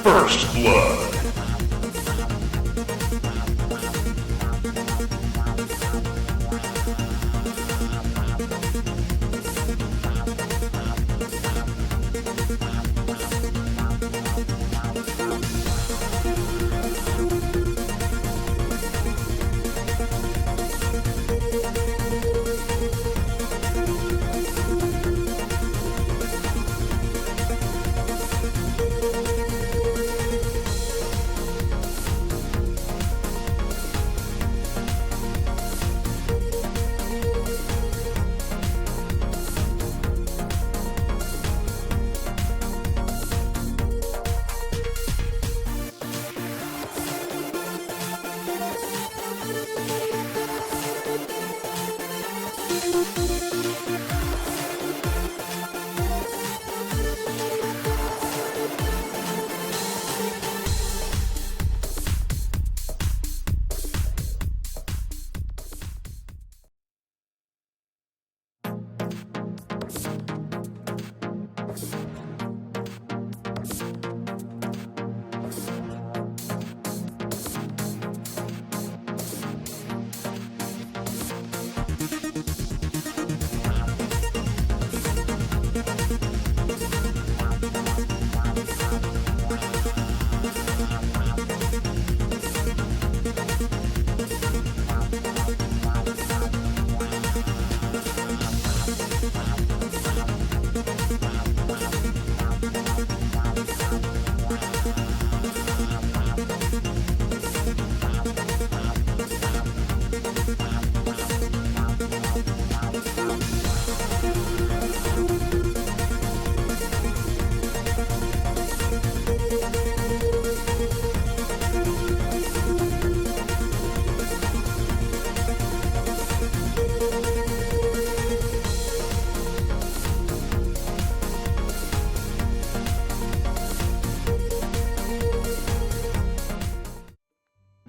First Blood.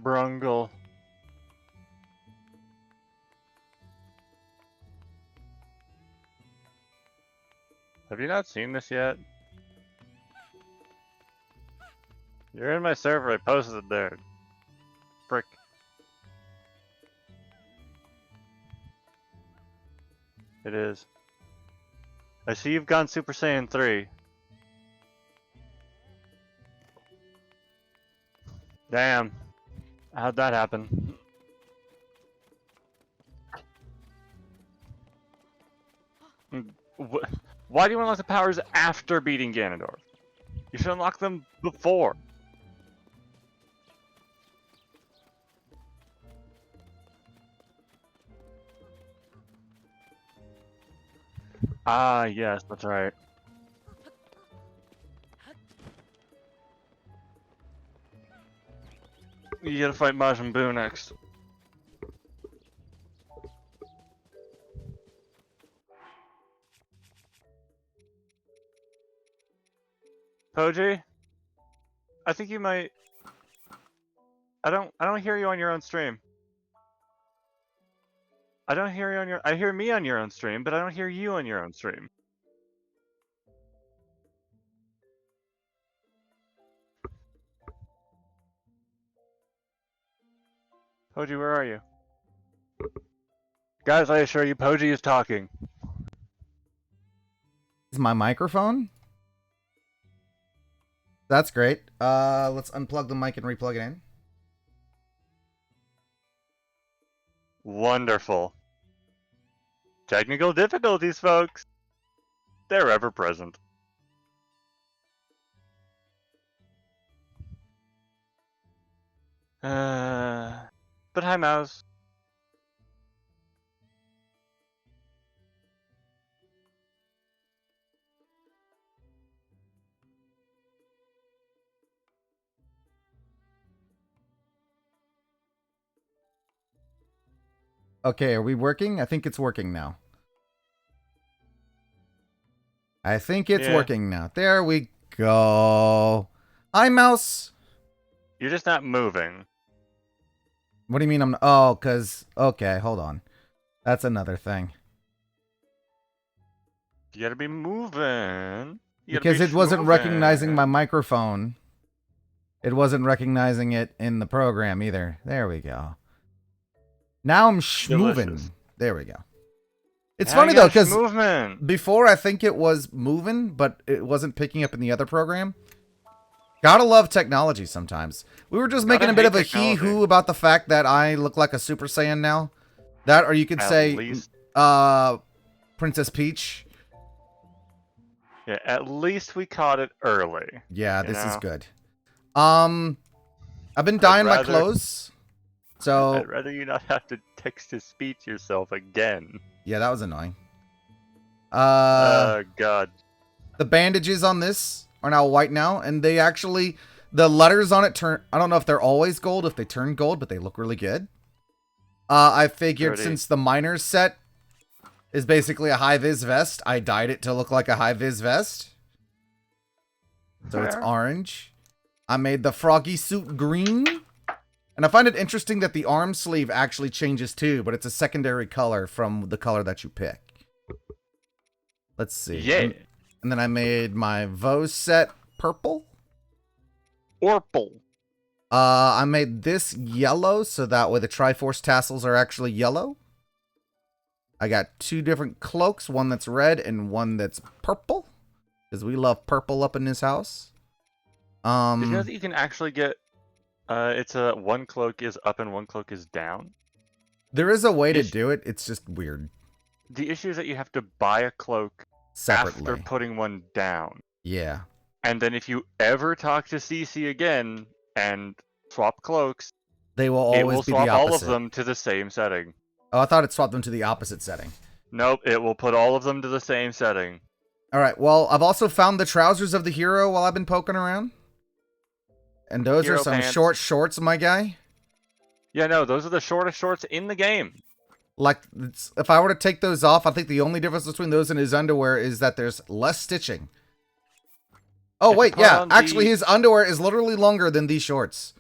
Brungle. Have you not seen this yet? You're in my server, I posted it there. Frick. It is. I see you've gone Super Saiyan 3. Damn. How'd that happen? Why do you unlock the powers after beating Ganondorf? You should unlock them before. Ah, yes, that's right. You gotta fight Majin Buu next. Poji? I think you might... I don't hear you on your own stream. I don't hear you on your... I hear me on your own stream, but I don't hear you on your own stream. Poji, where are you? Guys, I assure you, Poji is talking. Is my microphone? That's great. Let's unplug the mic and replug it in. Wonderful. Technical difficulties, folks. They're ever present. But hi, Mouse. Okay, are we working? I think it's working now. I think it's Yeah. working now. There we go. Hi, mouse. You're just not moving. What do you mean I'm... Oh, because... Okay, hold on. That's another thing. You gotta be moving. Because it wasn't recognizing my microphone. It wasn't recognizing it in the program either. There we go. Now I'm moving. There we go. It's funny though, because before I think it was moving, but it wasn't picking up in the other program. Gotta love technology sometimes. We were just making a bit of a hee-hoo about the fact that I look like a Super Saiyan now. That, or you could say, Princess Peach. Yeah, at least we caught it early. Yeah, this is good. I've been dyeing my clothes. So I'd rather you not have to text-to-speech yourself again. Yeah, that was annoying. God. The bandages on this are now white now, and they actually, the letters on it turn, I don't know if they're always gold, if they turn gold, but they look really good. I figured since the miner's set is basically a high-vis vest, I dyed it to look like a high-vis vest. So it's orange. I made the froggy suit green. And I find it interesting that the arm sleeve actually changes too, but it's a secondary color from the color that you pick. Let's see. Yeah. And then I made my VOD set purple. Orple. I made this yellow, so that way the Triforce tassels are actually yellow. I got 2 different cloaks, one that's red and one that's purple. Because we love purple up in this house. Did you know that you can actually get... it's a one cloak is up and one cloak is down? There is a way to do it, it's just weird. The issue is that you have to buy a cloak separately after putting one down. Yeah. And then if you ever talk to CC again and swap cloaks, they will always be the opposite. It will swap all of them to the same setting. Oh, I thought it swapped them to the opposite setting. Nope, it will put all of them to the same setting. Alright, well, I've also found the trousers of the hero while I've been poking around. And those are some short shorts, my guy. Yeah, no, those are the shortest shorts in the game. Like, if I were to take those off, I think the only difference between those and his underwear is that there's less stitching. Oh, wait, yeah. Actually, his underwear is literally longer than these shorts.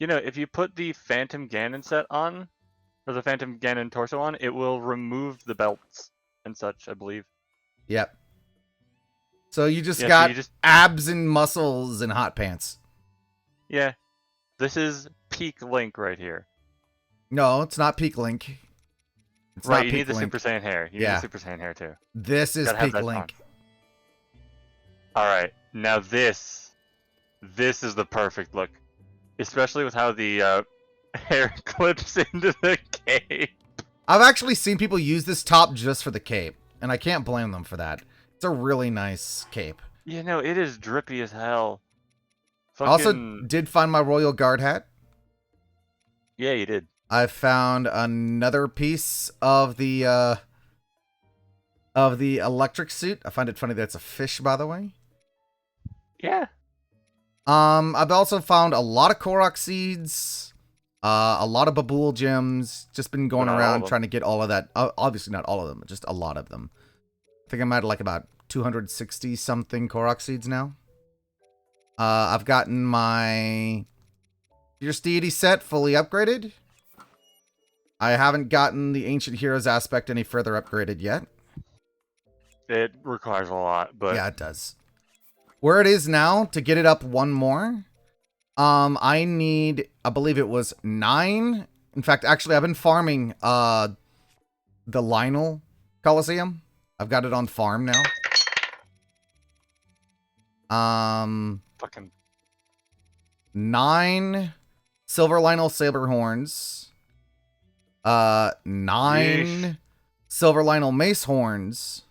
You know, if you put the Phantom Ganon set on, or the Phantom Ganon torso on, it will remove the belts and such, I believe. Yep. So you just got abs and muscles and hot pants. Yeah. This is peak Link right here. No, it's not peak Link. It's right, you need the Super Saiyan hair. You need the Super Saiyan hair too. This is peak Link. Alright, now this is the perfect look. Especially with how the hair clips into the cape. I've actually seen people use this top just for the cape, and I can't blame them for that. It's a really nice cape. Yeah, no, it is drippy as hell. I also did find my Royal Guard hat. Yeah, you did. I found another piece of the electric suit. I find it funny that it's a fish, by the way. Yeah. I've also found a lot of Korok seeds, a lot of Babool gems. Just been going around trying to get all of that. Obviously not all of them, but just a lot of them. I think I'm at like about 260 something Korok seeds now. I've gotten my Fierce Deity set fully upgraded. I haven't gotten the Ancient Heroes aspect any further upgraded yet. It requires a lot, but... Yeah, it does. Where it is now, to get it up one more, I need, I believe it was 9. In fact, actually, I've been farming the Lionel Coliseum. I've got it on farm now. Fucking 9 Silver Lionel Saber Horns. 9 Silver Lionel Mace Horns.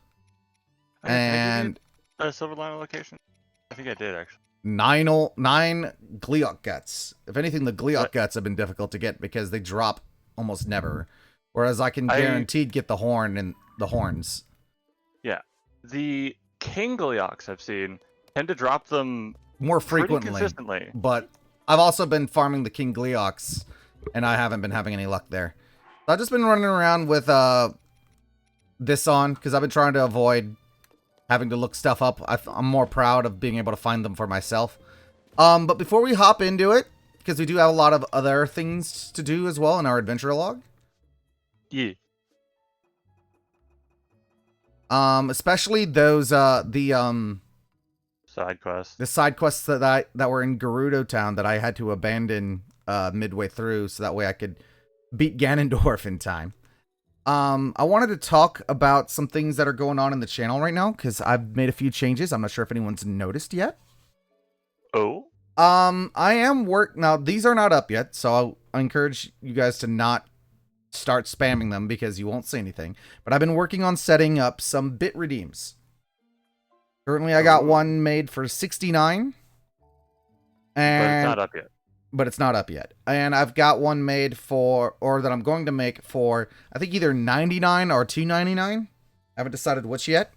And a Silver Lionel location? I think I did, actually. nine Gleok guts. If anything, the Gleok guts have been difficult to get because they drop almost never. Whereas I can guaranteed get the horn and the horns. Yeah. The King Gleoks I've seen tend to drop them more frequently. Consistently. But I've also been farming the King Gleoks, and I haven't been having any luck there. So I've just been running around with this on, because I've been trying to avoid having to look stuff up. I'm more proud of being able to find them for myself. But before we hop into it, because we do have a lot of other things to do as well in our adventure log. Yeah. Especially those side quests. The side quests that were in Gerudo Town that I had to abandon midway through, so that way I could beat Ganondorf in time. I wanted to talk about some things that are going on in the channel right now, because I've made a few changes. I'm not sure if anyone's noticed yet. Oh? I am now these are not up yet, so I encourage you guys to not start spamming them because you won't see anything. But I've been working on setting up some bit redeems. Currently, I got one made for 69. And but it's not up yet. But it's not up yet. And I've got one made for, or that I'm going to make for, I think either 99 or 299. I haven't decided which yet.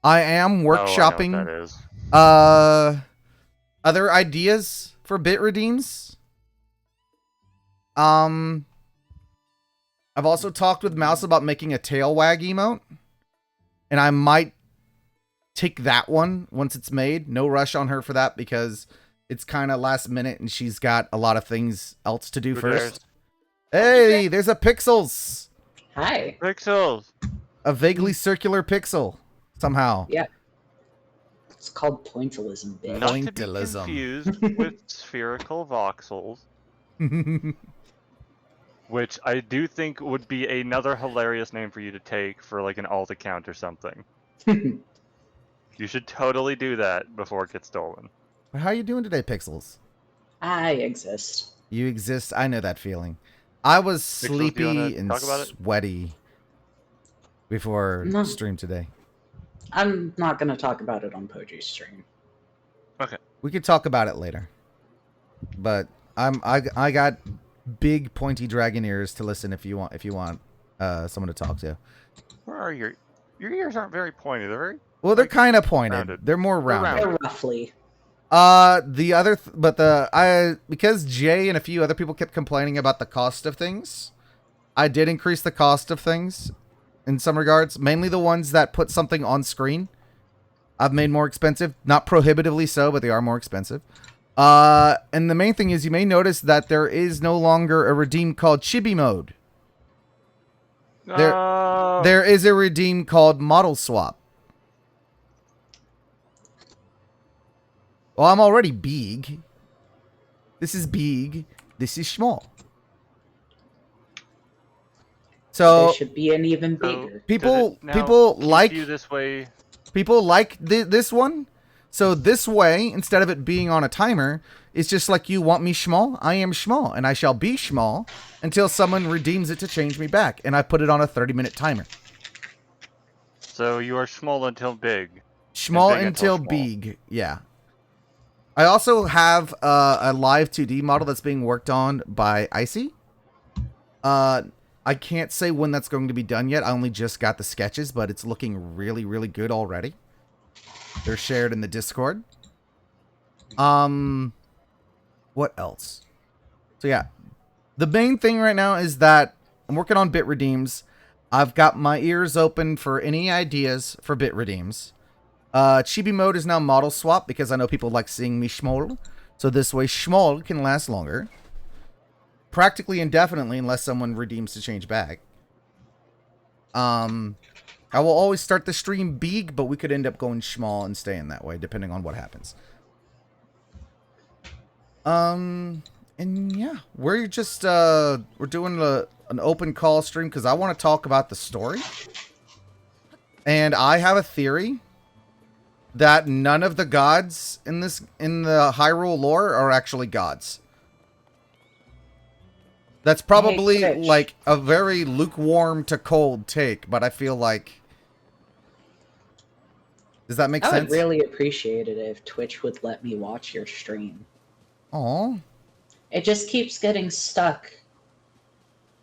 I am workshopping I know what that is. Other ideas for bit redeems. I've also talked with Mouse about making a tail wag emote. And I might take that one once it's made. No rush on her for that because it's kind of last minute and she's got a lot of things else to do first. Hey, there's a Pixels. Hi. Pixels. A vaguely circular pixel. Somehow. Yeah. It's called pointillism, bitch. Not to be confused with spherical voxels. Which I do think would be another hilarious name for you to take for like an alt account or something. You should totally do that before it gets stolen. How are you doing today, Pixels? I exist. You exist. I know that feeling. I was Pixels, sleepy and sweaty before stream today. I'm not going to talk about it on Poji's stream. Okay. We could talk about it later. But I got big pointy dragon ears to listen if you want someone to talk to. Where are your ears aren't very pointy, they're very they're kind of pointed. rounded. They're more rounded. They're roughly. Because Jay and a few other people kept complaining about the cost of things, I did increase the cost of things in some regards, mainly the ones that put something on screen. I've made more expensive, not prohibitively so, but they are more expensive. And the main thing is you may notice that there is no longer a redeem called Chibi Mode. There is a redeem called Model Swap. Well, I'm already big. This is big. This is small. So there should be an even bigger. People like you this way. People like this one. So this way, instead of it being on a timer, it's just like you want me small. I am small, and I shall be small until someone redeems it to change me back, and I put it on a 30-minute timer. So you are small until big. Small until big. Yeah. I also have a live 2D model that's being worked on by Icy. I can't say when that's going to be done yet. I only just got the sketches, but it's looking really, really good already. They're shared in the Discord. What else? So yeah, the main thing right now is that I'm working on bit redeems. I've got my ears open for any ideas for bit redeems. Chibi Mode is now Model Swap because I know people like seeing me schmoll. So this way schmoll can last longer. Practically indefinitely unless someone redeems to change back. I will always start the stream big, but we could end up going small and staying that way depending on what happens. And yeah, we're just we're doing an open call stream because I want to talk about the story. And I have a theory that none of the gods in the Hyrule lore are actually gods. That's probably like a very lukewarm to cold take, but I feel like Does that make I sense? would really appreciate it if Twitch would let me watch your stream. Aw. It just keeps getting stuck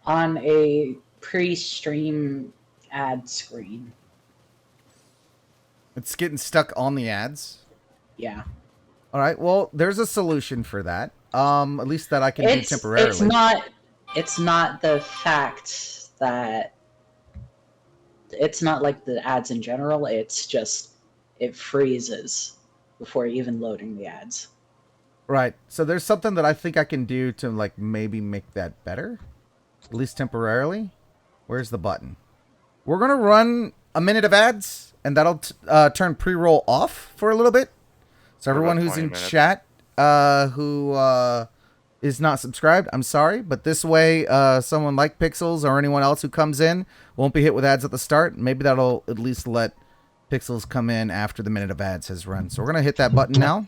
on a pre-stream ad screen. It's getting stuck on the ads. Yeah. All right. Well, there's a solution for that. At least that I can do temporarily. It's not the fact that it's not like the ads in general, it's just it freezes before even loading the ads. Right. So there's something that I think I can do to like maybe make that better, at least temporarily. Where's the button? We're gonna run a minute of ads, and that'll turn pre-roll off for a little bit. So everyone who's in chat who is not subscribed, I'm sorry, but this way someone like Pixels or anyone else who comes in won't be hit with ads at the start. Maybe that'll at least let Pixels come in after the minute of ads has run. So we're gonna hit that button now.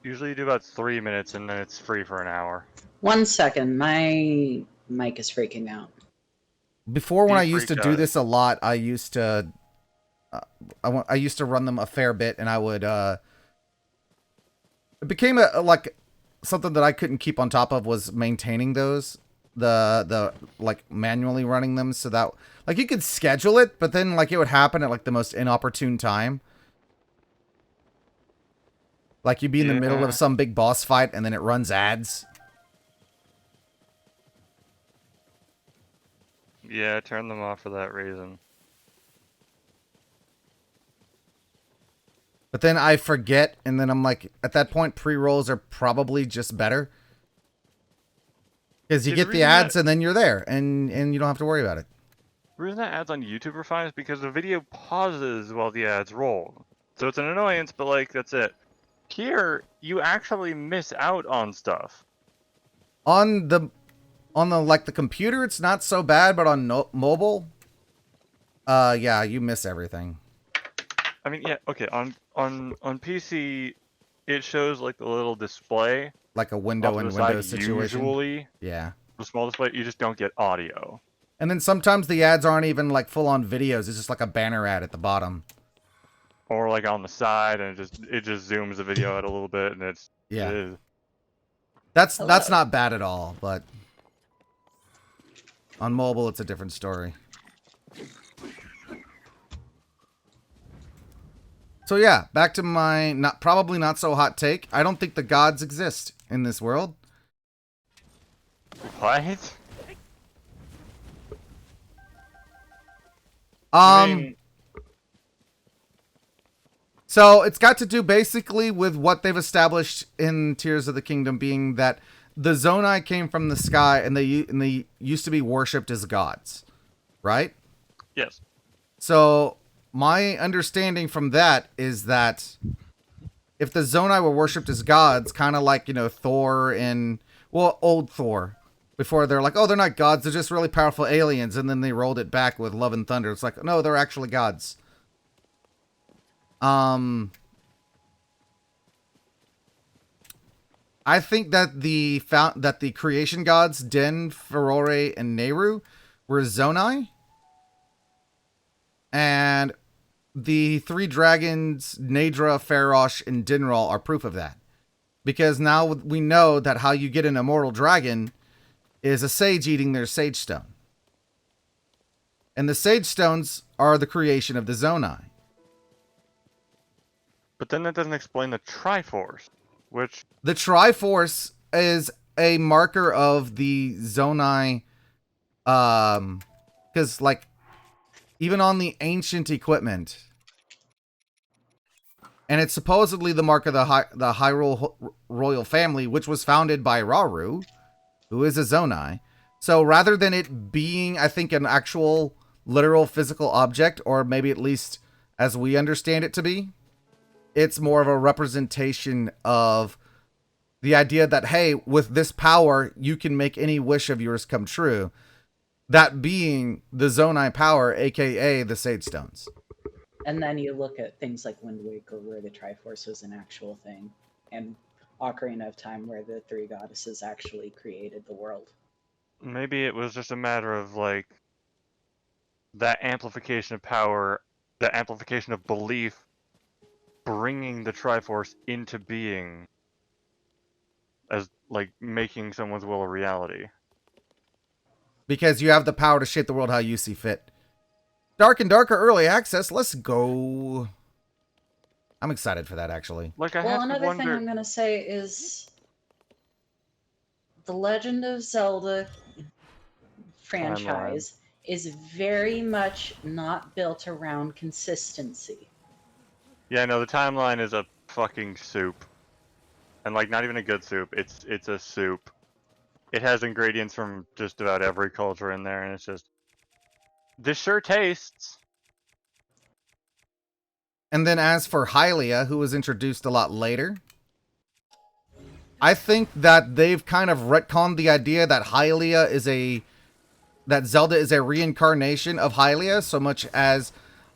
Usually you do about 3 minutes and then it's free for an hour. 1 second, my mic is freaking out. Before, when I used to do this a lot, I used to I used to run them a fair bit, and I would it became a like something that I couldn't keep on top of was maintaining those, the like manually running them, so that like you could schedule it, but then like it would happen at like the most inopportune time. Like you'd be in the middle of some big boss fight and then it runs ads. Yeah, turn them off for that reason. But then I forget, and then I'm like, at that point, pre-rolls are probably just better. Because you get the ads and then you're there, and you don't have to worry about it. The reason that ads on YouTube are fine is because the video pauses while the ads roll. So it's an annoyance, but like, that's it. Here, you actually miss out on stuff. On the like the computer, it's not so bad, but on mobile, yeah, you miss everything. I mean, yeah, okay. On PC, it shows like the little display, like a window in window situation. Usually, yeah, the small display. You just don't get audio. And then sometimes the ads aren't even like full on videos. It's just like a banner ad at the bottom, or like on the side, and it just zooms the video out a little bit, and it's yeah. That's not bad at all, but on mobile it's a different story. So yeah, back to my probably not so hot take. I don't think the gods exist in this world. What? So it's got to do basically with what they've established in Tears of the Kingdom, being that the Zonai came from the sky and they used to be worshipped as gods, right? Yes. So my understanding from that is that if the Zonai were worshipped as gods, kind of like, you know, Thor and, well, old Thor, before they're like, oh, they're not gods, they're just really powerful aliens, and then they rolled it back with Love and Thunder. It's like, no, they're actually gods. I think that the creation gods Den, Furore, and Nehru were Zonai, and the three dragons Nadra, Farosh, and Dinral are proof of that, because now we know that how you get an immortal dragon is a sage eating their sage stone, and the sage stones are the creation of the Zonai. But then that doesn't explain the Triforce, which... The Triforce is a marker of the Zonai, because, like, even on the ancient equipment, and it's supposedly the mark of the Hyrule royal family, which was founded by Rauru, who is a Zonai. So rather than it being, I think, an actual literal physical object, or maybe at least as we understand it to be, it's more of a representation of the idea that, hey, with this power, you can make any wish of yours come true. That being the Zonai power, aka the Sage Stones. And then you look at things like Wind Waker, where the Triforce was an actual thing, and Ocarina of Time, where the three goddesses actually created the world. Maybe it was just a matter of, like, that amplification of power, that amplification of belief bringing the Triforce into being as, like, making someone's will a reality. Because you have the power to shape the world how you see fit. Dark and Darker early access. Let's go. I'm excited for that, actually. Like, I Well, have to another thing wonder... I'm gonna say is the Legend of Zelda franchise is very much not built around consistency. Yeah, no, the timeline is a fucking soup. And, like, not even a good soup. It's a soup. It has ingredients from just about every culture in there, and it's just... This sure tastes. And then as for Hylia, who was introduced a lot later, I think that they've kind of retconned the idea that that Zelda is a reincarnation of Hylia, so much as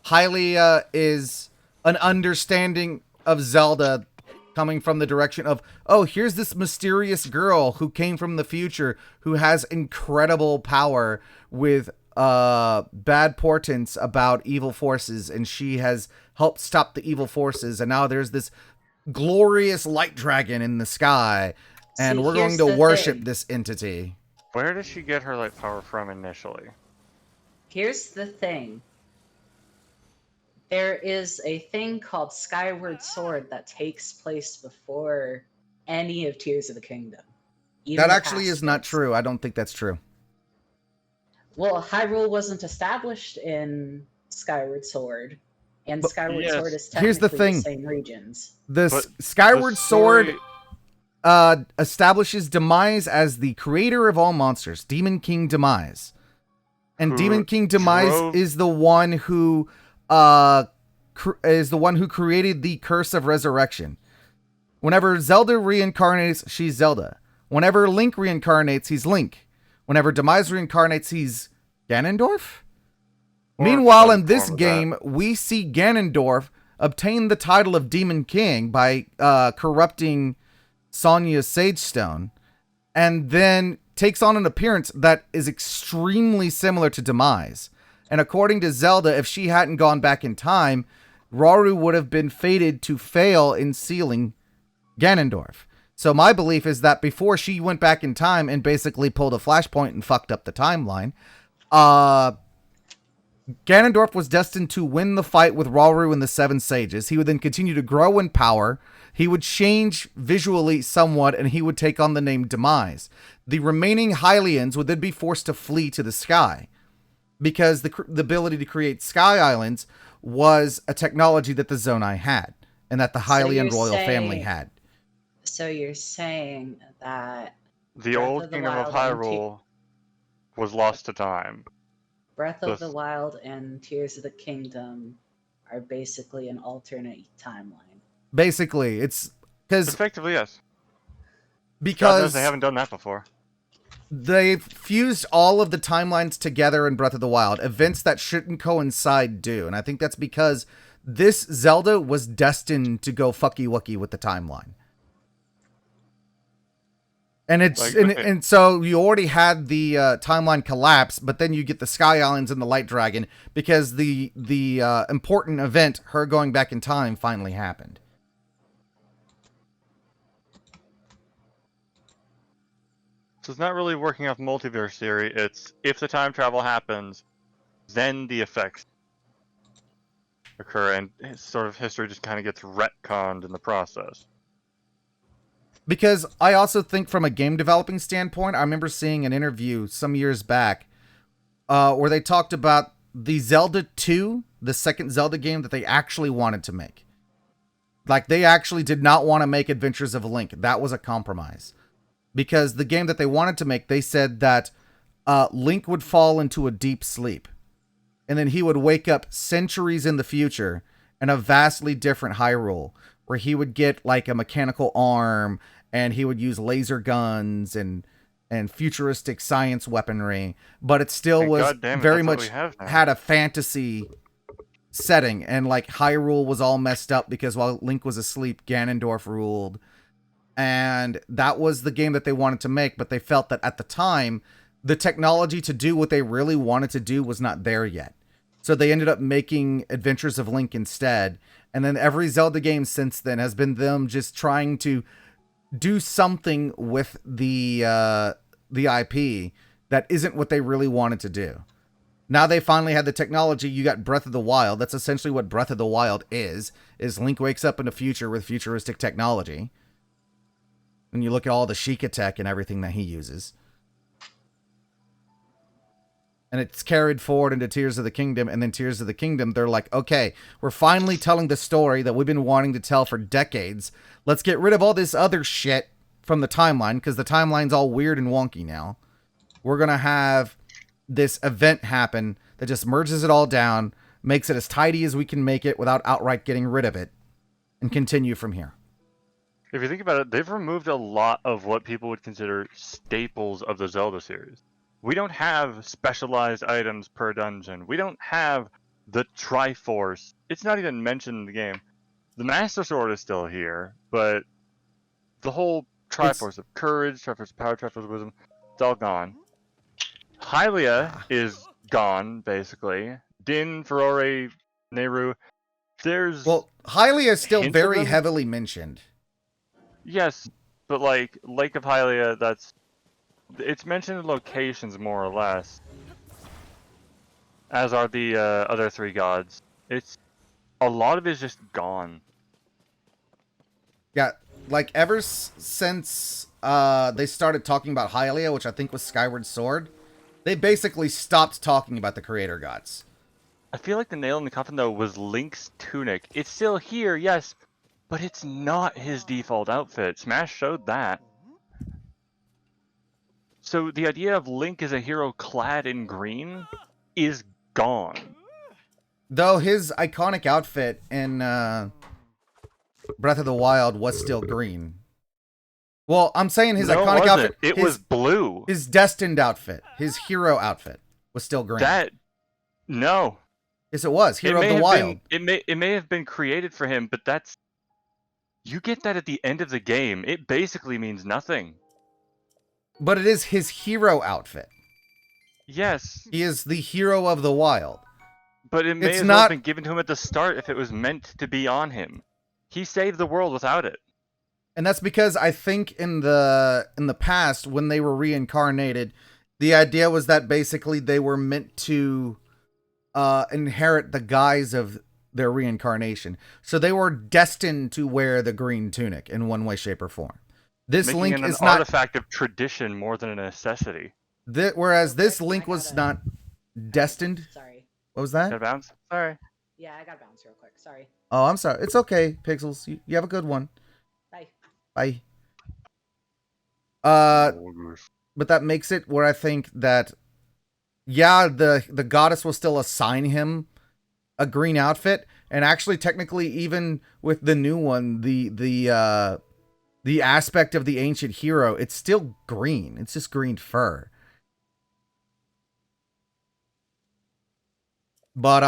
Hylia is an understanding of Zelda coming from the direction of, oh, here's this mysterious girl who came from the future who has incredible power with bad portents about evil forces, and she has helped stop the evil forces, and now there's this glorious light dragon in the sky, and we're going to worship this entity. Where does she get her light power from initially? Here's the thing. There is a thing called Skyward Sword that takes place before any of Tears of the Kingdom. That actually is not true. I don't think that's true. Well, Hyrule wasn't established in Skyward Sword, and Skyward Sword is technically the same regions. Skyward Sword establishes Demise as the creator of all monsters, Demon King Demise. And Demon King Demise is the one who created the Curse of Resurrection. Whenever Zelda reincarnates, she's Zelda. Whenever Link reincarnates, he's Link. Whenever Demise reincarnates, he's Ganondorf? Meanwhile, in this game, we see Ganondorf obtain the title of Demon King by corrupting Sonya's Sage Stone, and then takes on an appearance that is extremely similar to Demise. And according to Zelda, if she hadn't gone back in time, Rauru would have been fated to fail in sealing Ganondorf. So my belief is that before she went back in time and basically pulled a flashpoint and fucked up the timeline, Ganondorf was destined to win the fight with Rauru and the Seven Sages. He would then continue to grow in power. He would change visually somewhat, and he would take on the name Demise. The remaining Hylians would then be forced to flee to the sky, because the ability to create sky islands was a technology that the Zonai had, and that the Hylian royal family had. So you're saying that the old Kingdom of Hyrule was lost to time. Breath of the Wild and Tears of the Kingdom are basically an alternate timeline. Basically, it's because effectively, yes. Because they haven't done that before. They've fused all of the timelines together in Breath of the Wild. Events that shouldn't coincide do, and I think that's because this Zelda was destined to go fucky wucky with the timeline. And it's and so you already had the timeline collapse, but then you get the Sky Islands and the Light Dragon because the important event, her going back in time, finally happened. So it's not really working off multiverse theory. It's if the time travel happens, then the effects occur, and sort of history just kind of gets retconned in the process. Because I also think from a game developing standpoint, I remember seeing an interview some years back where they talked about the Zelda 2, the second Zelda game that they actually wanted to make. Like, they actually did not want to make Adventures of Link. That was a compromise. Because the game that they wanted to make, they said that Link would fall into a deep sleep. And then he would wake up centuries in the future in a vastly different Hyrule, where he would get like a mechanical arm and he would use laser guns and futuristic science weaponry, but it still was very much had a fantasy setting, and like Hyrule was all messed up because while Link was asleep, Ganondorf ruled. And that was the game that they wanted to make, but they felt that at the time, the technology to do what they really wanted to do was not there yet. So they ended up making Adventures of Link instead. And then every Zelda game since then has been them just trying to do something with the IP that isn't what they really wanted to do. Now they finally had the technology. You got Breath of the Wild. That's essentially what Breath of the Wild is Link wakes up in the future with futuristic technology. When you look at all the Sheikah tech and everything that he uses. And it's carried forward into Tears of the Kingdom, and then Tears of the Kingdom, they're like, okay, we're finally telling the story that we've been wanting to tell for decades. Let's get rid of all this other shit from the timeline, because the timeline's all weird and wonky now. We're going to have this event happen that just merges it all down, makes it as tidy as we can make it without outright getting rid of it, and continue from here. If you think about it, they've removed a lot of what people would consider staples of the Zelda series. We don't have specialized items per dungeon. We don't have the Triforce. It's not even mentioned in the game. The Master Sword is still here, but the whole Triforce of Courage, Triforce of Power, Triforce of Wisdom, it's all gone. Hylia is gone, basically. Din, Ferore, Nehru. There's... Well, Hylia is still hints of very them? heavily mentioned. Yes, but like, Lake of Hylia, that's... It's mentioned in locations, more or less. As are the other three gods. It's... A lot of it is just gone. Yeah, like ever since they started talking about Hylia, which I think was Skyward Sword, they basically stopped talking about the creator gods. I feel like the nail in the coffin, though, was Link's tunic. It's still here, yes, but it's not his default outfit. Smash showed that. So the idea of Link as a hero clad in green is gone. Though his iconic outfit in Breath of the Wild was still green. Well, I'm saying his iconic it wasn't. outfit. It was blue. His destined outfit, his hero outfit, was still green. No. Yes, it was. Hero of the Wild. It may have been created for him, but that's... You get that at the end of the game. It basically means nothing. But it is his hero outfit. Yes. He is the hero of the wild. But it may well have been given to him at the start if it was meant to be on him. He saved the world without it. And that's because I think in the past, when they were reincarnated, the idea was that basically they were meant to inherit the guise of their reincarnation. So they were destined to wear the green tunic in one way, shape, or form. This Making Link it is an not artifact of tradition more than a necessity. whereas this Link was not destined. Sorry. What was that? Got bounce? Sorry. Yeah, I gotta bounce real quick. Sorry. Oh, I'm sorry. It's okay, Pixels. You have a good one. Bye. Bye. But that makes it where I think that, yeah, the goddess will still assign him a green outfit, and actually, technically, even with the new one, the aspect of the ancient hero, it's still green. It's just green fur. But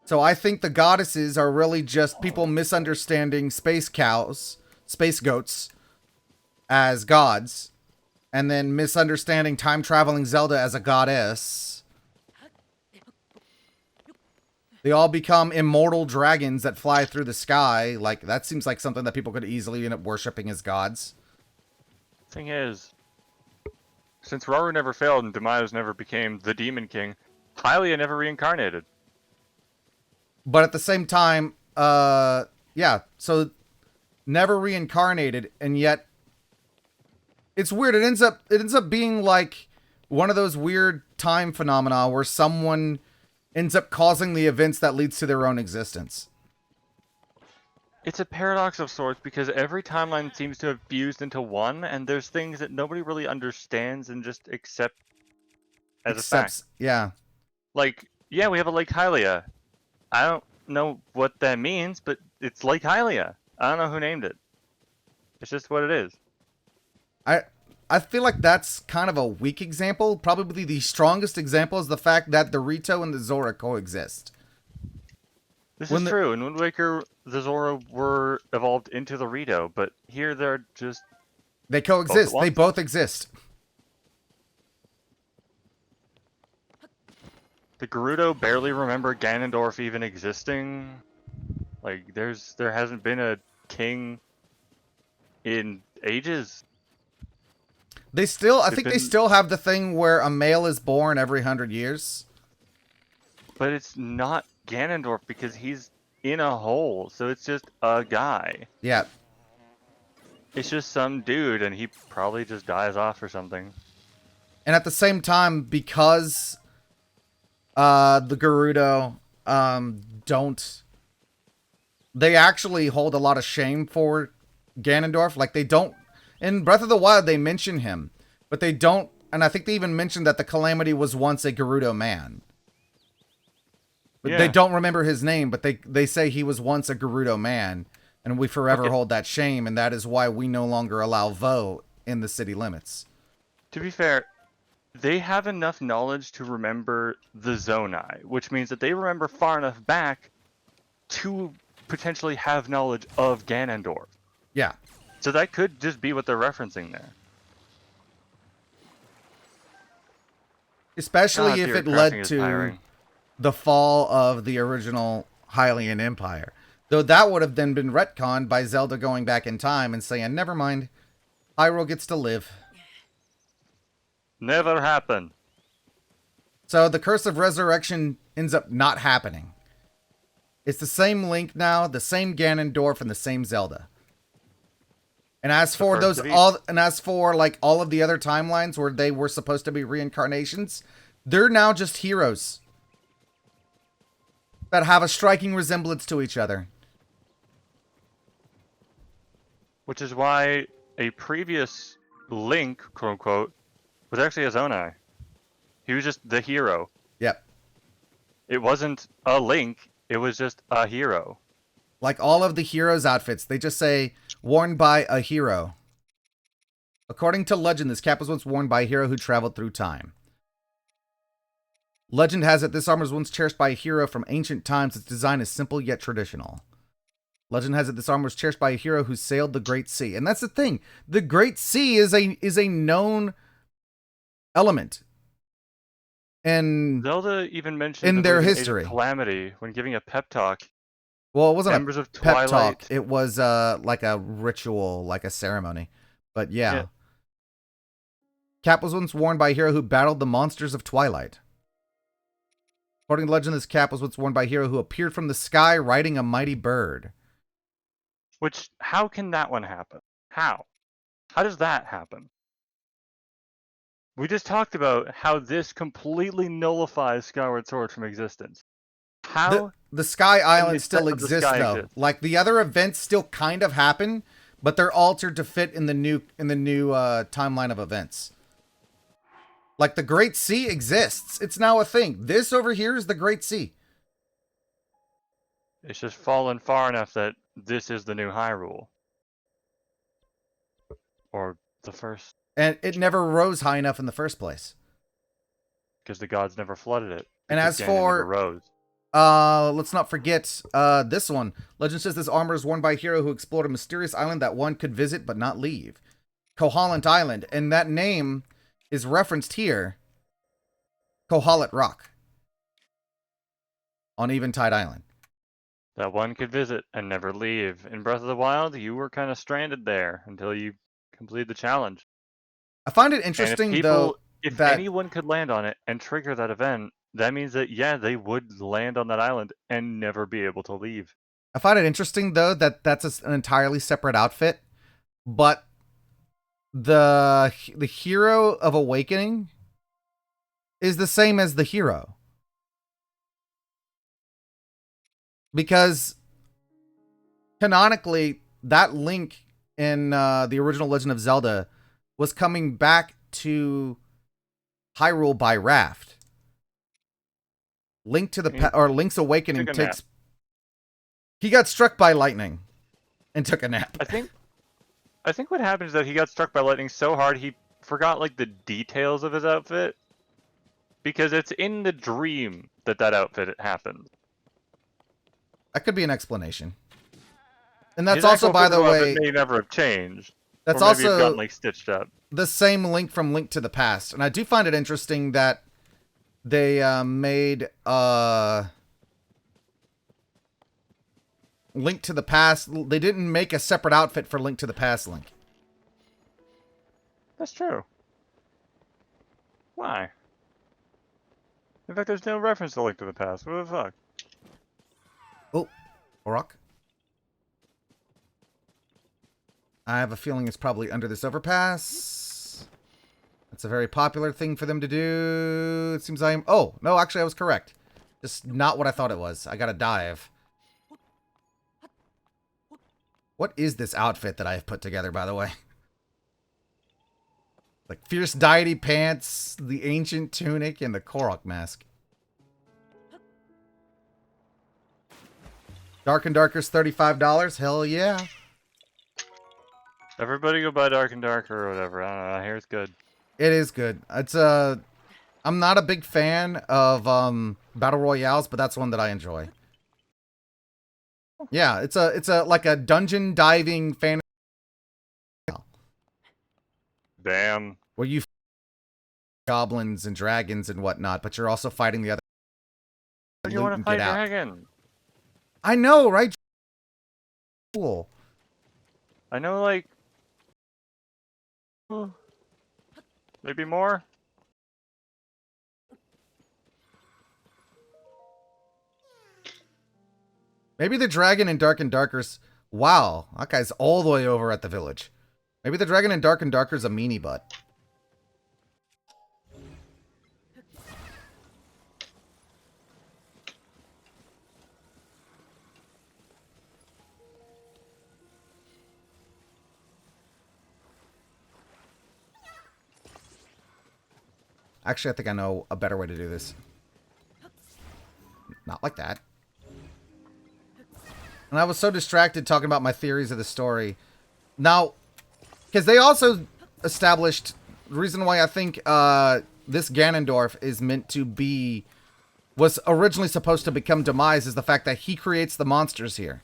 so I think the goddesses are really just people misunderstanding space cows, space goats, as gods, and then misunderstanding time-traveling Zelda as a goddess. They all become immortal dragons that fly through the sky. Like, that seems like something that people could easily end up worshipping as gods. Thing is, since Rauru never failed and Demayos never became the Demon King, Hylia never reincarnated. But at the same time, yeah, so never reincarnated, and yet it's weird. It ends up being like one of those weird time phenomena where someone ends up causing the events that leads to their own existence. It's a paradox of sorts because every timeline seems to have fused into one, and there's things that nobody really understands and just accept as a fact. Yeah. Like, yeah, we have a Lake Hylia. I don't know what that means, but it's Lake Hylia. I don't know who named it. It's just what it is. I feel like that's kind of a weak example. Probably the strongest example is the fact that the Rito and the Zora coexist. This is true. In Wind Waker, the Zora were evolved into the Rito, but here they're just They coexist. Both at They once? both exist. The Gerudo barely remember Ganondorf even existing. Like, there hasn't been a king in ages. They still, I They've think they been- still have the thing where a male is born every 100 years. But it's not Ganondorf because he's in a hole, so it's just a guy. Yeah. It's just some dude, and he probably just dies off or something. And at the same time, because the Gerudo don't, they actually hold a lot of shame for Ganondorf. Like, they don't, in Breath of the Wild, they mention him, but they don't, and I think they even mentioned that the Calamity was once a Gerudo man. But they don't remember his name, but they say he was once a Gerudo man, and we forever hold that shame, and that is why we no longer allow Vo in the city limits. To be fair, they have enough knowledge to remember the Zonai, which means that they remember far enough back to potentially have knowledge of Ganondorf. Yeah. So that could just be what they're referencing there. Especially if it led is to tiring. the fall of the original Hylian Empire. Though that would have then been retconned by Zelda going back in time and saying, never mind, Hyrule gets to live. Never happened. So the Curse of Resurrection ends up not happening. It's the same Link now, the same Ganondorf, and the same Zelda. And as for those like all of the other timelines where they were supposed to be reincarnations, they're now just heroes that have a striking resemblance to each other. Which is why a previous Link, quote unquote, was actually a Zonai. He was just the hero. Yep. It wasn't a Link, it was just a hero. Like all of the heroes' outfits, they just say, worn by a hero. According to legend, this cap was once worn by a hero who traveled through time. Legend has it this armor was once cherished by a hero from ancient times. Its design is simple yet traditional. Legend has it this armor was cherished by a hero who sailed the Great Sea. And that's the thing. The Great Sea is a known element. And Zelda even mentioned in the their Age of history. Calamity when giving a pep talk. Well, it wasn't Members a of pep Twilight. talk. It was like a ritual, like a ceremony. But yeah. Cap was once worn by a hero who battled the monsters of Twilight. According to legend, this cap was once worn by a hero who appeared from the sky riding a mighty bird. Which, how can that one happen? How? How does that happen? We just talked about how this completely nullifies Skyward Sword from existence. How? The Sky Island the still set of the exists, sky though. exists. Like, the other events still kind of happen, but they're altered to fit in the new timeline of events. Like, the Great Sea exists. It's now a thing. This over here is the Great Sea. It's just fallen far enough that this is the new Hyrule. Or the first. And it never rose high enough in the first place. Because the gods never flooded it. And because as Ganon for never rose. let's not forget this one. Legend says this armor is worn by a hero who explored a mysterious island that one could visit but not leave. Koholint Island. And that name is referenced here. Koholint Rock. On Eventide Island. That one could visit and never leave. In Breath of the Wild, you were kind of stranded there until you completed the challenge. I find it And interesting, if though, if that anyone could land on it and trigger that event, that means that, yeah, they would land on that island and never be able to leave. I find it interesting, though, that that's an entirely separate outfit, but the hero of Awakening is the same as the hero. Because canonically, that Link in the original Legend of Zelda was coming back to Hyrule by raft. Link's Awakening took a nap. He got struck by lightning and took a nap. I think what happened is that he got struck by lightning so hard he forgot like the details of his outfit. Because it's in the dream that outfit happened. That could be an explanation. And that's His also, actual by the physical way, outfit may never have changed. That's or maybe you've also gotten like stitched up. the same Link from Link to the Past, and I do find it interesting that they made Link to the Past. They didn't make a separate outfit for Link to the Past Link. That's true. Why? In fact, there's no reference to Link to the Past. What the fuck? Oh, rock. I have a feeling it's probably under this overpass. That's a very popular thing for them to do. It seems I am... Oh, no, actually, I was correct. Just not what I thought it was. I gotta dive. What is this outfit that I have put together, by the way? Like fierce deity pants, the ancient tunic, and the Korok mask. Dark and Darker's $35. Hell yeah. Everybody go buy Dark and Darker or whatever. I don't know. I hear it's good. It is good. It's I'm not a big fan of battle royales, but that's one that I enjoy. Yeah, it's a like a dungeon diving fantasy Damn. where you goblins and dragons and whatnot, but you're also fighting the other. You want to fight dragon? I know, right? Cool. I know, like maybe more. Maybe the dragon in Dark and Darker's... Wow, that guy's all the way over at the village. Maybe the dragon in Dark and Darker's a meanie butt. Actually, I think I know a better way to do this. Not like that. And I was so distracted talking about my theories of the story. Now, because they also established the reason why I think this Ganondorf is meant to be, was originally supposed to become Demise, is the fact that he creates the monsters here.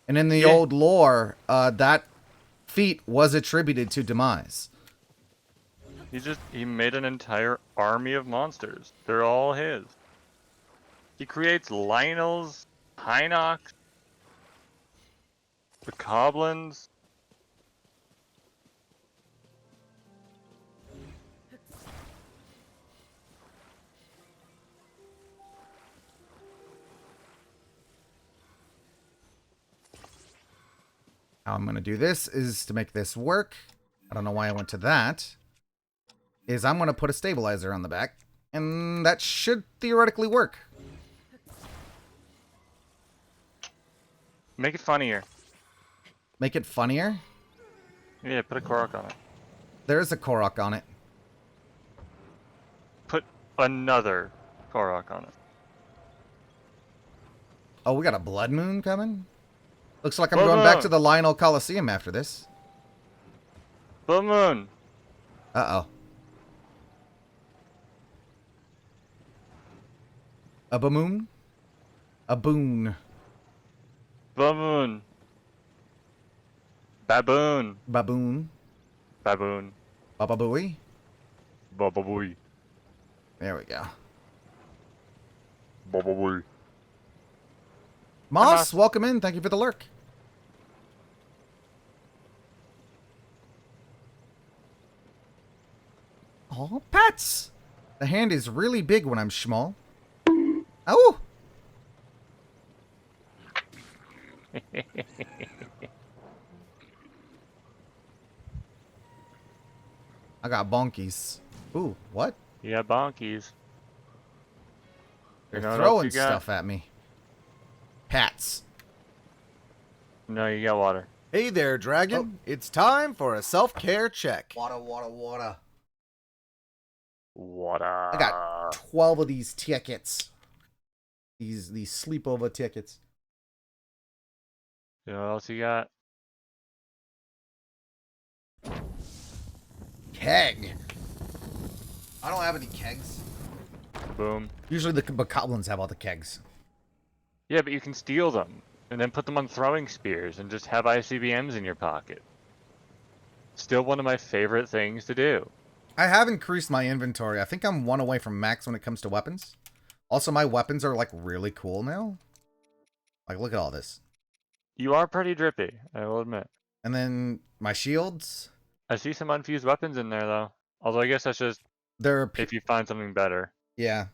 And in the old lore, that feat was attributed to Demise. He made an entire army of monsters. They're all his. He creates Lionels, Hinox, the Goblins. How I'm going to do this is to make this work. I don't know why I went to that. Is I'm going to put a stabilizer on the back. And that should theoretically work. Make it funnier. Make it funnier? Yeah, put a Korok on it. There is a Korok on it. Put another Korok on it. Oh, we got a blood moon coming? Looks like I'm Blood going back moon. to the Lionel Coliseum after this. Blood Moon. Uh-oh. A bamoon? A boon. Blood Moon. Baboon. Baboon. Baboon. Bababooey. Bababooey. There we go. Bababooey. Moss, Moss. welcome in. Thank you for the lurk. Oh, pets! The hand is really big when I'm small. Oh! I got bonkies. Ooh, what? Yeah, bonkies. They're You know what throwing else you got? stuff at me. Pats. No, you got water. Hey there, Dragon. It's time for a self-care check. Water, water, water. Water. I got 12 of these tickets. These sleepover tickets. You know what else you got? Keg. I don't have any kegs. Boom. Usually the goblins have all the kegs. Yeah, but you can steal them and then put them on throwing spears and just have ICBMs in your pocket. Still one of my favorite things to do. I have increased my inventory. I think I'm 1 away from max when it comes to weapons. Also, my weapons are, like, really cool now. Like, look at all this. You are pretty drippy, I will admit. And then my shields. I see some unfused weapons in there, though. Although I guess that's just They're... if you find something better. Yeah.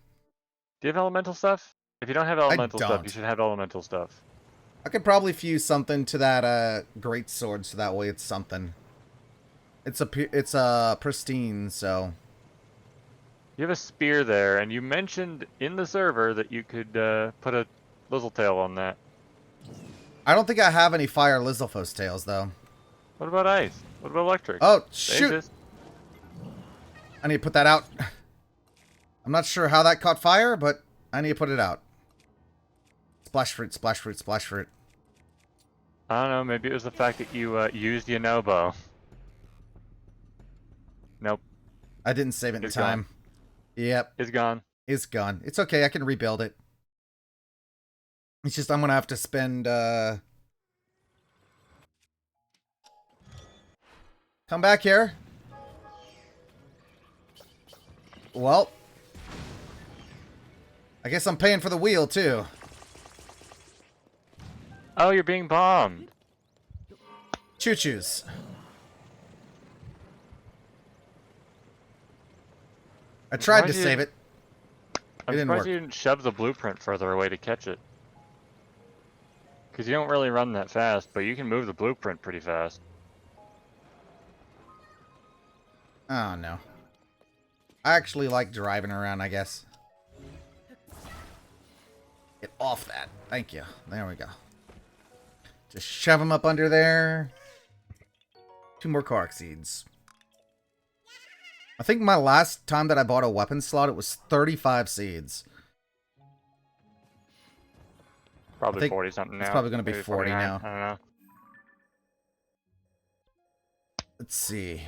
Do you have elemental stuff? If you don't have elemental stuff, you should have elemental stuff. I could probably fuse something to that great sword, so that way it's something. It's a pristine, so... You have a spear there, and you mentioned in the server that you could put a Lizzletail on that. I don't think I have any fire Lizalfos tails, though. What about ice? What about electric? Oh, They shoot! exist. I need to put that out. I'm not sure how that caught fire, but I need to put it out. Splash fruit, splash fruit, splash fruit. I don't know, maybe it was the fact that you used Yonobo. Nope. I didn't save it in It's time. gone. Yep. It's gone. It's gone. It's okay, I can rebuild it. It's just I'm gonna have to spend, Come back here. Well. I guess I'm paying for the wheel, too. Oh, you're being bombed. Choo-choos. I tried to save it. I'm didn't surprised work. you didn't shove the blueprint further away to catch it. Because you don't really run that fast, but you can move the blueprint pretty fast. Oh, no. I actually like driving around, I guess. Get off that. Thank you. There we go. Just shove them up under there. 2 more Korok seeds. I think my last time that I bought a weapon slot, it was 35 seeds. Probably 40 something now. It's probably going to be Maybe 40 49, now. I don't know. Let's see.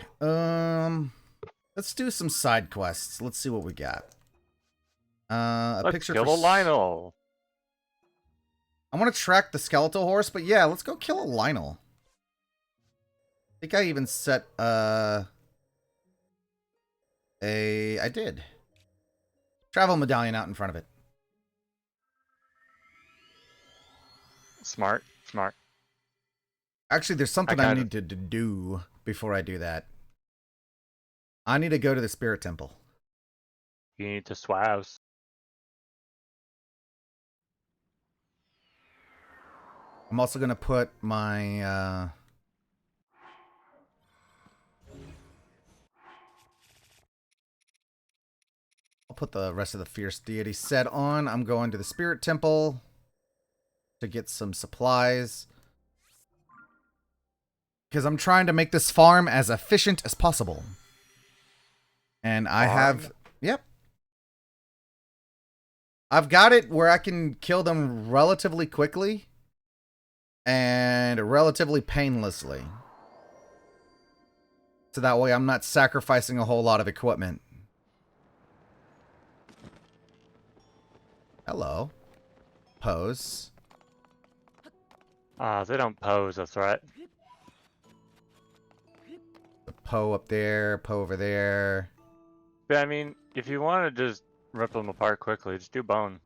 Let's do some side quests. Let's see what we got. Let's Picture kill for a Lionel. I want to track the skeletal horse, but yeah, let's go kill a Lionel. I think I even set I did. Travel medallion out in front of it. Smart, smart. Actually, there's something I I kinda- need to do before I do that. I need to go to the spirit temple. You need to swaus. I'm also going to put my I'll put the rest of the fierce deity set on. I'm going to the spirit temple to get some supplies. Because I'm trying to make this farm as efficient as possible. And I have... Yep. I've got it where I can kill them relatively quickly. And relatively painlessly. So that way I'm not sacrificing a whole lot of equipment. Hello. Pose. Ah, they don't pose a threat. The Poe up there, Poe over there. But I mean, if you want to just rip them apart quickly, just do bone.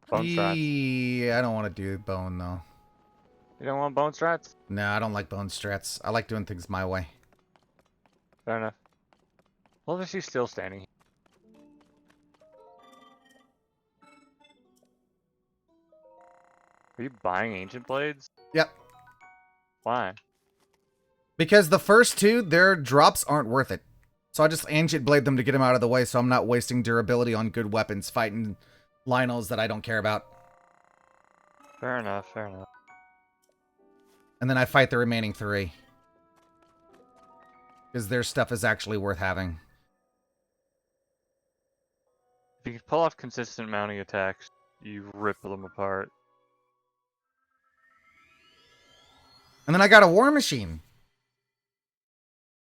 Bone strats. Yeah, I don't want to do bone though. You don't want bone strats? No, I don't like bone strats. I like doing things my way. Fair enough. Well, if she's still standing here. Are you buying ancient blades? Yep. Why? Because the first 2, their drops aren't worth it. So I just ancient blade them to get them out of the way so I'm not wasting durability on good weapons fighting Lionels that I don't care about. Fair enough, fair enough. And then I fight the remaining 3. Because their stuff is actually worth having. If you can pull off consistent mounting attacks, you rip them apart. And then I got a war machine.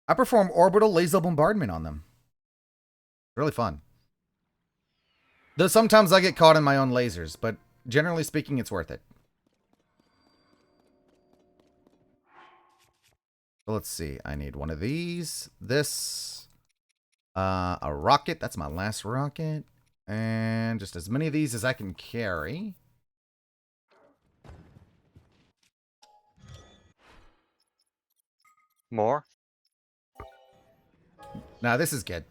I perform orbital laser bombardment on them. Really fun. Though sometimes I get caught in my own lasers, but generally speaking, it's worth it. So let's see. I need one of these. This. A rocket. That's my last rocket. And just as many of these as I can carry. More? Now this is good.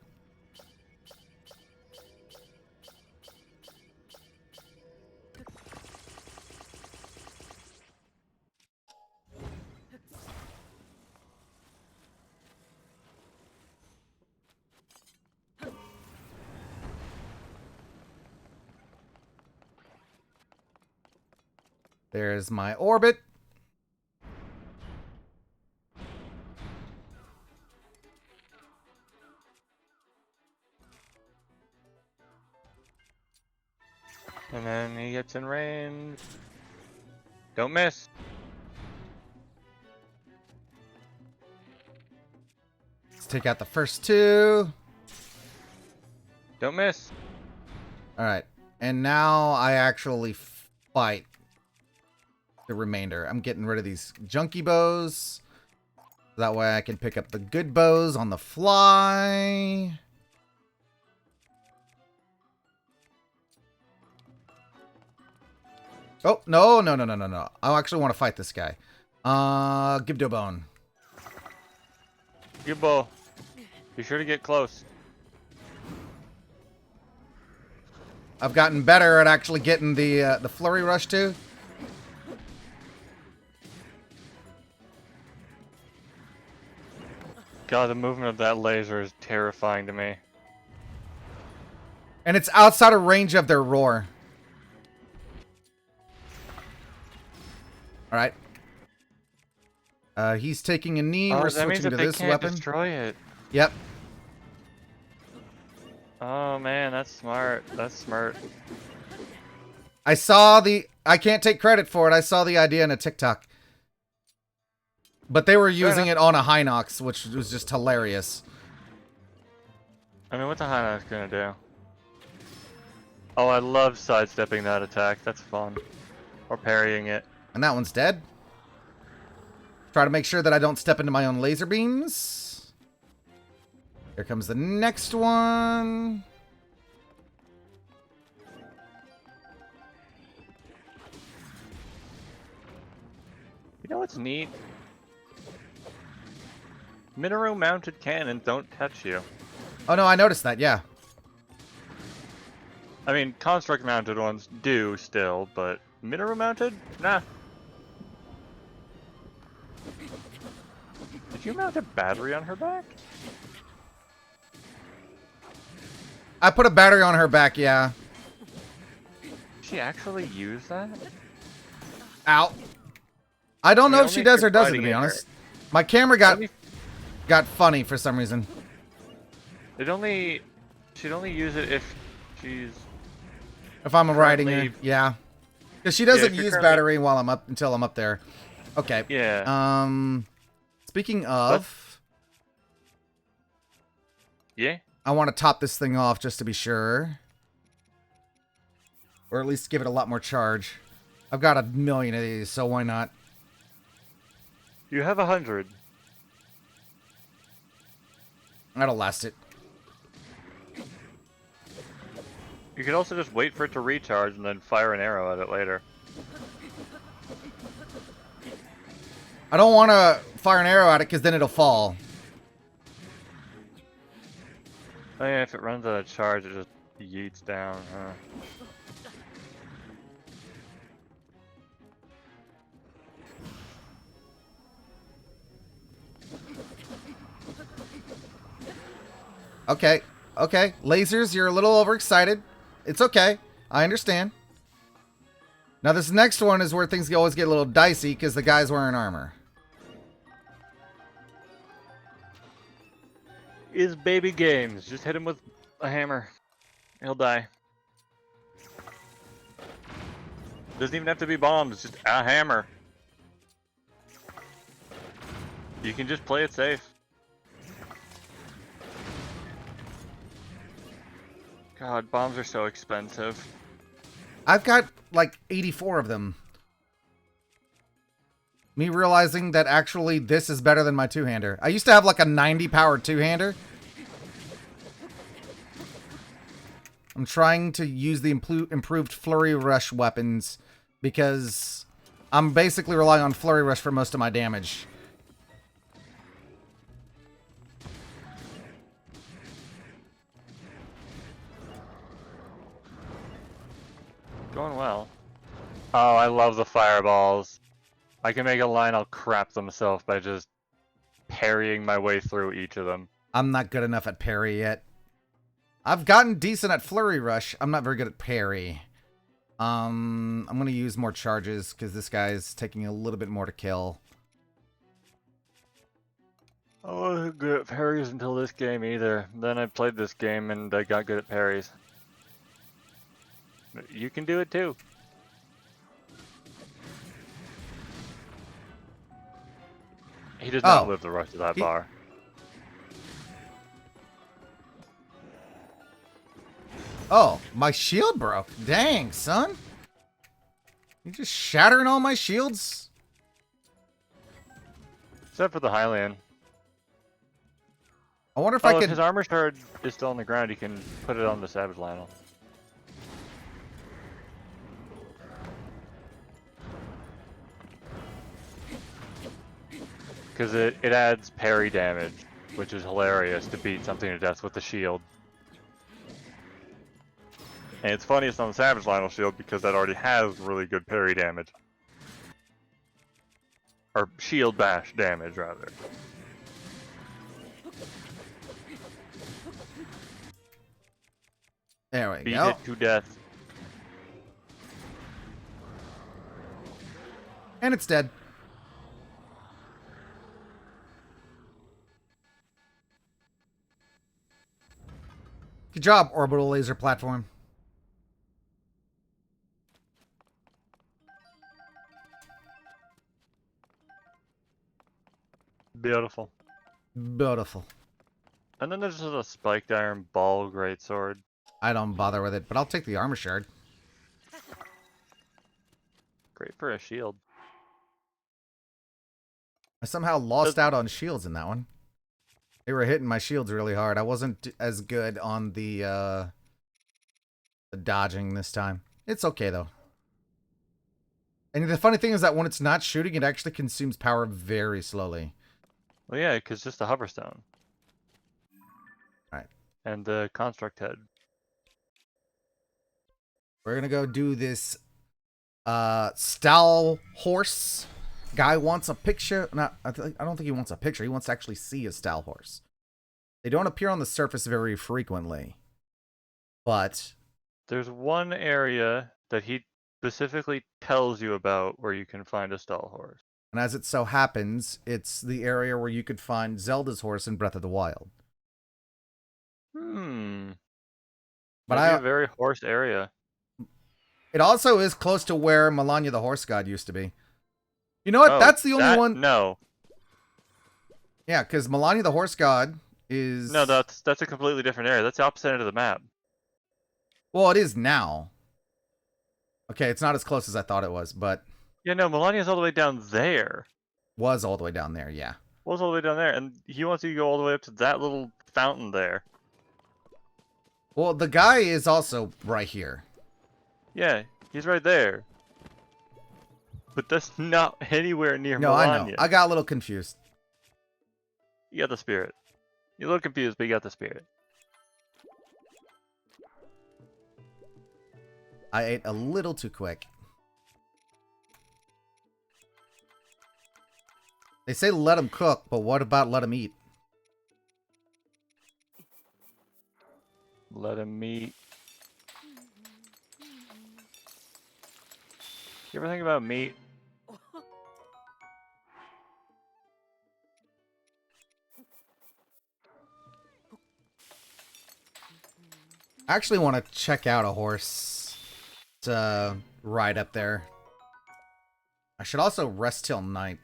There's my orbit. And then he gets in range. Don't miss. Let's take out the first two. Don't miss. All right. And now I actually fight the remainder. I'm getting rid of these junky bows. That way I can pick up the good bows on the fly. Oh, no. I actually want to fight this guy. Give to a bone. Good bow. Be sure to get close. I've gotten better at actually getting the flurry rush too. God, the movement of that laser is terrifying to me. And it's outside of range of their roar. Alright. He's taking a knee. Oh, We're that means switching that to they this can't weapon. destroy it. Yep. Oh man, that's smart. That's smart. I saw I can't take credit for it. I saw the idea in a TikTok. But they were using it on a Hinox, which was just hilarious. I mean, what's a Hinox gonna do? Oh, I love sidestepping that attack. That's fun. Or parrying it. And that one's dead. Try to make sure that I don't step into my own laser beams. Here comes the next one. You know what's neat? Minaru mounted cannons don't touch you. Oh no, I noticed that, yeah. I mean, construct mounted ones do still, but Minaru mounted? Nah. Did you mount a battery on her back? I put a battery on her back, yeah. Did she actually use that? Ow. I don't know if she does or doesn't, to be fighting honest. My camera got funny for some reason. She'd only use it if she's... If I'm riding her, currently- yeah. Because she doesn't if you're use currently- battery while I'm up until I'm up there. Okay. Yeah. Speaking of, Yeah? I want to top this thing off just to be sure. Or at least give it a lot more charge. I've got 1 million of these, so why not? You have 100. That'll last it. You could also just wait for it to recharge and then fire an arrow at it later. I don't want to fire an arrow at it because then it'll fall. Oh yeah, if it runs out of charge, it just yeets down. Huh? Okay. Okay. Lasers, you're a little overexcited. It's okay. I understand. Now this next one is where things always get a little dicey because the guy's wearing armor. Is baby games. Just hit him with a hammer. He'll die. Doesn't even have to be bombs, it's just a hammer. You can just play it safe. God, bombs are so expensive. I've got like 84 of them. Me realizing that actually this is better than my two-hander. I used to have like a 90 power two-hander. I'm trying to use the improved Flurry Rush weapons because I'm basically relying on Flurry Rush for most of my damage. Going well. Oh, I love the fireballs. I can make a Lionel crap themselves by just parrying my way through each of them. I'm not good enough at parry yet. I've gotten decent at Flurry Rush. I'm not very good at parry. I'm going to use more charges because this guy's taking a little bit more to kill. I wasn't good at parries until this game either. Then I played this game and I got good at parries. You can do it too. He does not live the rest of that bar. Oh, my shield broke. Dang, son. You just shattering all my shields? Except for the Hylian. I wonder if I If could... his armor shard is still on the ground, you can put it on the Savage Lionel. Because it adds parry damage, which is hilarious to beat something to death with the shield. And it's funniest on the Savage Lionel shield because that already has really good parry damage. Or shield bash damage, rather. There we Beat go. it to death. And it's dead. Good job, orbital laser platform. Beautiful. Beautiful. And then there's just a spiked iron ball greatsword. I don't bother with it, but I'll take the armor shard. Great for a shield. I somehow lost out on shields in that one. They were hitting my shields really hard. I wasn't as good on the dodging this time. It's okay, though. And the funny thing is that when it's not shooting, it actually consumes power very slowly. Well, yeah, because just the hoverstone. Alright. And the construct head. We're gonna go do this Stal horse. Guy wants a picture. I don't think he wants a picture. He wants to actually see a Stal horse. They don't appear on the surface very frequently. But there's one area that he specifically tells you about where you can find a stall horse. And as it so happens, it's the area where you could find Zelda's horse in Breath of the Wild. But a very horse area. It also is close to where Melania the horse god used to be. You know what? That's the only one. No. Yeah, because Melania the horse god is. No, that's a completely different area. That's the opposite end of the map. Well, it is now. Okay, it's not as close as I thought it was, but. Yeah, no, Melania's all the way down there. Was all the way down there, yeah. Was all the way down there, and he wants you to go all the way up to that little fountain there. Well, the guy is also right here. Yeah, he's right there. But that's not anywhere near Melania. I know. I got a little confused. You got the spirit. You're a little confused, but you got the spirit. I ate a little too quick. They say let him cook, but what about let him eat? Let him eat. You ever think about meat? I actually want to check out a horse to ride up there. I should also rest till night.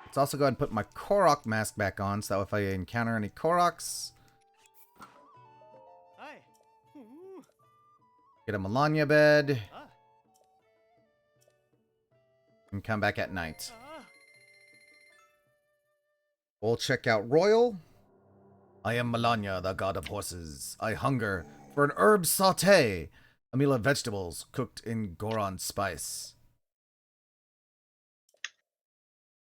Let's also go ahead and put my Korok mask back on, so that if I encounter any Koroks... Get a Melania bed. And come back at night. We'll check out Royal. I am Melania, the god of horses. I hunger for an herb saute. A meal of vegetables cooked in Goron spice.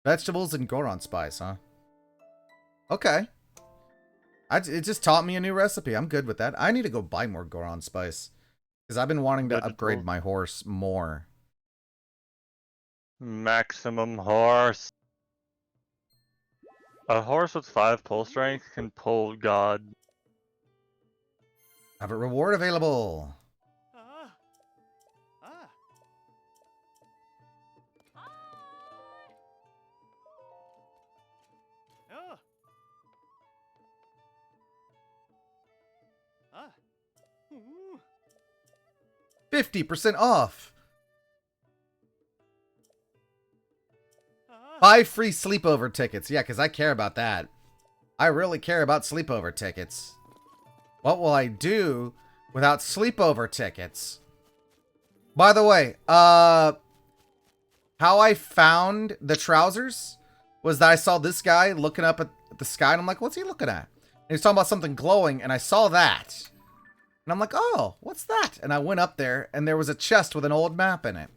Vegetables and Goron spice, huh? Okay. It just taught me a new recipe. I'm good with that. I need to go buy more Goron spice. Because I've been wanting to upgrade my horse more. Maximum horse. A horse with 5 pull strength can pull God. Have a reward available. Oh. 50% off. 5 free sleepover tickets. Yeah, because I care about that. I really care about sleepover tickets. What will I do without sleepover tickets? By the way, how I found the trousers was that I saw this guy looking up at the sky, and I'm like, what's he looking at? And he's talking about something glowing, and I saw that. And I'm like, oh, what's that? And I went up there, and there was a chest with an old map in it.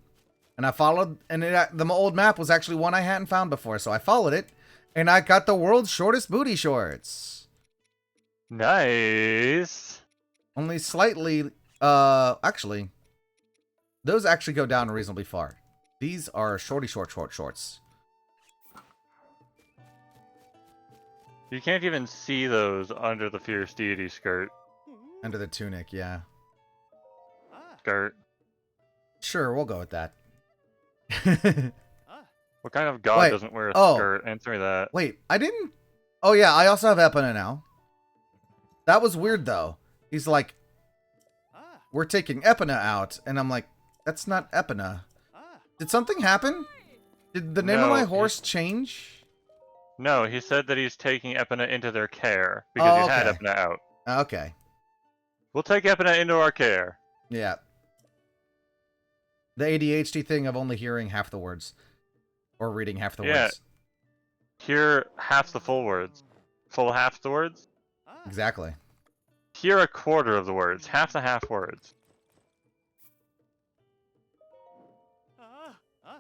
And I followed, and the old map was actually one I hadn't found before, so I followed it, and I got the world's shortest booty shorts. Nice. Only slightly, actually, those actually go down reasonably far. These are shorty shorts. You can't even see those under the Fierce Deity skirt. Under the tunic, yeah. Skirt. Sure, we'll go with that. What kind of god Wait, doesn't wear a oh. skirt? Answer me that. Wait, I didn't... Oh, yeah, I also have Epona now. That was weird, though. He's like, we're taking Epona out. And I'm like, that's not Epona. Did something happen? Did the name of my horse change? No, he said that he's taking Epona into their care because he had okay. Epona out. Okay. We'll take Epona into our care. Yeah. The ADHD thing of only hearing half the words. Or reading half the words. Hear half the full words. Full half the words? Exactly. Hear a quarter of the words. Half the half words.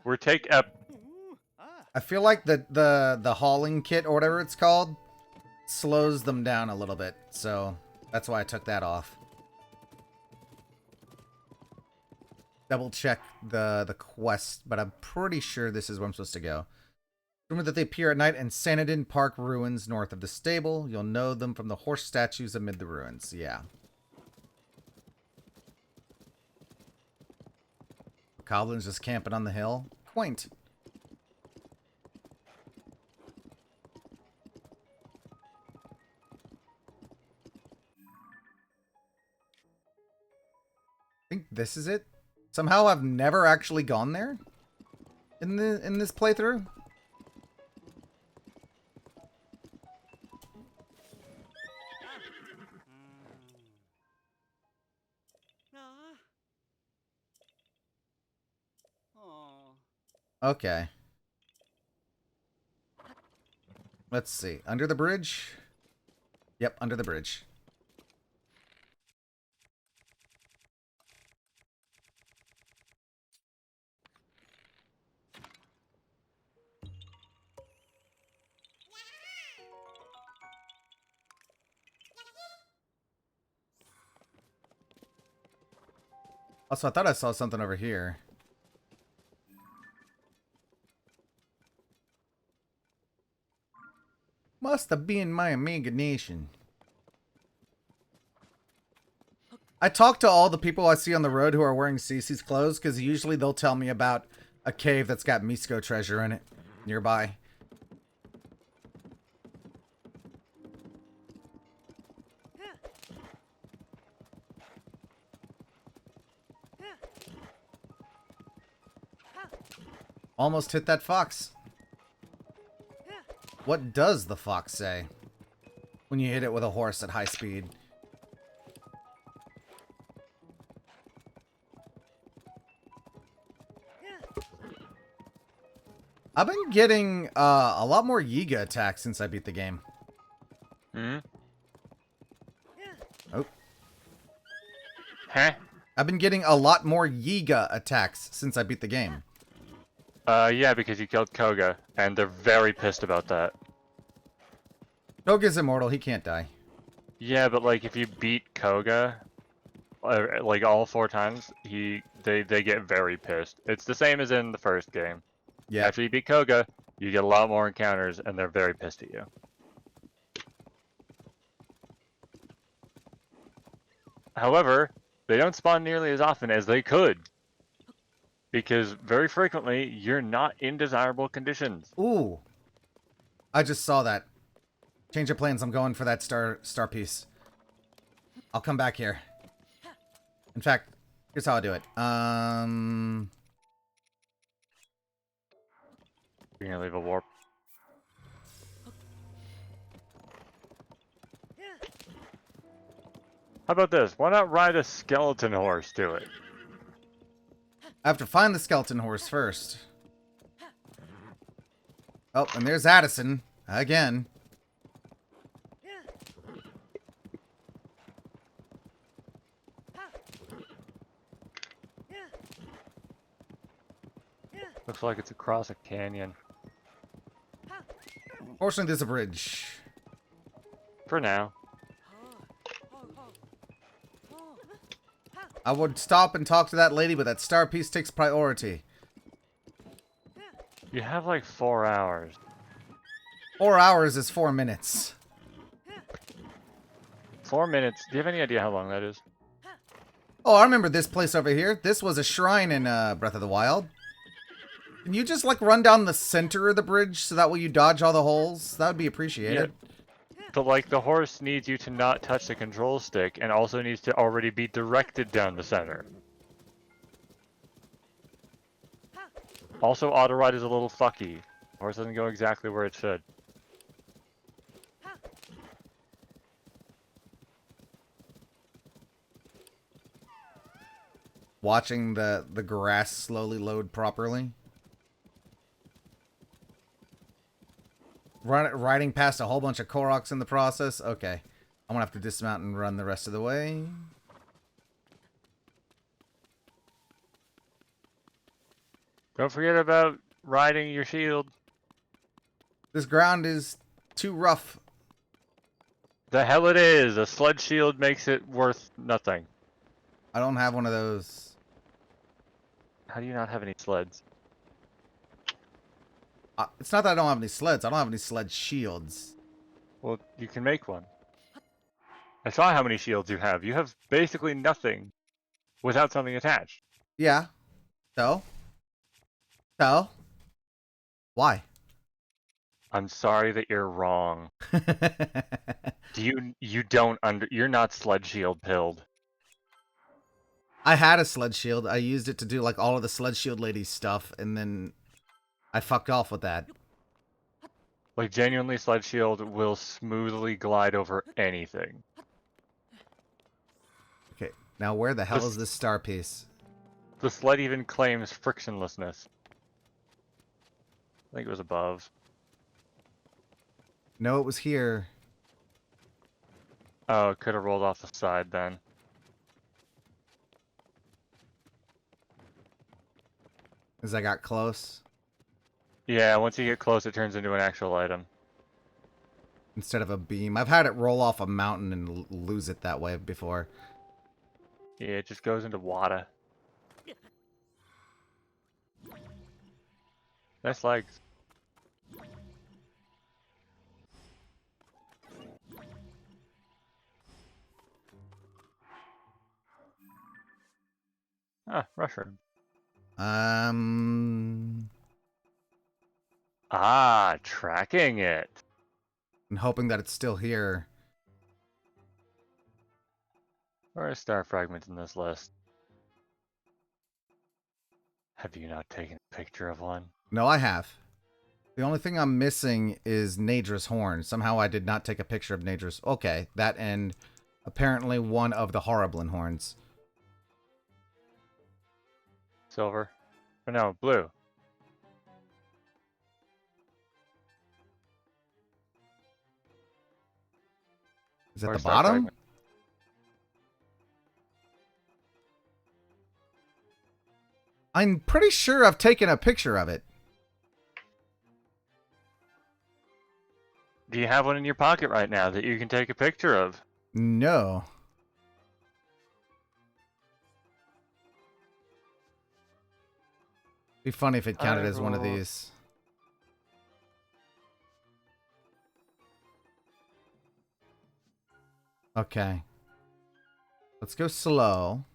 We take I feel like the hauling kit or whatever it's called slows them down a little bit, so that's why I took that off. Double check the quest, but I'm pretty sure this is where I'm supposed to go. Remember that they appear at night in Sanadin Park ruins north of the stable. You'll know them from the horse statues amid the ruins. Yeah. Goblins just camping on the hill. Quaint. I think this is it. Somehow I've never actually gone there in this playthrough. Okay. Let's see. Under the bridge? Yep, under the bridge. Also, I thought I saw something over here. Must have been my imagination. I talk to all the people I see on the road who are wearing Cece's clothes, because usually they'll tell me about a cave that's got Misko treasure in it nearby. Almost hit that fox. What does the fox say when you hit it with a horse at high speed? I've been getting a lot more Yiga attacks since I beat the game. Hmm? Oh. Huh? I've been getting a lot more Yiga attacks since I beat the game. Yeah, because you killed Koga, and they're very pissed about that. Koga's immortal. He can't die. Yeah, but like if you beat Koga, like all 4 times, they get very pissed. It's the same as in the first game. Yeah. After you beat Koga, you get a lot more encounters, and they're very pissed at you. However, they don't spawn nearly as often as they could. Because very frequently, you're not in desirable conditions. Ooh. I just saw that. Change of plans. I'm going for that star piece. I'll come back here. In fact, here's how I do it. You're gonna leave a warp. How about this? Why not ride a skeleton horse to it? I have to find the skeleton horse first. Oh, and there's Addison. Again. Looks like it's across a canyon. Fortunately, there's a bridge. For now. I would stop and talk to that lady, but that star piece takes priority. You have like 4 hours. 4 hours is 4 minutes. 4 minutes. Do you have any idea how long that is? Oh, I remember this place over here. This was a shrine in Breath of the Wild. Can you just, like, run down the center of the bridge so that way you dodge all the holes? That would be appreciated. Yeah. But, like, the horse needs you to not touch the control stick and also needs to already be directed down the center. Also, auto ride is a little fucky. The horse doesn't go exactly where it should. Watching the grass slowly load properly. Riding past a whole bunch of Koroks in the process. Okay. I'm gonna have to dismount and run the rest of the way. Don't forget about riding your shield. This ground is too rough. The hell it is! A sled shield makes it worth nothing. I don't have one of those. How do you not have any sleds? It's not that I don't have any sleds. I don't have any sled shields. Well, you can make one. I saw how many shields you have. You have basically nothing without something attached. Yeah. So? Why? I'm sorry that you're wrong. You're not sled shield pilled. I had a sled shield. I used it to do like all of the sled shield lady stuff, and then I fucked off with that. Like, genuinely, sled shield will smoothly glide over anything. Okay, now where the hell is this star piece? The sled even claims frictionlessness. I think it was above. No, it was here. Oh, it could have rolled off the side then. As I got close. Yeah, once you get close, it turns into an actual item. Instead of a beam. I've had it roll off a mountain and lose it that way before. Yeah, it just goes into water. Nice legs. Ah, mushroom. Ah, tracking it. And hoping that it's still here. Where are star fragments in this list? Have you not taken a picture of one? No, I have. The only thing I'm missing is Nadra's horn. Somehow I did not take a picture of Nadra's. Okay, that and apparently one of the Horriblin horns. Silver? Or no, blue. Is it Or the star bottom? fragment. I'm pretty sure I've taken a picture of it. Do you have one in your pocket right now that you can take a picture of? No. Be funny if it counted as one of Pyro. these. Okay. Let's go slow.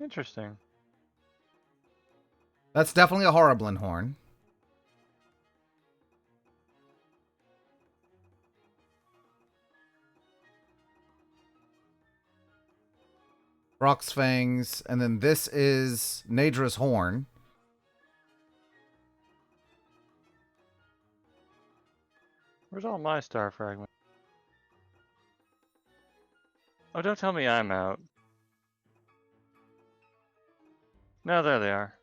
Interesting. That's definitely a Horriblin horn. Rock's fangs, and then this is Nadra's horn. Where's all my star fragments? Oh, don't tell me I'm out. No, there they are.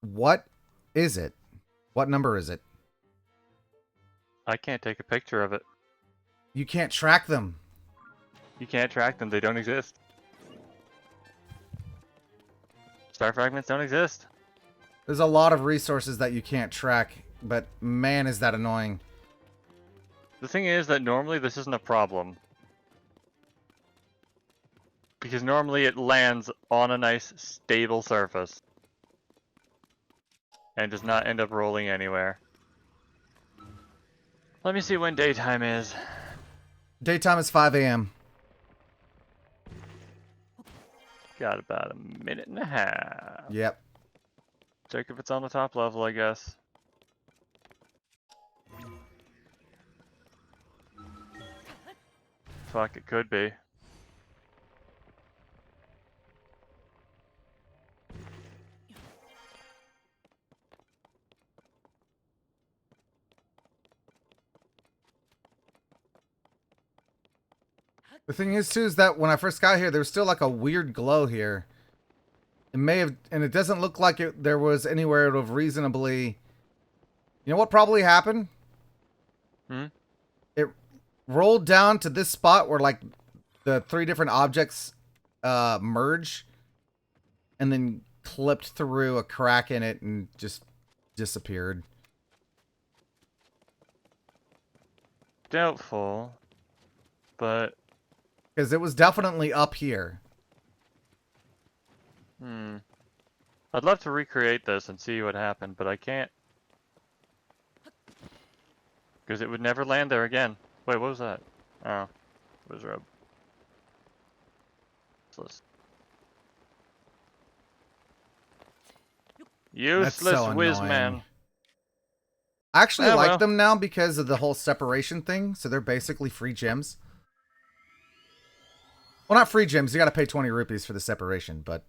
What is it? What number is it? I can't take a picture of it. You can't track them. You can't track them. They don't exist. Star fragments don't exist. There's a lot of resources that you can't track, but man, is that annoying. The thing is that normally this isn't a problem. Because normally it lands on a nice, stable surface. And does not end up rolling anywhere. Let me see when daytime is. Daytime is 5 a.m. Got about a minute and a half. Yep. Check if it's on the top level, I guess. Fuck, it could be. The thing is, too, is that when I first got here, there was still like a weird glow here. It may have, and it doesn't look like there was anywhere to have reasonably. You know what probably happened? Hmm? It rolled down to this spot where like the 3 different objects merge, and then clipped through a crack in it and just disappeared. Doubtful. But, Because it was definitely up here. I'd love to recreate this and see what happened, but I can't. Because it would never land there again. Wait, what was that? Oh, it was Rob. Useless. Useless so whiz annoying. man. I actually Oh, like well. them now because of the whole separation thing. So they're basically free gems. Well, not free gems. You got to pay 20 rupees for the separation, but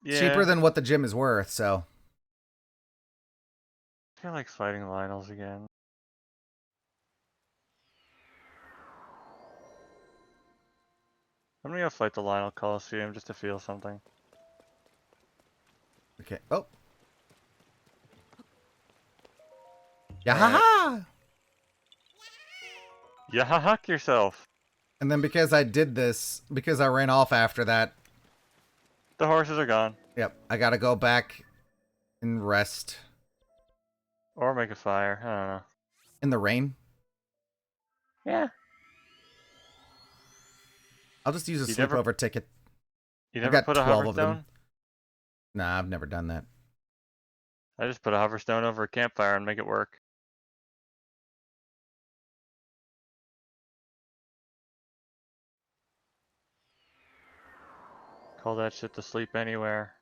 Yeah. cheaper than what the gem is worth. So I feel like fighting Lionels again. I'm gonna go fight the Lionel Coliseum just to feel something. okay. Oh. Yahaha! Yahahuck yourself! And then because I did this, because I ran off after that, The horses are gone. yep, I got to go back and rest Or make a fire. I don't know. in the rain. Yeah. I'll just use a You never- sleepover ticket. You I never got put a 12 of them. hoverstone? Nah, I've never done that. I just put a hoverstone over a campfire and make it work. Call that shit to sleep anywhere.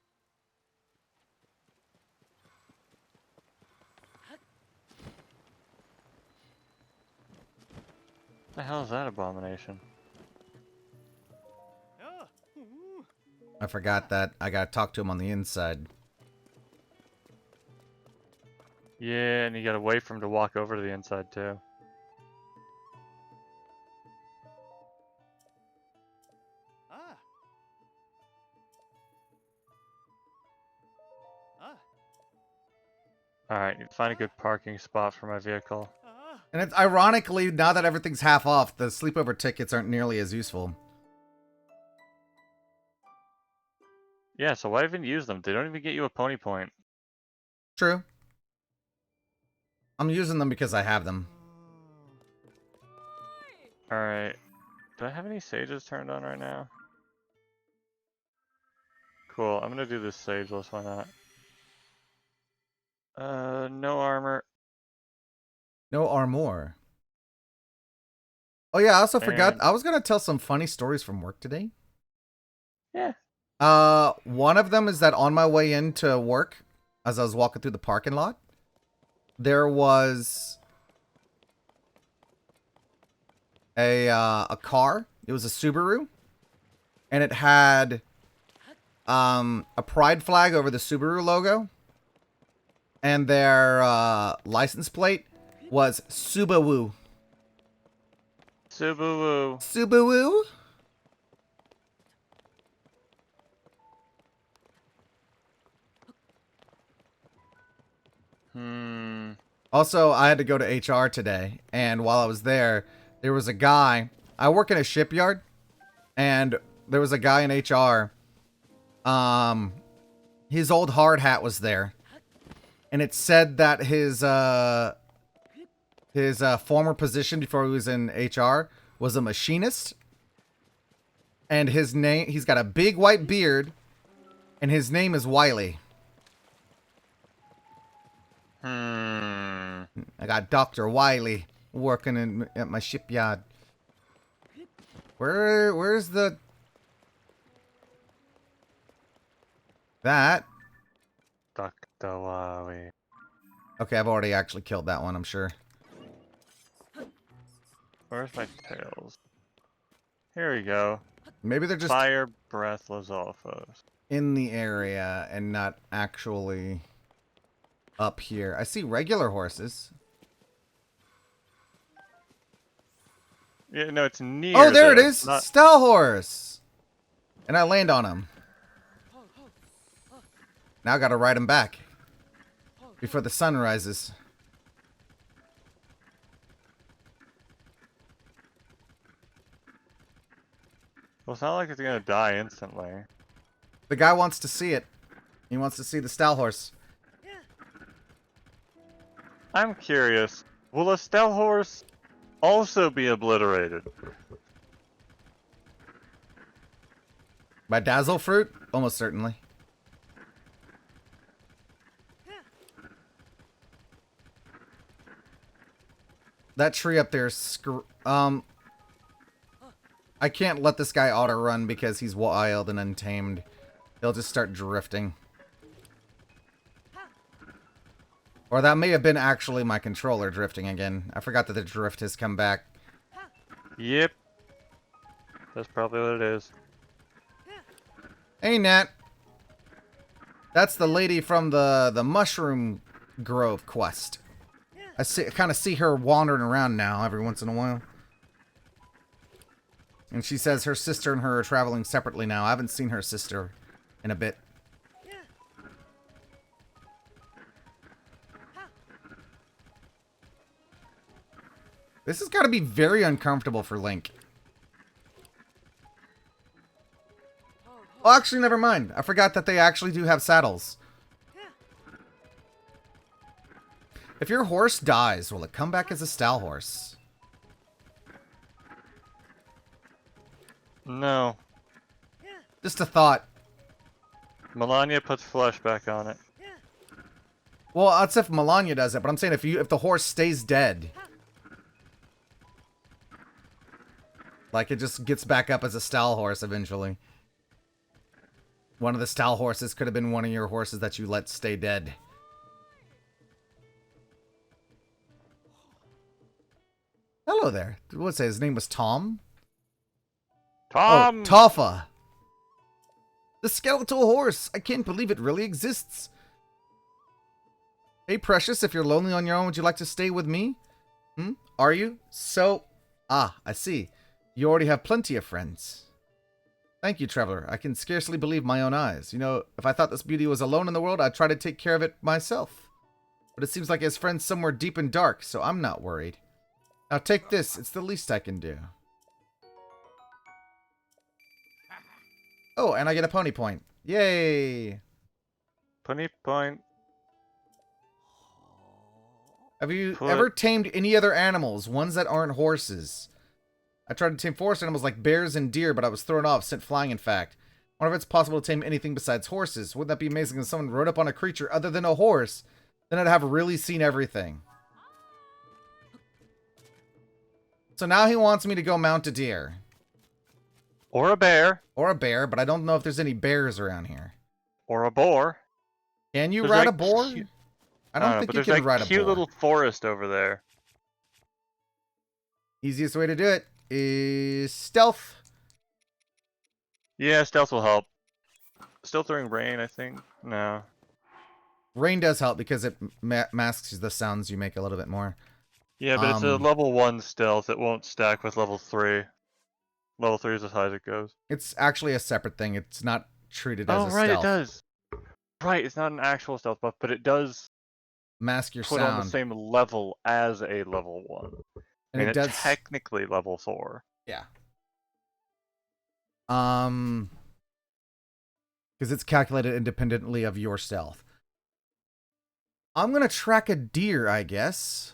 The hell is that abomination? I forgot that I gotta talk to him on the inside. Yeah, and you gotta wait for him to walk over to the inside too. Alright, find a good parking spot for my vehicle. And it's ironically, now that everything's half off, the sleepover tickets aren't nearly as useful. Yeah, so why even use them? They don't even get you a pony point. True. I'm using them because I have them. Alright. Do I have any sages turned on right now? Cool, I'm gonna do this sageless, why not? No armor. No armor. Oh yeah, I also forgot. I was gonna tell some funny stories from work today. Yeah. One of them is that on my way into work, as I was walking through the parking lot, there was a car. It was a Subaru, and it had a pride flag over the Subaru logo, and their license plate was Subaru. Subaru. Subaru? Also, I had to go to HR today, and while I was there, there was a guy. I work in a shipyard, and there was a guy in HR. His old hard hat was there, and it said that his former position before he was in HR was a machinist, and his name, he's got a big white beard, and his name is Wiley. I got Dr. Wiley working at my shipyard. Where's the... That? Dr. Wiley. Okay, I've already actually killed that one, I'm sure. Where's my tails? Here we go. Maybe they're just Fire breath Lizalfos. in the area and not actually up here. I see regular horses. Yeah, no, it's near. Oh, there it is! Not... Stall horse! And I land on him. Now I gotta ride him back before the sun rises. Well, it's not like it's gonna die instantly. The guy wants to see it. He wants to see the stall horse. I'm curious. Will a Stel horse also be obliterated? By dazzle fruit? Almost certainly. That tree up there is I can't let this guy auto run because he's wild and untamed. He'll just start drifting. Or that may have been actually my controller drifting again. I forgot that the drift has come back. Yep. That's probably what it is. Hey, Nat. That's the lady from the Mushroom Grove quest. I kind of see her wandering around now every once in a while. And she says her sister and her are traveling separately now. I haven't seen her sister in a bit. This has got to be very uncomfortable for Link. Oh, actually, never mind. I forgot that they actually do have saddles. If your horse dies, will it come back as a stall horse? No. Just a thought. Melania puts flesh back on it. Well, that's if Melania does it, but I'm saying if the horse stays dead, like it just gets back up as a stall horse eventually. One of the stall horses could have been one of your horses that you let stay dead. Hello there. What's his name was Tom? Tom! Oh, Toffa. The skeletal horse! I can't believe it really exists. Hey, Precious, if you're lonely on your own, would you like to stay with me? Are you? So... Ah, I see. You already have plenty of friends. Thank you, Traveler. I can scarcely believe my own eyes. You know, if I thought this beauty was alone in the world, I'd try to take care of it myself. But it seems like it has friends somewhere deep and dark, so I'm not worried. Now take this. It's the least I can do. Oh, and I get a pony point. Yay! Pony point. Have you ever tamed any other animals, ones that aren't horses? I tried to tame forest animals like bears and deer, but I was thrown off, sent flying in fact. I wonder if it's possible to tame anything besides horses. Wouldn't that be amazing if someone rode up on a creature other than a horse? Then I'd have really seen everything. So now he wants me to go mount a deer. Or a bear. Or a bear, but I don't know if there's any bears around here. Or a boar. Can you There's ride that a boar? I don't think you can ride a boar. Cute little forest over there. Easiest way to do it is stealth. Yeah, stealth will help. Still throwing rain, I think. No. Rain does help because it masks the sounds you make a little bit more. Yeah, but it's a level 1 stealth. It won't stack with level 3. Level 3 is as high as it goes. It's actually a separate thing. It's not treated as a stealth. Oh, right, it does. Right, it's not an actual stealth buff, but it does mask your put sound on the same level as a level 1. And it does technically level 4. Yeah. Because it's calculated independently of your stealth. I'm gonna track a deer, I guess.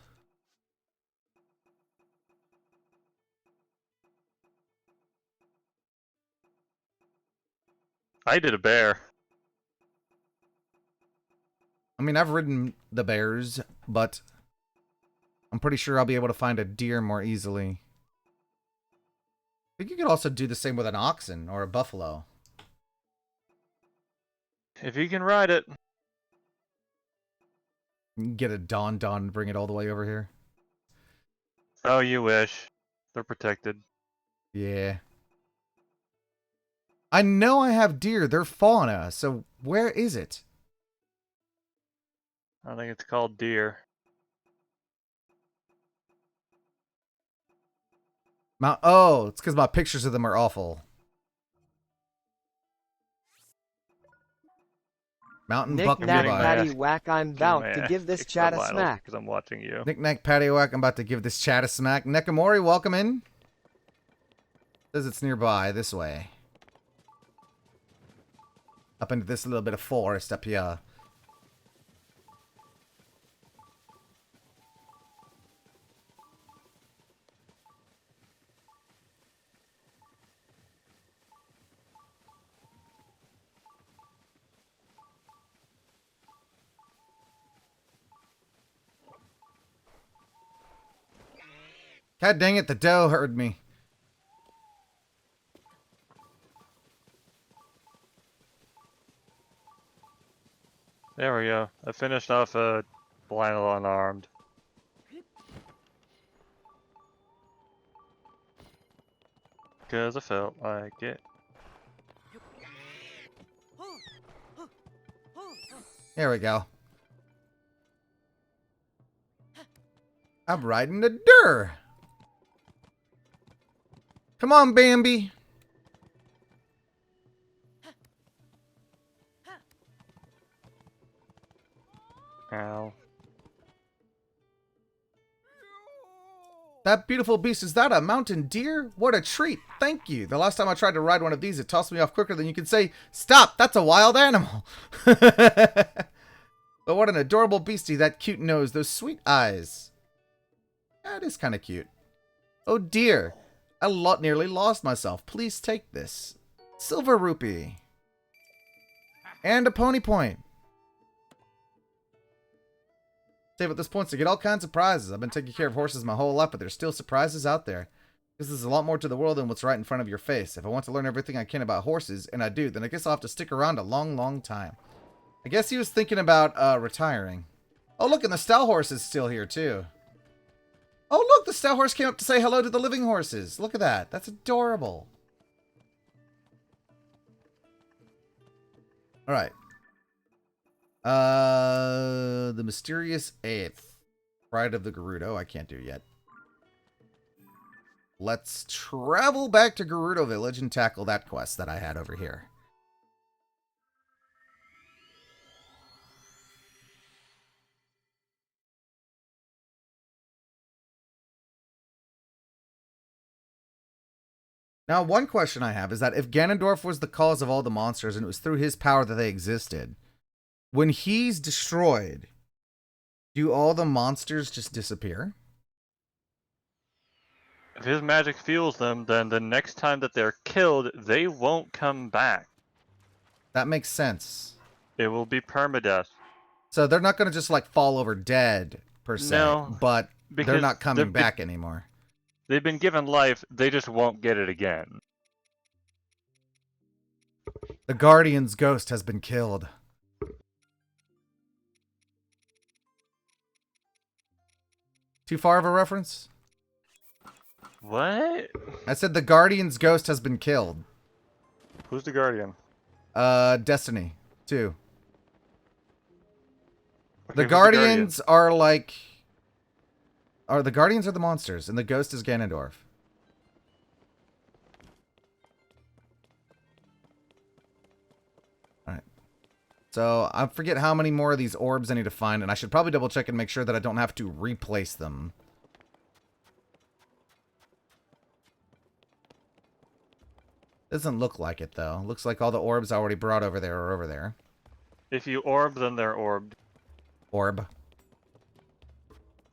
I did a bear. I mean, I've ridden the bears, but I'm pretty sure I'll be able to find a deer more easily. I think you could also do the same with an oxen or a buffalo. If you can ride it. You can get a Don and bring it all the way over here. Oh, you wish. They're protected. Yeah. I know I have deer. They're fauna. So where is it? I think it's called deer. Oh, it's because my pictures of them are awful. Mountain buck Knick-knack, nearby. paddywhack, I'm about to give this chat a smack. Because I'm watching you. Knick-knack, paddywhack, I'm about to give this chat a smack. Nekamori, welcome in. Says it's nearby, this way. Up into this little bit of forest up here. God dang it, the doe heard me. There we go. I finished off a Lionel unarmed. Because I felt like it. There we go. I'm riding a deer. Come on, Bambi. Ow. That beautiful beast, is that a mountain deer? What a treat. Thank you. The last time I tried to ride one of these, it tossed me off quicker than you could say, stop, that's a wild animal. But what an adorable beastie, that cute nose, those sweet eyes. That is kind of cute. Oh dear. I nearly lost myself. Please take this. Silver rupee. And a pony point. Save at this point to get all kinds of prizes. I've been taking care of horses my whole life, but there's still surprises out there. This is a lot more to the world than what's right in front of your face. If I want to learn everything I can about horses, and I do, then I guess I'll have to stick around a long, long time. I guess he was thinking about retiring. Oh, look, and the stall horse is still here, too. Oh, look, the stall horse came up to say hello to the living horses. Look at that. That's adorable. All right. The mysterious 8th. Pride of the Gerudo. I can't do yet. Let's travel back to Gerudo Village and tackle that quest that I had over here. Now, one question I have is that if Ganondorf was the cause of all the monsters and it was through his power that they existed, when he's destroyed, do all the monsters just disappear? If his magic fuels them, then the next time that they're killed, they won't come back. That makes sense. It will be permadeath. So they're not going to just like fall over dead per se, No, but they're because not coming back anymore. They've been given life, they just won't get it again. The Guardian's ghost has been killed. Too far of a reference? What? I said the Guardian's ghost has been killed. Who's the Guardian? Destiny 2. Okay, The who's Guardians are like... the Guardians are the monsters, and the ghost is Ganondorf. Alright. So, I forget how many more of these orbs I need to find, and I should probably double check and make sure that I don't have to replace them. Doesn't look like it, though. Looks like all the orbs I already brought over there are over there. If you orb, then they're orbed. Orb.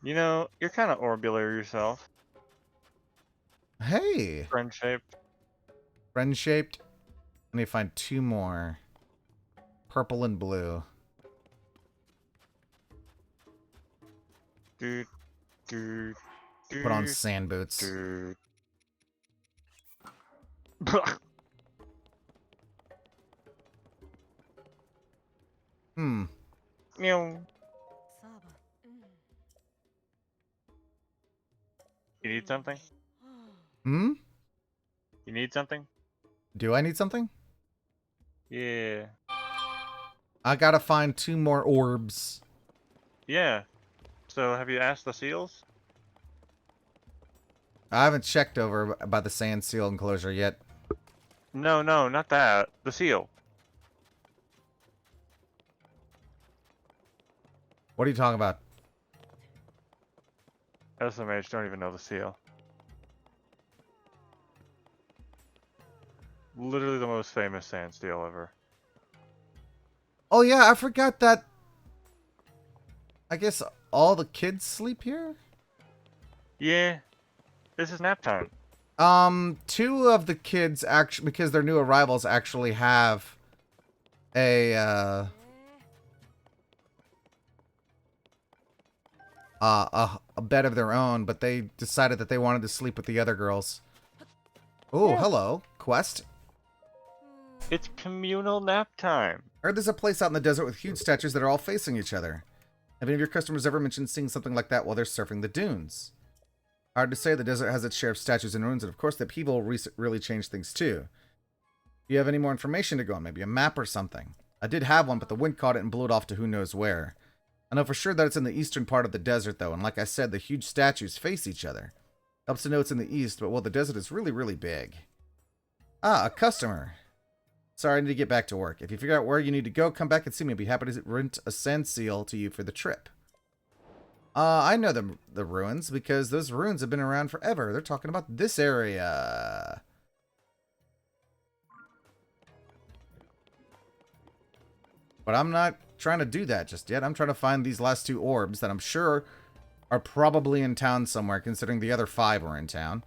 You know, you're kind of orbular yourself. Hey! Friend-shaped. Friend-shaped. I need to find 2 more. Purple and blue. Dude, dude, dude. Put on sand boots. Dude. Hmm. Meow. You need something? Hmm? You need something? Do I need something? Yeah. I gotta find 2 more orbs. Yeah. So, have you asked the seals? I haven't checked over by the sand seal enclosure yet. No, not that. The seal. What are you talking about? SMH don't even know the seal. Literally the most famous sand seal ever. Oh yeah, I forgot that. I guess all the kids sleep here? Yeah. This is nap time. 2 of the kids actually, because they're new arrivals, actually have a bed of their own, but they decided that they wanted to sleep with the other girls. Oh, Yeah. Hello, quest. It's communal nap time. I heard there's a place out in the desert with huge statues that are all facing each other. Have any of your customers ever mentioned seeing something like that while they're surfing the dunes? Hard to say, the desert has its share of statues and ruins, and of course the people really changed things too. Do you have any more information to go on? Maybe a map or something? I did have one, but the wind caught it and blew it off to who knows where. I know for sure that it's in the eastern part of the desert, though, and like I said, the huge statues face each other. Helps to know it's in the east, but well, the desert is really, really big. Ah, a customer. Sorry, I need to get back to work. If you figure out where you need to go, come back and see me. I'd be happy to rent a sand seal to you for the trip. I know the ruins, because those ruins have been around forever. They're talking about this area. But I'm not trying to do that just yet. I'm trying to find these last 2 orbs that I'm sure are probably in town somewhere, considering the other 5 were in town.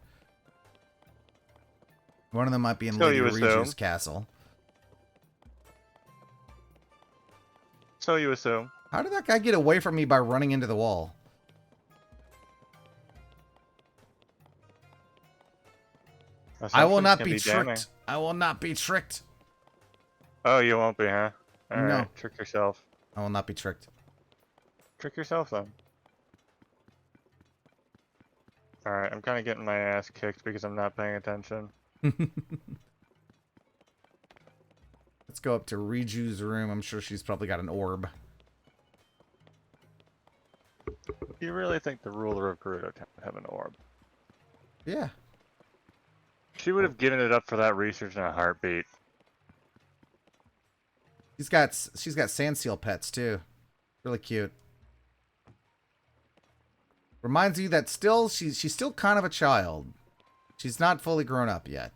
One of them might be in So Lady you Riju's assume. castle. So you assume. How did that guy get away from me by running into the wall? I will Assumptions not can be damning. tricked. I will not be tricked. Oh, you won't be, huh? No. Alright, trick yourself. I will not be tricked. Trick yourself, then. Alright, I'm kind of getting my ass kicked because I'm not paying attention. Let's go up to Riju's room. I'm sure she's probably got an orb. You really think the ruler of Gerudo Town would have an orb? Yeah. She would have given it up for that research in a heartbeat. She's got sand seal pets too. Really cute. Reminds you that she's still kind of a child. She's not fully grown up yet.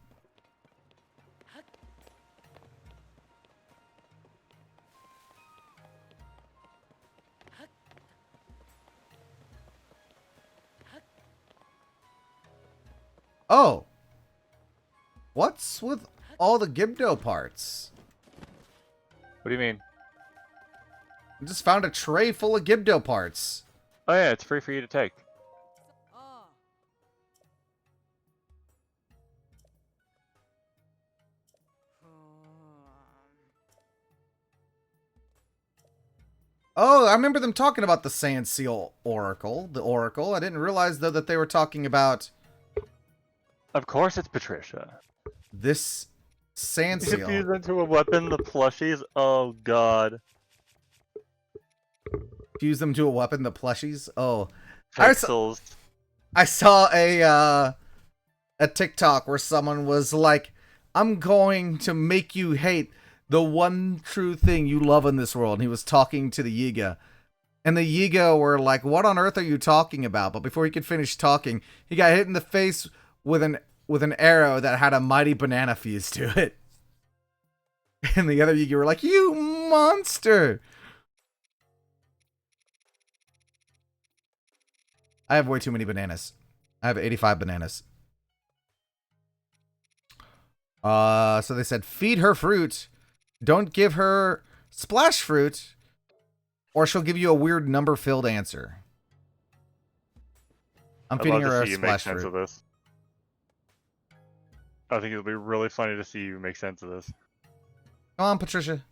Oh. What's with all the Gibdo parts? What do you mean? I just found a tray full of Gibdo parts. Oh yeah, it's free for you to take. Oh, I remember them talking about the Sand Seal Oracle. The Oracle. I didn't realize, though, that they were talking about... Of course it's Patricia. This Sand Seal. Fuse into a weapon, the plushies? Oh, God. Fuse them to a weapon, the plushies? Oh. Pixels. I saw a TikTok where someone was like, I'm going to make you hate the one true thing you love in this world. And he was talking to the Yiga. And the Yiga were like, what on earth are you talking about? But before he could finish talking, he got hit in the face with an arrow that had a mighty banana fuse to it. And the other Yiga were like, you monster! I have way too many bananas. I have 85 bananas. So they said, feed her fruit. Don't give her splash fruit, or she'll give you a weird number-filled answer. I'm feeding her a splash fruit. Of this. I think it'll be really funny to see you make sense of this. Come on, Patricia.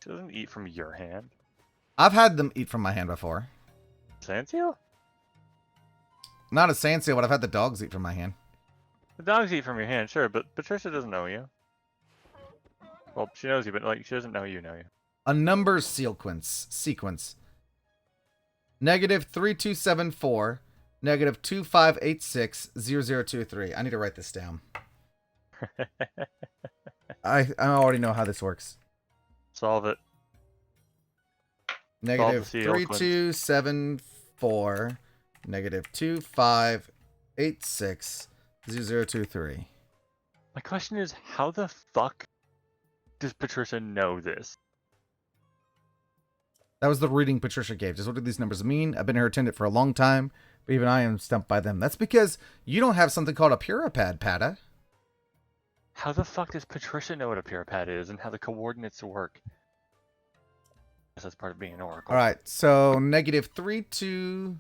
She doesn't eat from your hand. I've had them eat from my hand before. Sand seal? Not a sand seal, but I've had the dogs eat from my hand. The dogs eat from your hand, sure, but Patricia doesn't know you. Well, she knows you, but like she doesn't know you. A number sequence. -3274, -2586, 0023. I need to write this down. I already know how this works. Solve it. -3274, -2586, 0023. My question is, how the fuck does Patricia know this? That was the reading Patricia gave. Just what do these numbers mean? I've been her attendant for a long time, but even I am stumped by them. That's because you don't have something called a Puripad, Pata. How the fuck does Patricia know what a Puripad is and how the coordinates work? I guess that's part of being an oracle. Alright, so -32...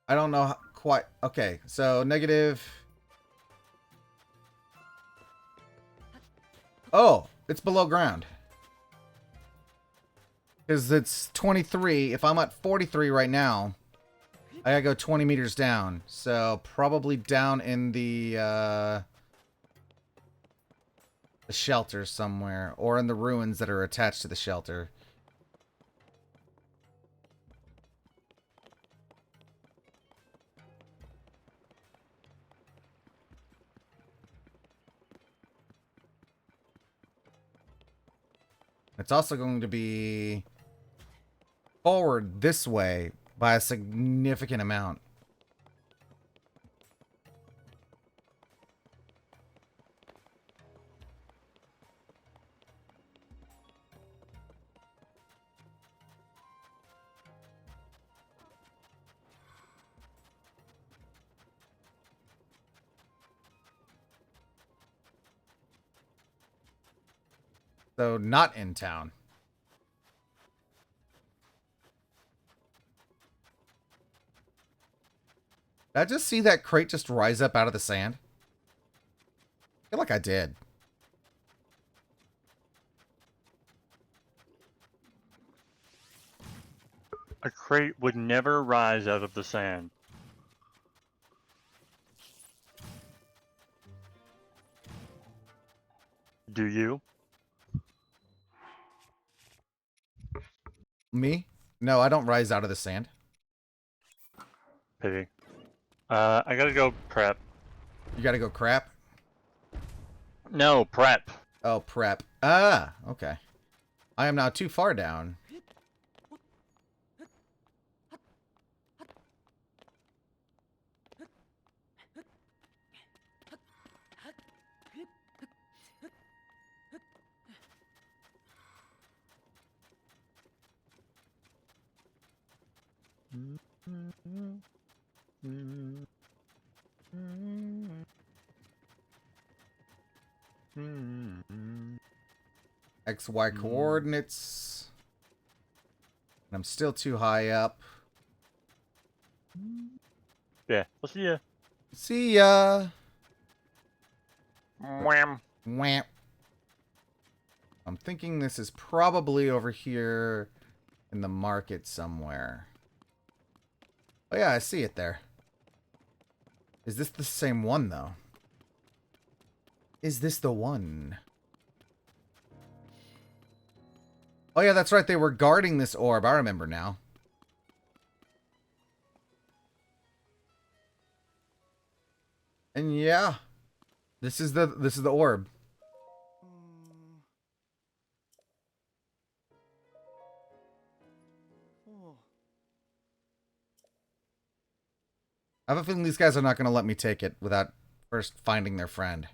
I don't know quite... Okay, so negative... Oh, it's below ground. Because it's 23. If I'm at 43 right now, I gotta go 20 meters down. So probably down in the shelter somewhere. Or in the ruins that are attached to the shelter. It's also going to be forward this way by a significant amount. So, not in town. Did I just see that crate just rise up out of the sand? I feel like I did. A crate would never rise out of the sand. Do you? Me? No, I don't rise out of the sand. Pity. I gotta go prep. You gotta go crap. No, prep. Oh, prep. Ah, okay. I am now too far down. XY coordinates. And I'm still too high up. Yeah, we'll see ya. See ya. Wham. Wham. I'm thinking this is probably over here in the market somewhere. Oh yeah, I see it there. Is this the same one, though? Is this the one? Oh yeah, that's right. They were guarding this orb. I remember now. And yeah, this is the orb. I have a feeling these guys are not going to let me take it without first finding their friend.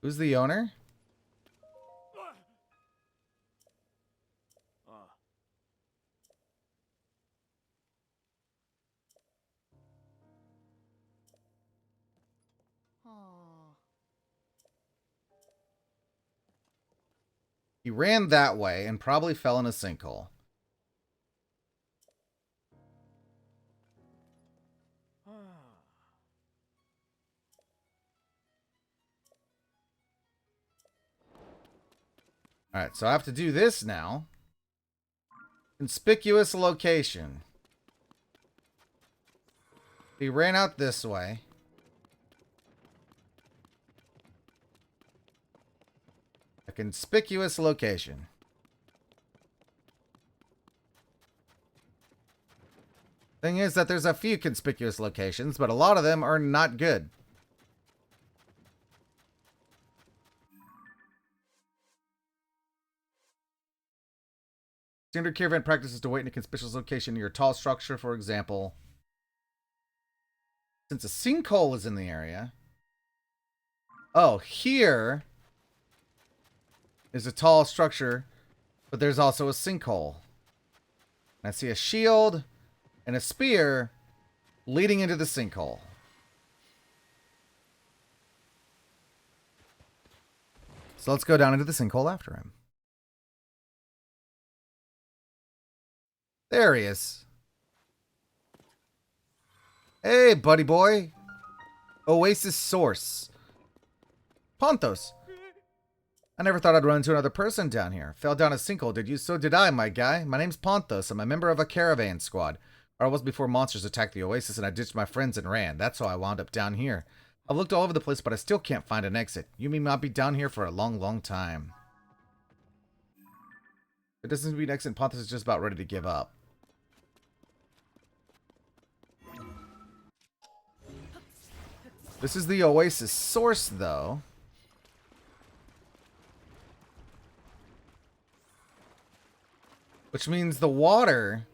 Who's the owner? He ran that way and probably fell in a sinkhole. Alright, so I have to do this now. Conspicuous location. He ran out this way. A conspicuous location. Thing is that there's a few conspicuous locations, but a lot of them are not good. Standard caravan practice is to wait in a conspicuous location near a tall structure, for example. Since a sinkhole is in the area. Oh, here is a tall structure, but there's also a sinkhole. And I see a shield and a spear leading into the sinkhole. So let's go down into the sinkhole after him. There he is. Hey, buddy boy. Oasis Source. Ponthos. I never thought I'd run into another person down here. Fell down a sinkhole, did you? So did I, my guy. My name's Ponthos. I'm a member of a caravan squad. Or I was before monsters attacked the Oasis and I ditched my friends and ran. That's how I wound up down here. I've looked all over the place, but I still can't find an exit. You mean I'll be down here for a long, long time. It doesn't mean exit. Ponthos is just about ready to give up. This is the Oasis Source, though. Which means the water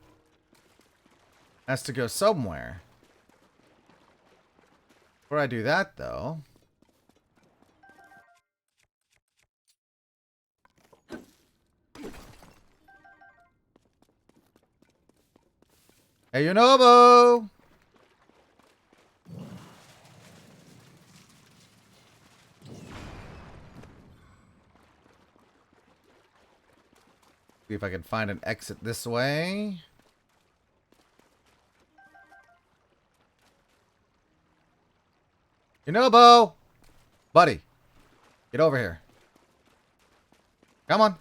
has to go somewhere. Before I do that, though... Hey, Yunobo! See if I can find an exit this way. Yunobo! Buddy, get over here. Come on.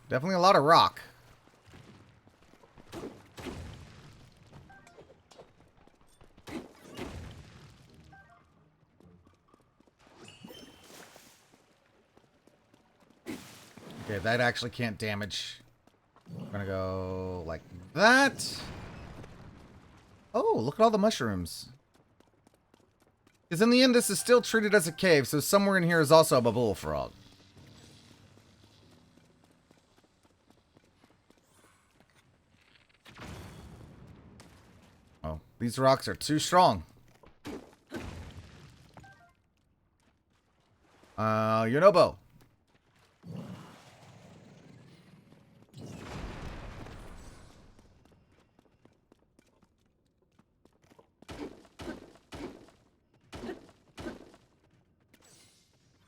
Definitely a lot of rock. Okay, that actually can't damage. I'm gonna go like that. Oh, look at all the mushrooms. Because in the end, this is still treated as a cave, so somewhere in here is also a babool frog. Oh, these rocks are too strong. Yonobo.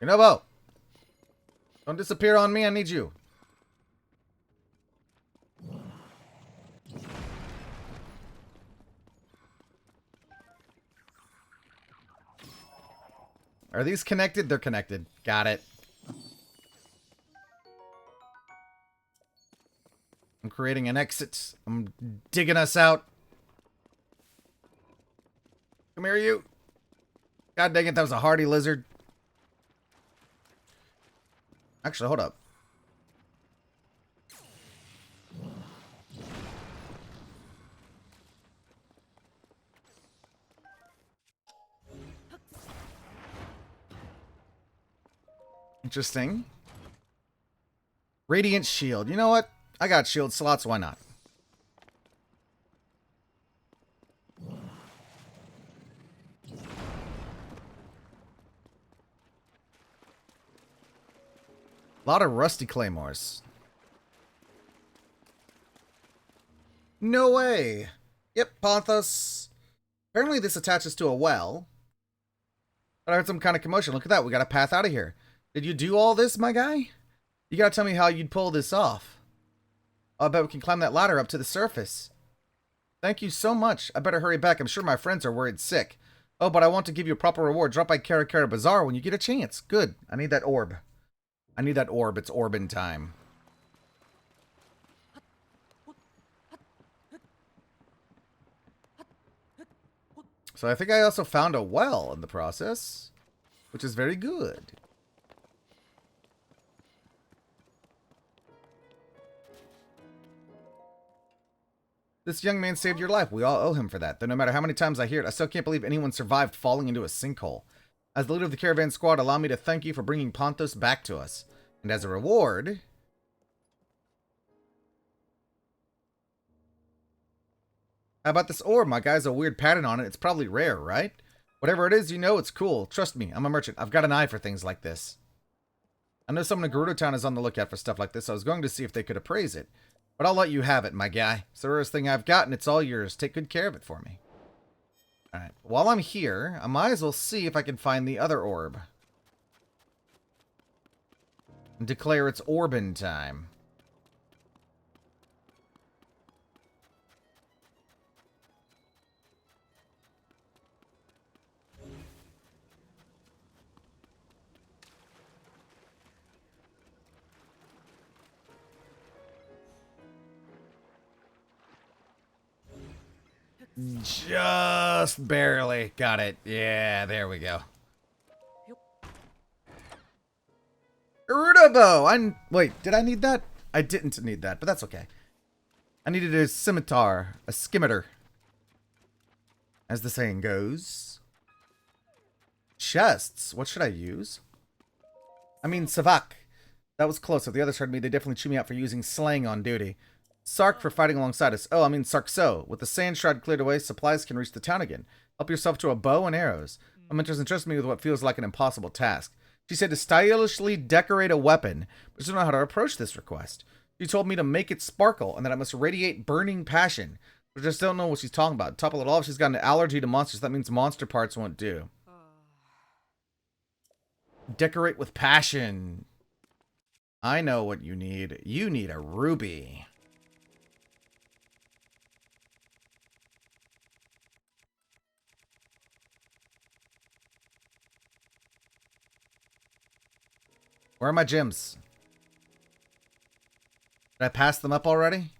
Yonobo. Don't disappear on me, I need you. Are these connected? They're connected. Got it. I'm creating an exit. I'm digging us out. Come here, you. God dang it, that was a hardy lizard. Actually, hold up. Interesting. Radiant shield. You know what? I got shield slots. Why not? A lot of rusty claymores. No way. Yep, Ponthos. Apparently this attaches to a well. But I heard some kind of commotion. Look at that. We got a path out of here. Did you do all this, my guy? You gotta tell me how you'd pull this off. Oh, I bet we can climb that ladder up to the surface. Thank you so much. I better hurry back. I'm sure my friends are worried sick. Oh, but I want to give you a proper reward. Drop by Karakara Bazaar when you get a chance. Good. I need that orb. I need that orb. It's orbin time. So I think I also found a well in the process, which is very good. This young man saved your life. We all owe him for that. Though no matter how many times I hear it, I still can't believe anyone survived falling into a sinkhole. As the leader of the caravan squad, allow me to thank you for bringing Ponthos back to us. And as a reward... How about this orb? My guy's a weird pattern on it. It's probably rare, right? Whatever it is, you know it's cool. Trust me, I'm a merchant. I've got an eye for things like this. I know someone in Gerudo Town is on the lookout for stuff like this. So I was going to see if they could appraise it. But I'll let you have it, my guy. It's the rarest thing I've got, and it's all yours. Take good care of it for me. Alright, while I'm here, I might as well see if I can find the other orb. And declare it's Orbin time. Just barely. Got it. Yeah, there we go. Gerudo! Wait, did I need that? I didn't need that, but that's okay. I needed a scimitar. A scimitar. As the saying goes. Chests. What should I use? I mean, Savak. That was close. If the others heard me, they definitely chew me out for using slang on duty. Sark for fighting alongside us. Oh, I mean Sarkso. With the sand shroud cleared away, supplies can reach the town again. Help yourself to a bow and arrows. My mentors entrust me with what feels like an impossible task. She said to stylishly decorate a weapon, but she doesn't know how to approach this request. She told me to make it sparkle and that I must radiate burning passion. But I just don't know what she's talking about. Top of it all, she's got an allergy to monsters. That means monster parts won't do. Decorate with passion. I know what you need. You need a ruby. Where are my gems? Did I pass them up already?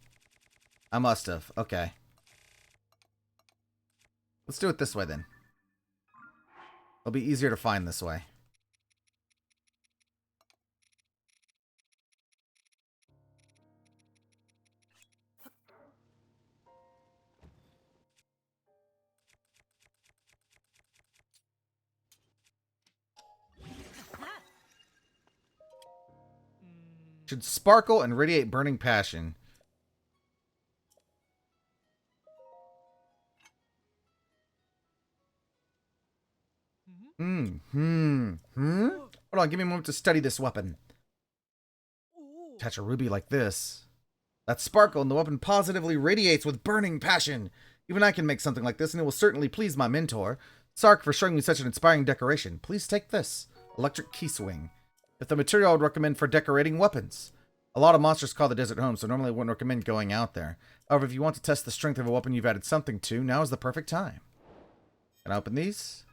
I must have. Okay. Let's do it this way then. It'll be easier to find this way. Should sparkle and radiate burning passion. Hold on, give me a moment to study this weapon. Attach a ruby like this. That sparkle and the weapon positively radiates with burning passion. Even I can make something like this, and it will certainly please my mentor. Sark for showing me such an inspiring decoration. Please take this. Electric key swing. It's the material I would recommend for decorating weapons. A lot of monsters call the desert home, so normally I wouldn't recommend going out there. However, if you want to test the strength of a weapon you've added something to, now is the perfect time. Can I open these?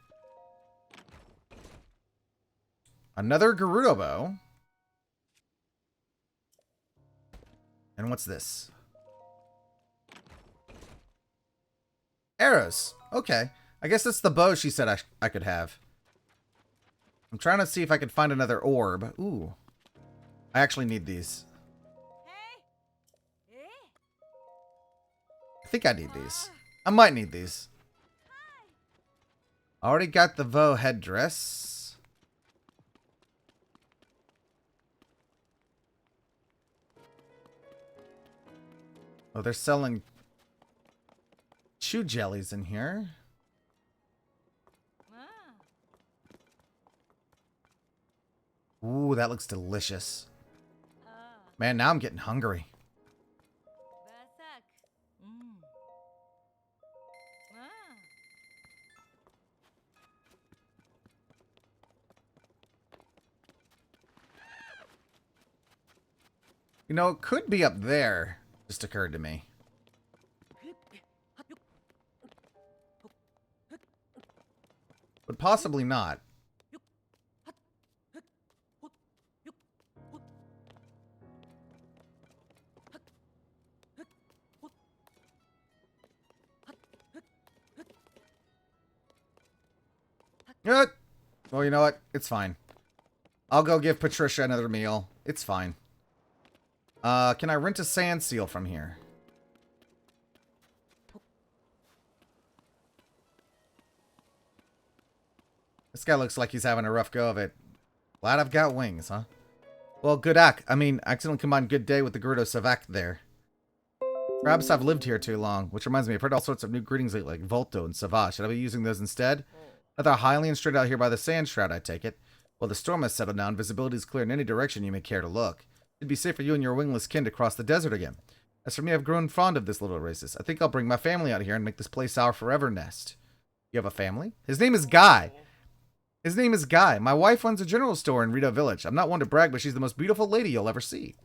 Another Gerudo bow. And what's this? Arrows. Okay. I guess that's the bow she said I could have. I'm trying to see if I could find another orb. Ooh. I actually need these. I think I need these. I might need these. I already got the Vo headdress. Oh, they're selling chew jellies in here. Ooh, that looks delicious. Man, now I'm getting hungry. You know, it could be up there. Just occurred to me. But possibly not. Good. Well, you know what? It's fine. I'll go give Patricia another meal. It's fine. Can I rent a sand seal from here? This guy looks like he's having a rough go of it. Glad I've got wings, huh? Well, good act. I accidentally combined good day with the Gerudo Savak there. Perhaps I've lived here too long, which reminds me, I've heard all sorts of new greetings lately, like Volto and Savage. Should I be using those instead? Another Hylian straight out here by the sand shroud, I take it. Well, the storm has settled down. Visibility is clear in any direction you may care to look. It'd be safe for you and your wingless kin to cross the desert again. As for me, I've grown fond of this little oasis. I think I'll bring my family out here and make this place our forever nest. You have a family? His name is Guy. His name is Guy. My wife runs a general store in Rito Village. I'm not one to brag, but she's the most beautiful lady you'll ever see.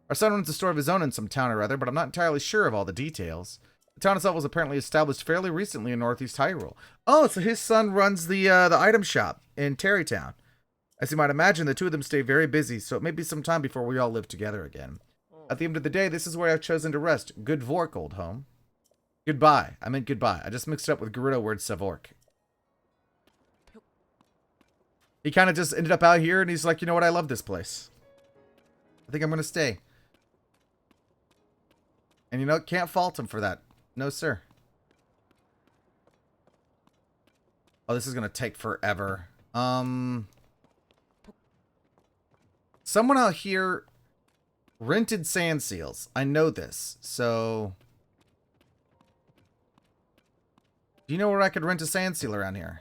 Our son runs a store of his own in some town or other, but I'm not entirely sure of all the details. The town itself was apparently established fairly recently in northeast Hyrule. Oh, so his son runs the item shop in Terrytown. As you might imagine, the two of them stay very busy, so it may be some time before we all live together again. At the end of the day, this is where I've chosen to rest. Good Vork, old home. Goodbye. I meant goodbye. I just mixed it up with Gerudo word Savork. He kind of just ended up out here, and he's like, you know what, I love this place. I think I'm going to stay. And you know, can't fault him for that. No, sir. Oh, this is going to take forever. Someone out here rented sand seals. I know this. So, do you know where I could rent a sand seal around here?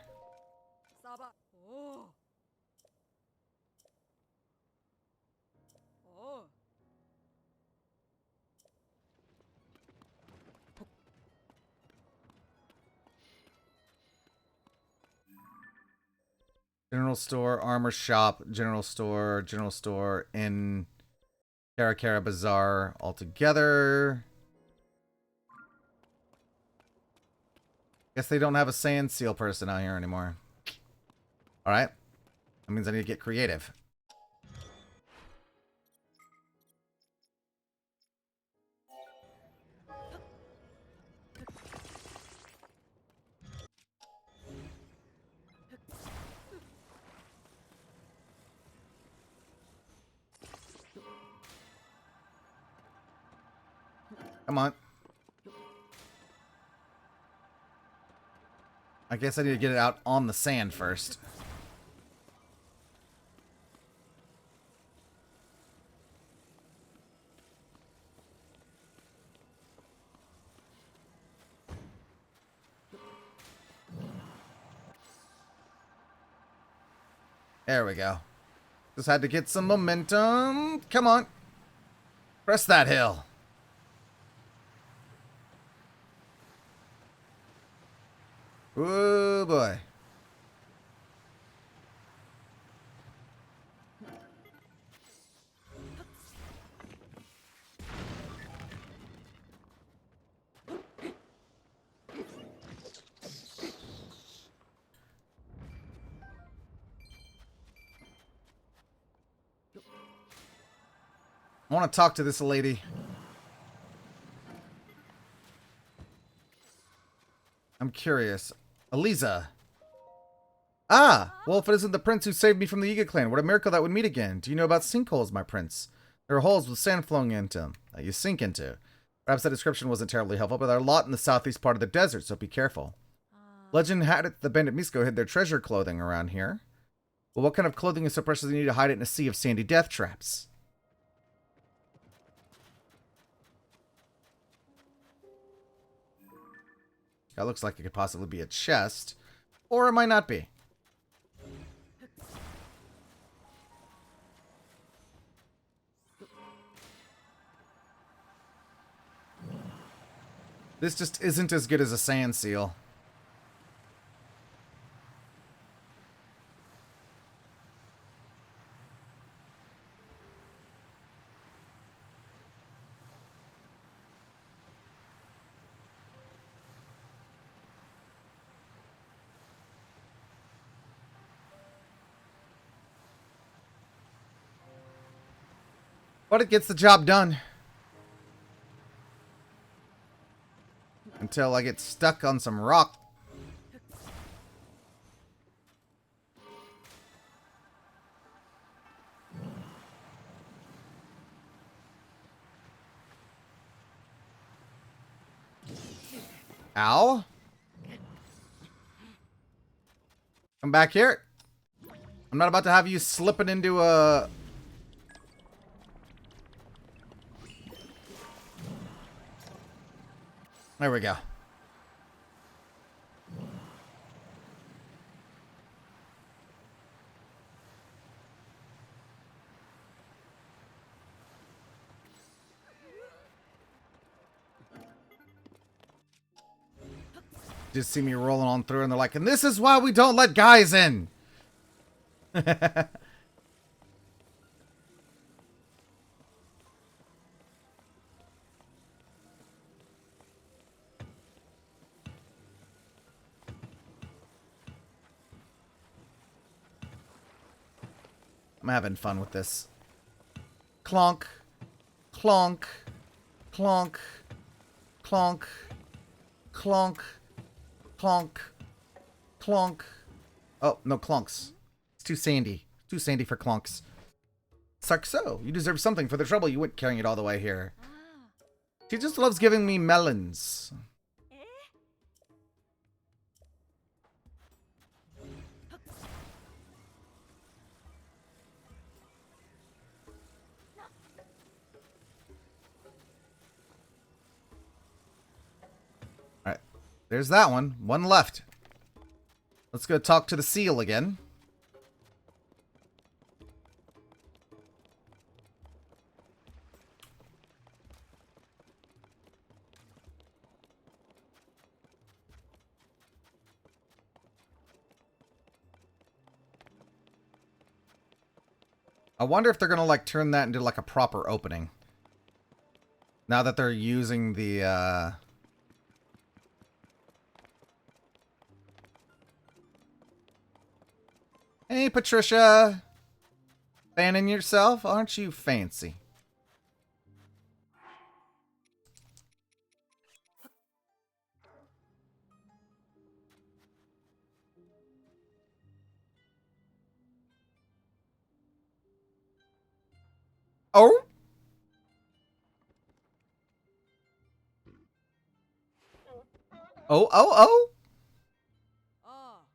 General store, armor shop, general store, in Karakara Bazaar altogether. Guess they don't have a sand seal person out here anymore. Alright. That means I need to get creative. Come on. I guess I need to get it out on the sand first. There we go. Just had to get some momentum. Come on. Press that hill. Oh boy. I want to talk to this lady. I'm curious. Eliza. Ah! Well, if it isn't the prince who saved me from the Yiga clan, what a miracle that would meet again. Do you know about sinkholes, my prince? There are holes with sand flowing into them that you sink into. Perhaps that description wasn't terribly helpful, but there are a lot in the southeast part of the desert, so be careful. Legend had it the bandit Misko hid their treasure clothing around here. Well, what kind of clothing is so precious you need to hide it in a sea of sandy death traps? That looks like it could possibly be a chest. Or it might not be. This just isn't as good as a sand seal. But it gets the job done. Until I get stuck on some rock. Ow. Come back here. I'm not about to have you slipping into a... There we go. Just see me rolling on through and they're like, and this is why we don't let guys in. I'm having fun with this. Clonk. Clonk. Clonk. Clonk. Clonk. Clonk. Clonk. Oh, no clonks. It's too sandy. Too sandy for clonks. Sarkso, you deserve something for the trouble you went carrying it all the way here. She just loves giving me melons. Alright. There's that one. One left. Let's go talk to the seal again. I wonder if they're gonna like turn that into like a proper opening. Now that they're using the Hey Patricia! Fanning yourself? Aren't you fancy? Oh? Oh.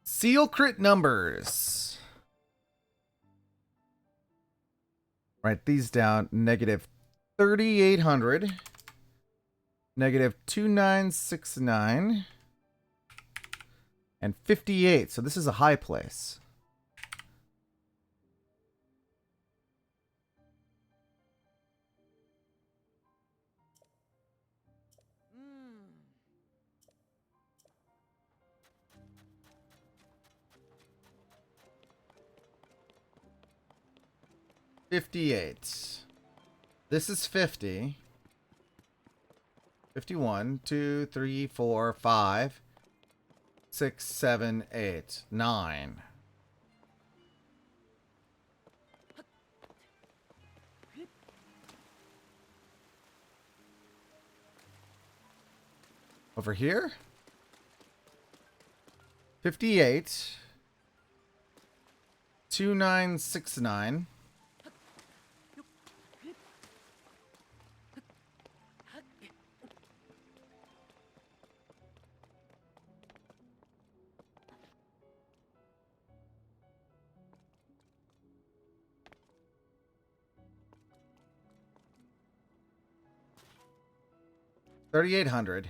Seal crit numbers. Write these down. Negative 3,800. Negative 2,969. And 58. So this is a high place. $58. This is 50. 51, 2, 3, 4, 5, 6, 7, 8, 9. Over here? 58. 2,969. $3,800.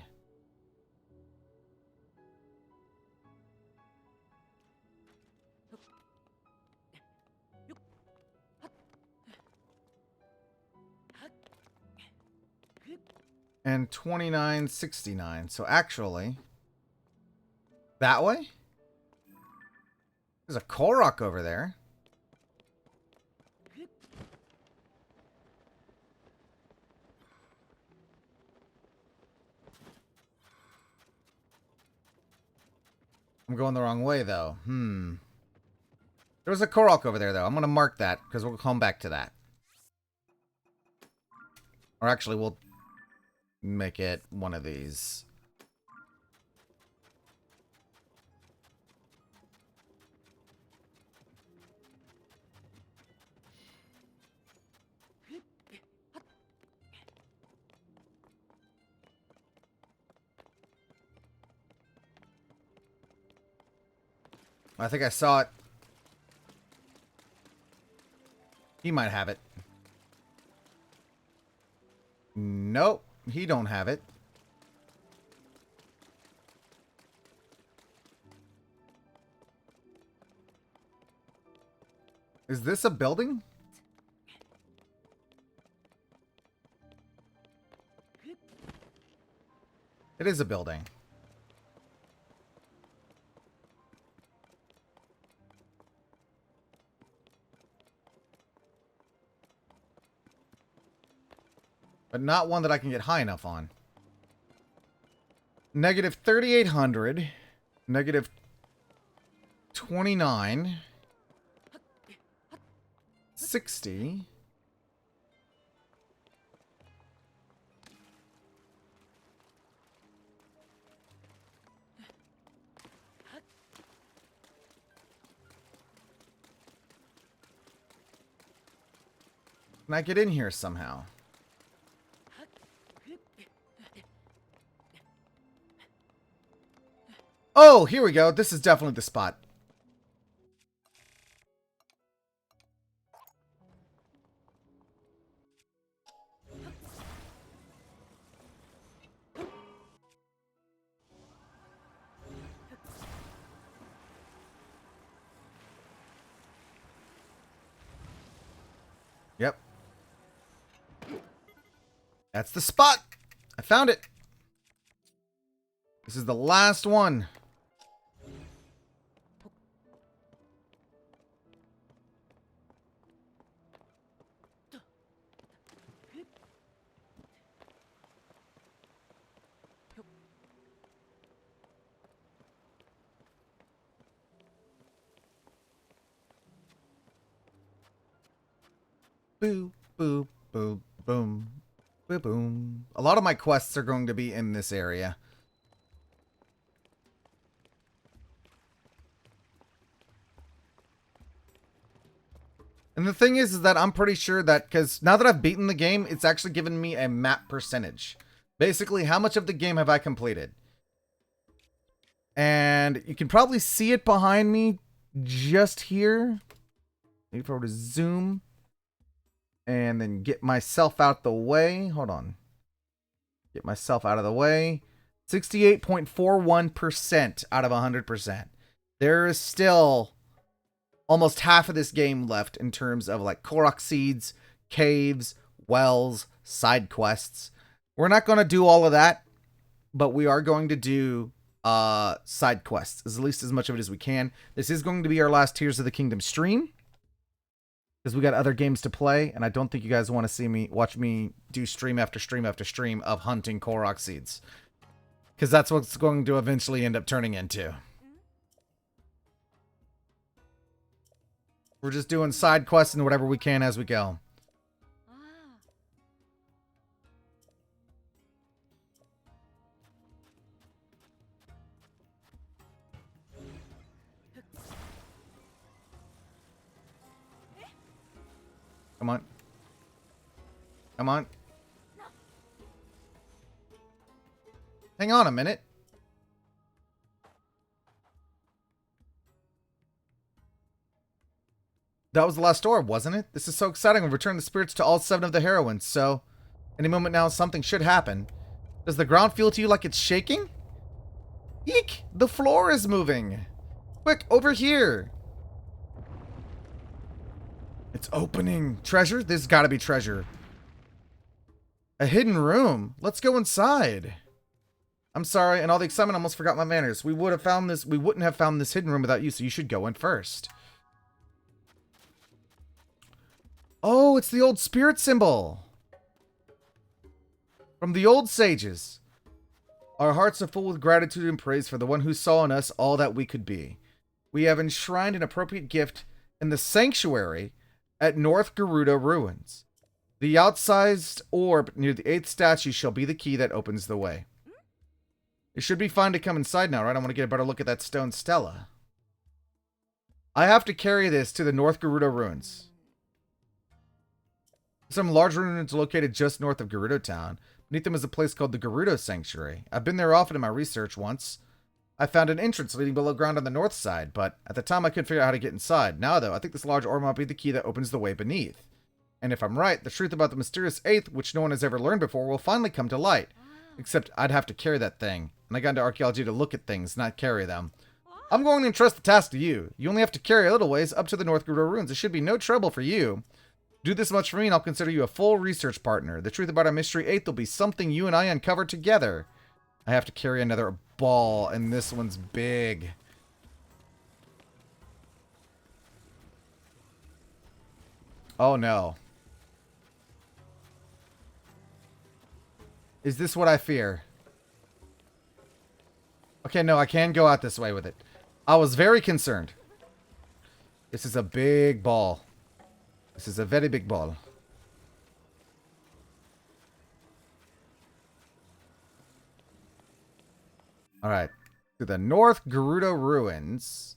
And 2,969. So actually, that way? There's a Korok over there. I'm going the wrong way, though. There was a Korok over there, though. I'm going to mark that, because we'll come back to that. Or actually, we'll make it one of these. I think I saw it. He might have it. Nope, he don't have it. Is this a building? It is a building. But not one that I can get high enough on. Negative 3,800. Negative 29. 60. Can I get in here somehow? Oh, here we go. This is definitely the spot. Yep. That's the spot. I found it. This is the last one. Boo, boo, boo, boom, boo, boom. A lot of my quests are going to be in this area. And the thing is that I'm pretty sure that, because now that I've beaten the game, it's actually given me a map percentage. Basically, how much of the game have I completed? And you can probably see it behind me just here. Maybe if I were to zoom and then get myself out the way. Hold on. Get myself out of the way. 68.41% out of 100%. There is still almost half of this game left in terms of like Korok seeds, caves, wells, side quests. We're not going to do all of that, but we are going to do side quests, at least as much of it as we can. This is going to be our last Tears of the Kingdom stream, because we got other games to play, and I don't think you guys want to watch me do stream after stream after stream of hunting Korok seeds, because that's what's going to eventually end up turning into. We're just doing side quests and whatever we can as we go. Come on. Come on. Hang on a minute. That was the last orb, wasn't it? This is so exciting. We'll return the spirits to all 7 of the heroines, so any moment now something should happen. Does the ground feel to you like it's shaking? Eek! The floor is moving! Quick, over here! It's opening. Treasure? There's gotta be treasure. A hidden room. Let's go inside. I'm sorry, and all the excitement I almost forgot my manners. We wouldn't have found this hidden room without you, so you should go in first. Oh, it's the old spirit symbol. From the old sages. Our hearts are full with gratitude and praise for the one who saw in us all that we could be. We have enshrined an appropriate gift in the sanctuary at North Gerudo Ruins. The outsized orb near the 8th statue shall be the key that opens the way. It should be fine to come inside now, right? I want to get a better look at that stone stela. I have to carry this to the North Gerudo Ruins. Some large ruins located just north of Gerudo Town. Beneath them is a place called the Gerudo Sanctuary. I've been there often in my research once. I found an entrance leading below ground on the north side, but at the time I couldn't figure out how to get inside. Now, though, I think this large orb might be the key that opens the way beneath. And if I'm right, the truth about the mysterious 8th, which no one has ever learned before, will finally come to light. Except I'd have to carry that thing. And I got into archaeology to look at things, not carry them. I'm going to entrust the task to you. You only have to carry a little ways up to the North Gerudo Ruins. It should be no trouble for you. Do this much for me and I'll consider you a full research partner. The truth about our mystery 8th will be something you and I uncover together. I have to carry another ball, and this one's big. Oh no. Is this what I fear? Okay, no, I can go out this way with it. I was very concerned. This is a big ball. This is a very big ball. Alright. To the North Gerudo Ruins.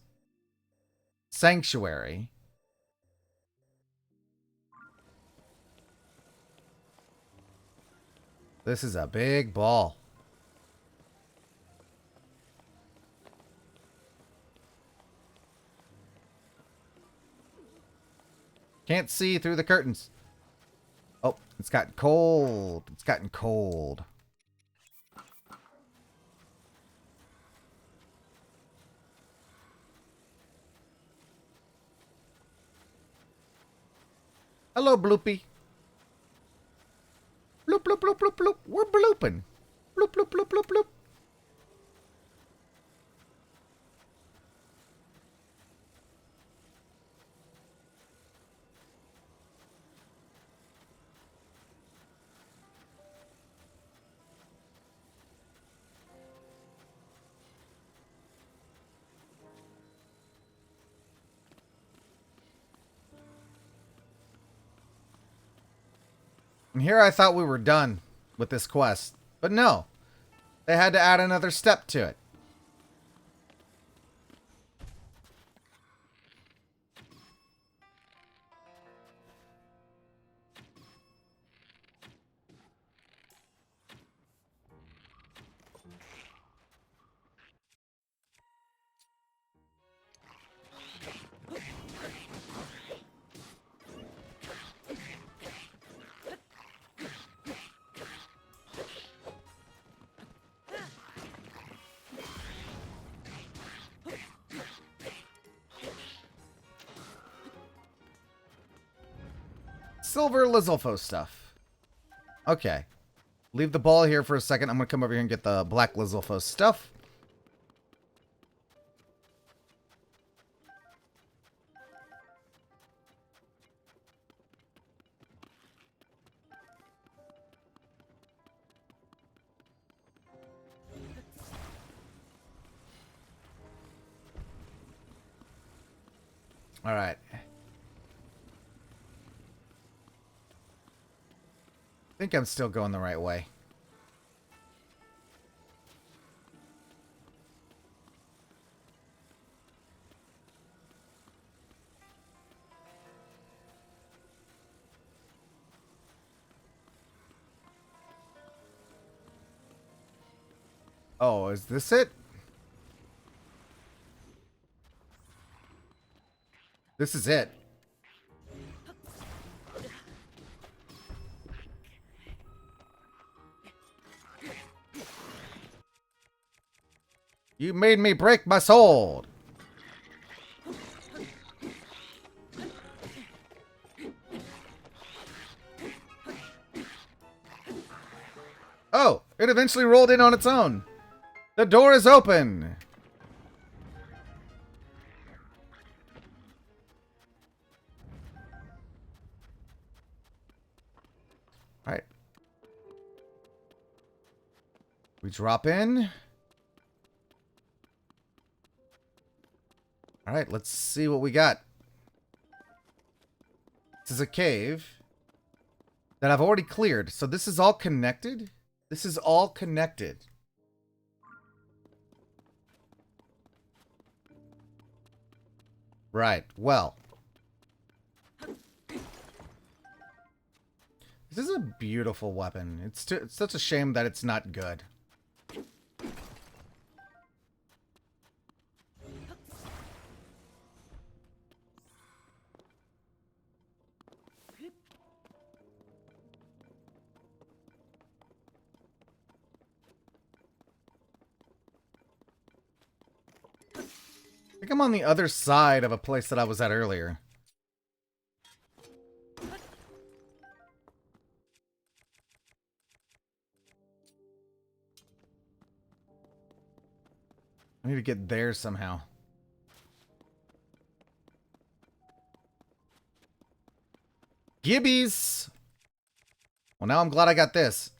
Sanctuary. This is a big ball. Can't see through the curtains. Oh, it's gotten cold. It's gotten cold. Hello, Bloopy. Bloop, bloop, bloop, bloop, bloop. We're blooping. Bloop, bloop, bloop, bloop, bloop. And here I thought we were done with this quest. But no. They had to add another step to it. silver Lizalfos stuff. Okay. Leave the ball here for a second. I'm going to come over here and get the black Lizalfos stuff. All right. I think I'm still going the right way. Oh, is this it? This is it. You made me break my sword. Oh, it eventually rolled in on its own. The door is open. All right. We drop in. All right, let's see what we got. This is a cave that I've already cleared. So this is all connected? This is all connected. Right, well. This is a beautiful weapon. It's such a shame that it's not good. I think I'm on the other side of a place that I was at earlier. I need to get there somehow. Gibbies! Well, now I'm glad I got this.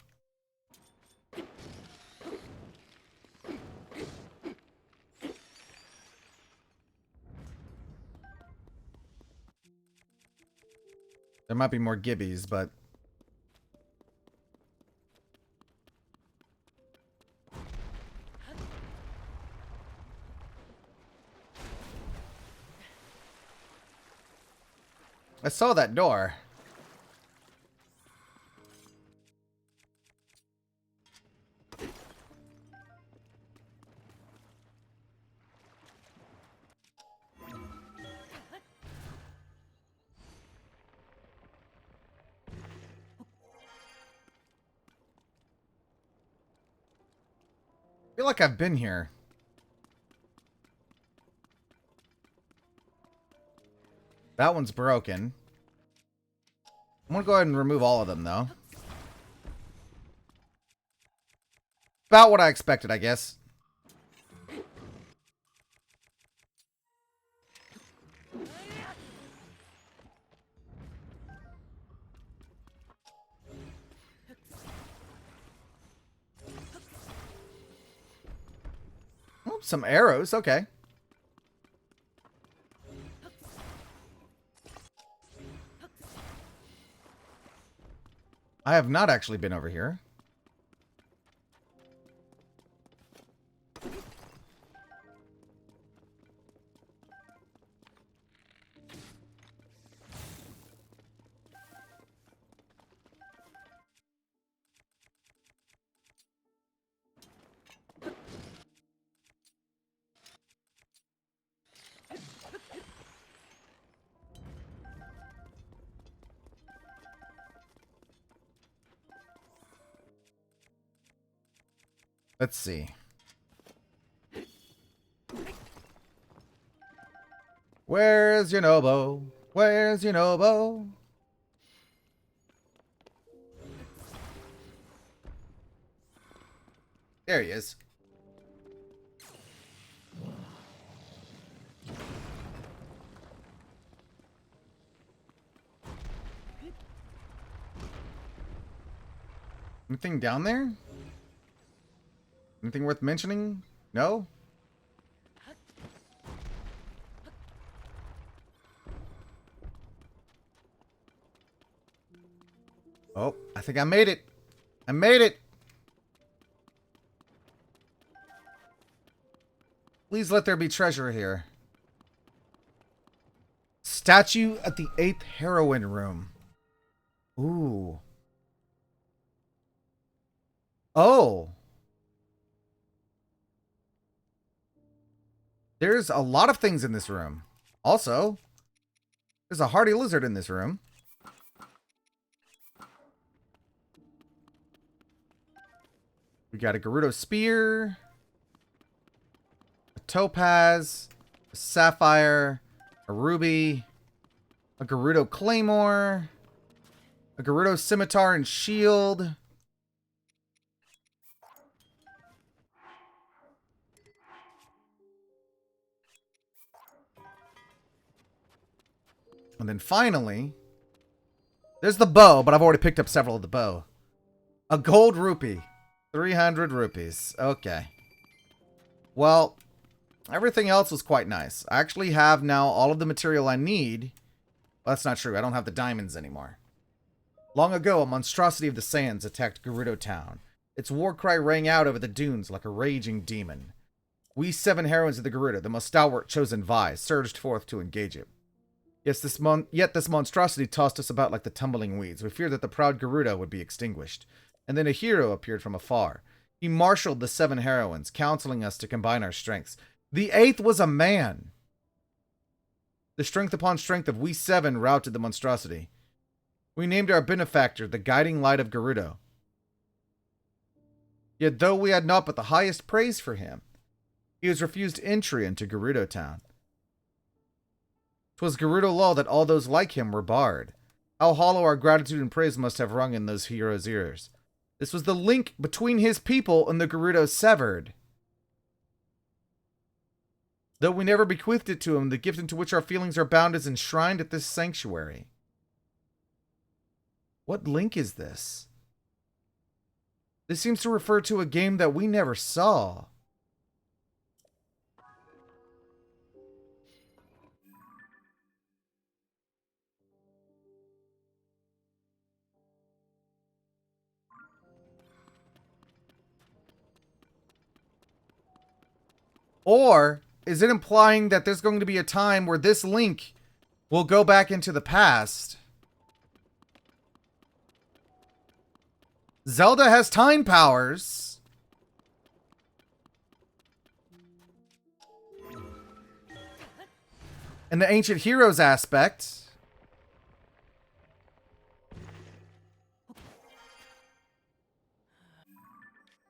There might be more gibbies, but... I saw that door. I feel like I've been here. That one's broken. I'm gonna go ahead and remove all of them, though. About what I expected, I guess. Oh, some arrows, okay. I have not actually been over here. Let's see. Where's your Nobo? Where's your Nobo? There he is. Anything down there? Anything worth mentioning? No? Oh, I think I made it. I made it. Please let there be treasure here. Statue at the 8th heroin room. Ooh. Oh. There's a lot of things in this room. Also, there's a hardy lizard in this room. We got a Gerudo spear, a topaz, a sapphire, a ruby, a Gerudo claymore, a Gerudo scimitar and shield. And then finally, there's the bow, but I've already picked up several of the bow. A gold rupee. 300 rupees. Okay. Well, everything else was quite nice. I actually have now all of the material I need. Well, that's not true. I don't have the diamonds anymore. Long ago, a monstrosity of the sands attacked Gerudo Town. Its war cry rang out over the dunes like a raging demon. We 7 heroines of the Gerudo, the most stalwart chosen Vi, surged forth to engage it. Yes, yet this monstrosity tossed us about like the tumbling weeds. We feared that the proud Gerudo would be extinguished. And then a hero appeared from afar. He marshaled the 7 heroines, counseling us to combine our strengths. The 8th was a man. The strength upon strength of we 7 routed the monstrosity. We named our benefactor the guiding light of Gerudo. Yet though we had naught but the highest praise for him, he was refused entry into Gerudo Town. 'Twas Gerudo law that all those like him were barred. How hollow our gratitude and praise must have rung in those heroes' ears. This was the link between his people and the Gerudo severed. Though we never bequeathed it to him, the gift into which our feelings are bound is enshrined at this sanctuary. What link is this? This seems to refer to a game that we never saw. Or is it implying that there's going to be a time where this link will go back into the past? Zelda has time powers. And the ancient heroes aspect.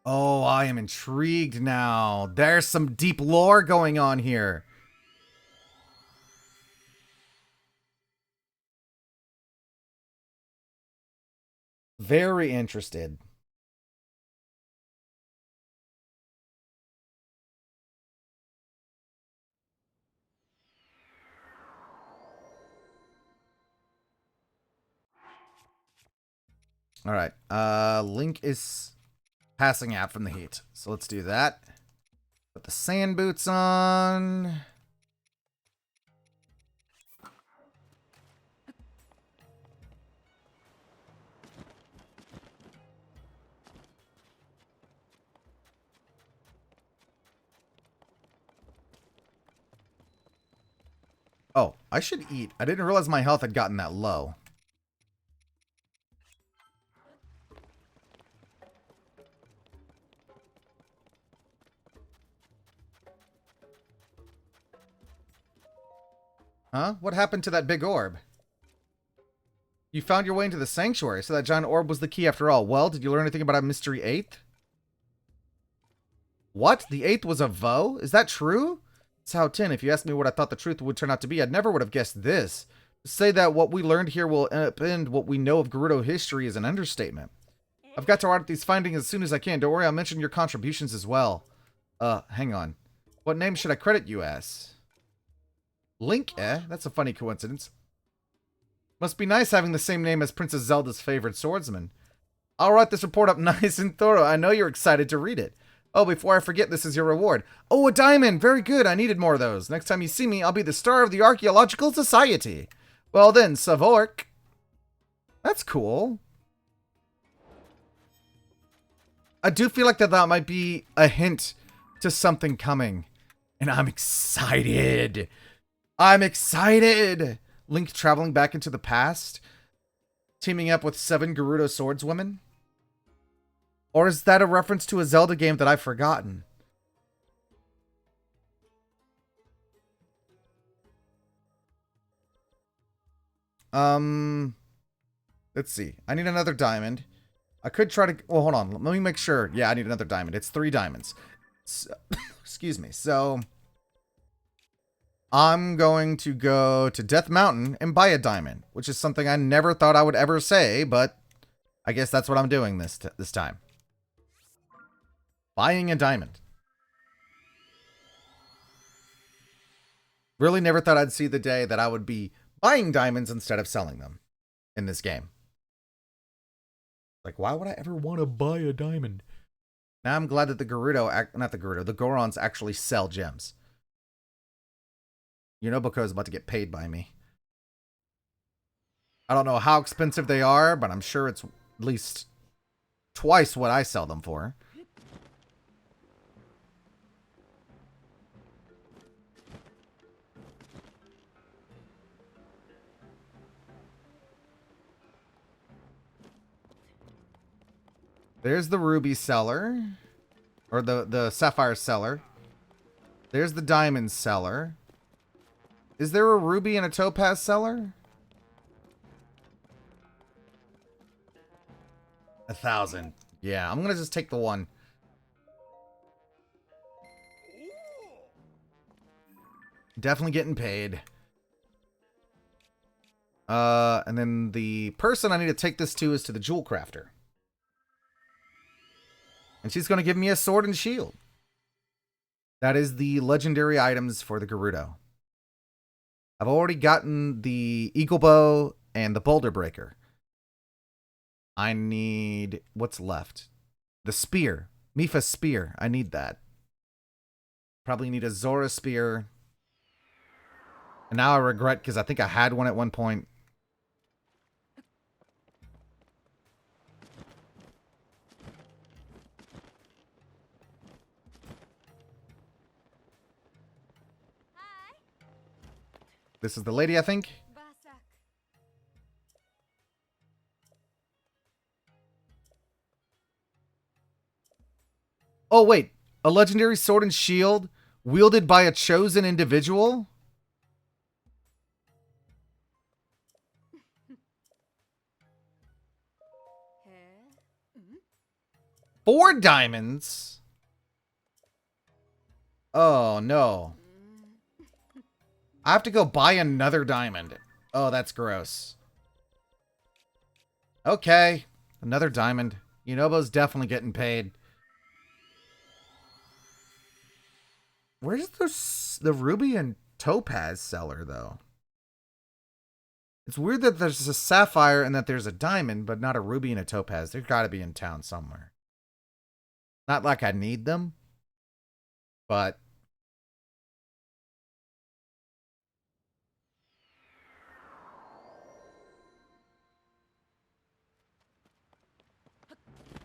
Oh, I am intrigued now. There's some deep lore going on here. Very interested. All right. Link is passing out from the heat. So let's do that. Put the sand boots on. Oh, I should eat. I didn't realize my health had gotten that low. Huh? What happened to that big orb? You found your way into the sanctuary, so that giant orb was the key after all. Well, did you learn anything about a mystery 8th? What? The 8th was a Vo? Is that true? Cao Tin, if you asked me what I thought the truth would turn out to be, I never would have guessed this. To say that what we learned here will upend what we know of Gerudo history is an understatement. I've got to audit these findings as soon as I can. Don't worry, I'll mention your contributions as well. Hang on. What name should I credit you as? Link, eh? That's a funny coincidence. Must be nice having the same name as Princess Zelda's favorite swordsman. I'll write this report up nice and thorough. I know you're excited to read it. Oh, before I forget, this is your reward. Oh, a diamond! Very good, I needed more of those. Next time you see me, I'll be the star of the Archaeological Society. Well then, Savork. That's cool. I do feel like that might be a hint to something coming. And I'm excited. I'm excited! Link traveling back into the past? Teaming up with 7 Gerudo swordswomen? Or is that a reference to a Zelda game that I've forgotten? Let's see. I need another diamond. I could try to... Well, hold on. Let me make sure. Yeah, I need another diamond. It's 3 diamonds. So, excuse me. So... I'm going to go to Death Mountain and buy a diamond, which is something I never thought I would ever say, but I guess that's what I'm doing this time. Buying a diamond. Really never thought I'd see the day that I would be buying diamonds instead of selling them in this game. Like, why would I ever want to buy a diamond? Now I'm glad that the Gorons actually sell gems. You know, Boko's about to get paid by me. I don't know how expensive they are, but I'm sure it's at least twice what I sell them for. There's the ruby seller. Or the sapphire seller. There's the diamond seller. Is there a ruby and a topaz seller? 1,000. Yeah, I'm gonna just take the one. Definitely getting paid. And then the person I need to take this to is to the jewel crafter. And she's gonna give me a sword and shield. That is the legendary items for the Gerudo. I've already gotten the Eagle Bow and the Boulder Breaker. I need... What's left? The Spear. Mipha's Spear. I need that. Probably need a Zora Spear. And now I regret because I think I had one at one point. This is the lady, I think. Oh, wait. A legendary sword and shield wielded by a chosen individual? Four diamonds? Oh, no. I have to go buy another diamond. Oh, that's gross. Okay. Another diamond. Yunobo's definitely getting paid. Where's the ruby and topaz seller, though? It's weird that there's a sapphire and that there's a diamond, but not a ruby and a topaz. They've got to be in town somewhere. Not like I need them, but...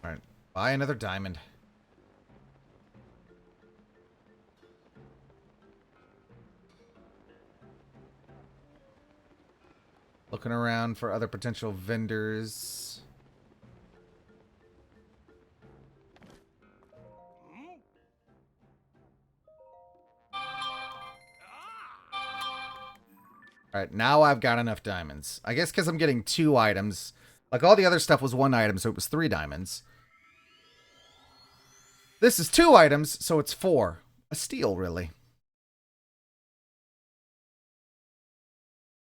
Alright, buy another diamond. Looking around for other potential vendors. Alright, now I've got enough diamonds. I guess because I'm getting 2 items. Like, all the other stuff was 1 item, so it was 3 diamonds. This is 2 items, so it's 4. A steal, really.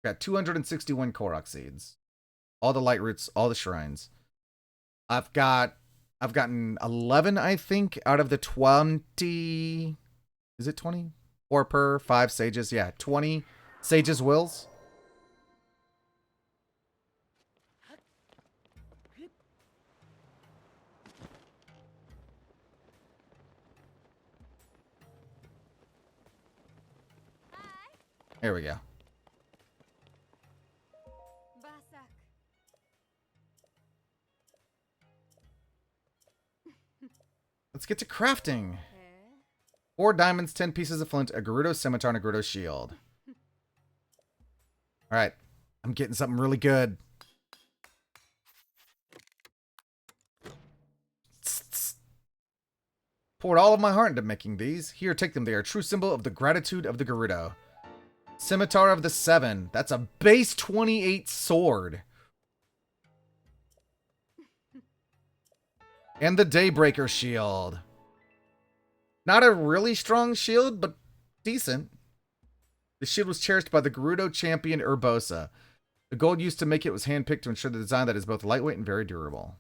Got 261 Korok seeds. All the light roots, all the shrines. I've gotten 11, I think, out of the 20. Is it 20? 4 per 5 sages. Yeah, 20 sages wills. There we go. Let's get to crafting. 4 diamonds, 10 pieces of flint, a Gerudo scimitar, and a Gerudo shield. Alright. I'm getting something really good. Poured all of my heart into making these. Here, take them. They are a true symbol of the gratitude of the Gerudo. Scimitar of the 7. That's a base 28 sword. And the Daybreaker shield. Not a really strong shield, but decent. The shield was cherished by the Gerudo champion Urbosa. The gold used to make it was handpicked to ensure the design that is both lightweight and very durable.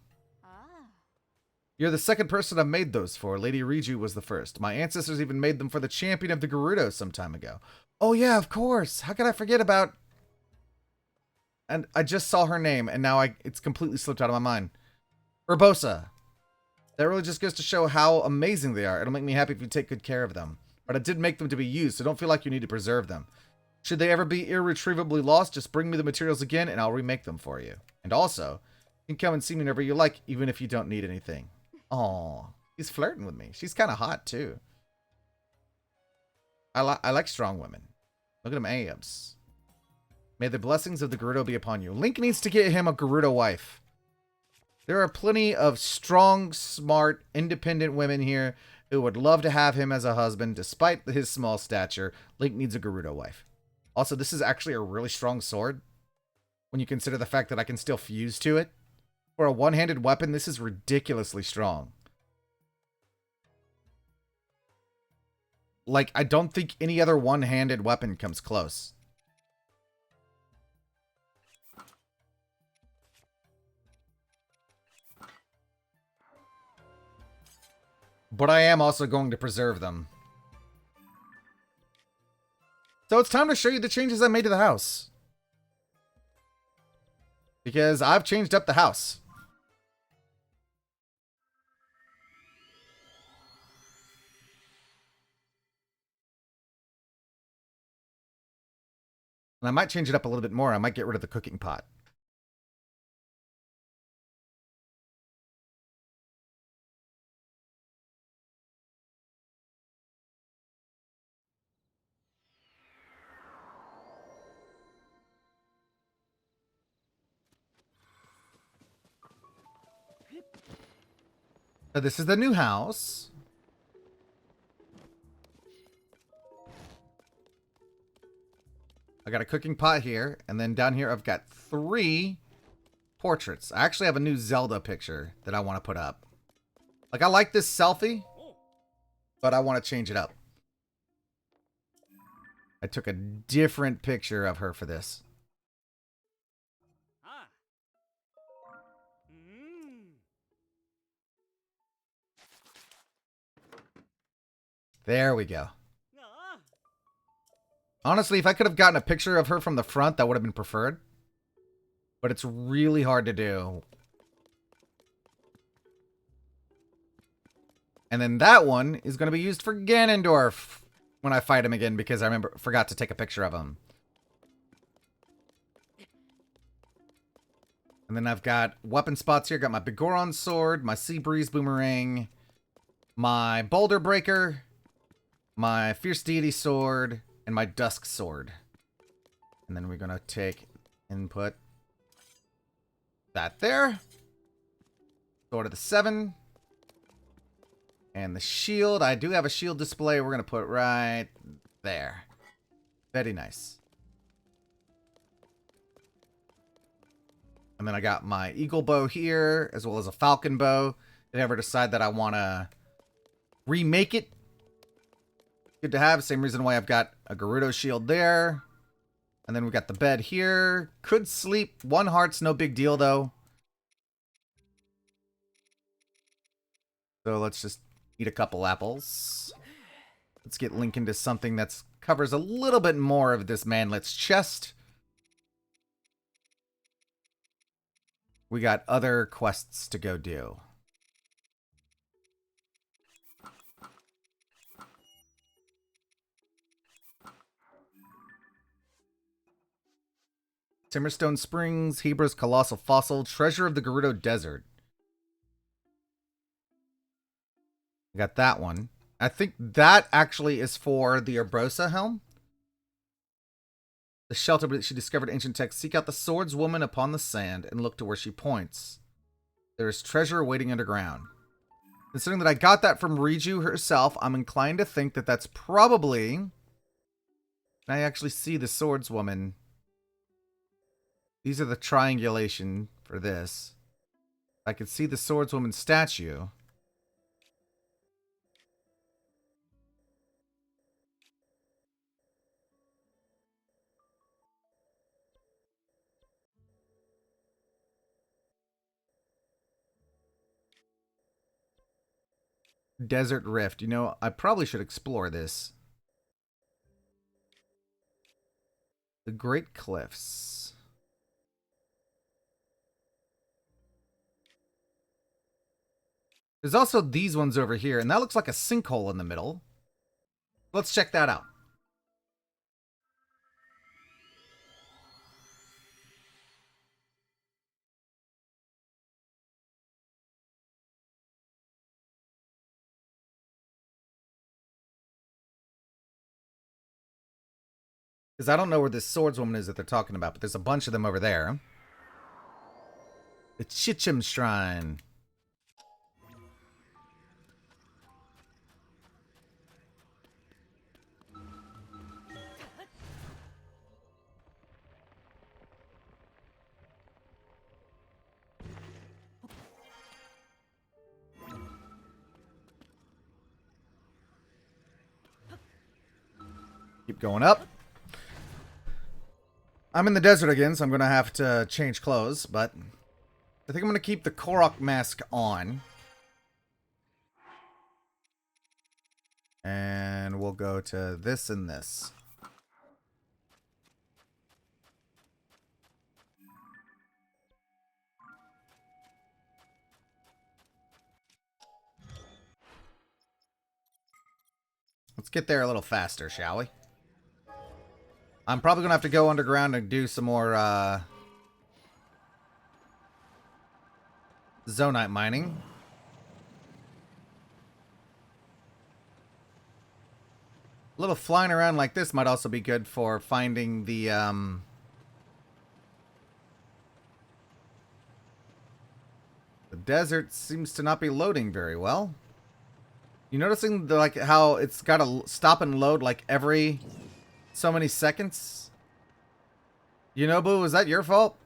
You're the second person I've made those for. Lady Riju was the first. My ancestors even made them for the champion of the Gerudo some time ago. Oh yeah, of course. How could I forget about... And I just saw her name, and now it's completely slipped out of my mind. Urbosa. That really just goes to show how amazing they are. It'll make me happy if you take good care of them. But I did make them to be used, so don't feel like you need to preserve them. Should they ever be irretrievably lost, just bring me the materials again, and I'll remake them for you. And also, you can come and see me whenever you like, even if you don't need anything. Aw, he's flirting with me. She's kind of hot, too. I like strong women. Look at them abs. May the blessings of the Gerudo be upon you. Link needs to get him a Gerudo wife. There are plenty of strong, smart, independent women here who would love to have him as a husband, despite his small stature. Link needs a Gerudo wife. Also, this is actually a really strong sword, when you consider the fact that I can still fuse to it. For a one-handed weapon, this is ridiculously strong. Like, I don't think any other one-handed weapon comes close. But I am also going to preserve them. So it's time to show you the changes I made to the house. Because I've changed up the house. And I might change it up a little bit more. I might get rid of the cooking pot. So this is the new house. I got a cooking pot here, and then down here I've got 3 portraits. I actually have a new Zelda picture that I want to put up. Like, I like this selfie, but I want to change it up. I took a different picture of her for this. There we go. Honestly, if I could have gotten a picture of her from the front, that would have been preferred. But it's really hard to do. And then that one is going to be used for Ganondorf when I fight him again, because I forgot to take a picture of him. And then I've got weapon spots here. Got my Bigoron sword, my Sea Breeze boomerang, my Boulder Breaker, my Fierce Deity sword, and my Dusk sword. And then we're going to take and put that there. Sword of the 7. And the shield. I do have a shield display. We're going to put right there. Very nice. And then I got my eagle bow here, as well as a falcon bow. If I ever decide that I want to remake it, good to have. Same reason why I've got a Gerudo shield there. And then we got the bed here. Could sleep 1 heart's no big deal, though. So let's just eat a couple apples. Let's get Link into something that covers a little bit more of this manlet's chest. We got other quests to go do. Timberstone Springs, Hebra's Colossal Fossil, Treasure of the Gerudo Desert. I got that one. I think that actually is for the Urbosa helm. The shelter that she discovered ancient text. Seek out the swordswoman upon the sand and look to where she points. There is treasure waiting underground. Considering that I got that from Riju herself, I'm inclined to think that that's probably... Can I actually see the swordswoman? These are the triangulation for this. I could see the swordswoman statue. Desert Rift. You know, I probably should explore this. The Great Cliffs. There's also these ones over here, and that looks like a sinkhole in the middle. Let's check that out. Because I don't know where this swordswoman is that they're talking about, but there's a bunch of them over there. The Chichim Shrine. Keep going up. I'm in the desert again, so I'm going to have to change clothes, but I think I'm going to keep the Korok mask on. And we'll go to this and this. Let's get there a little faster, shall we? I'm probably going to have to go underground and do some more zonite mining. A little flying around like this might also be good for finding the desert seems to not be loading very well. You noticing the, like how it's got to stop and load like every so many seconds? You know, Boo, is that your fault?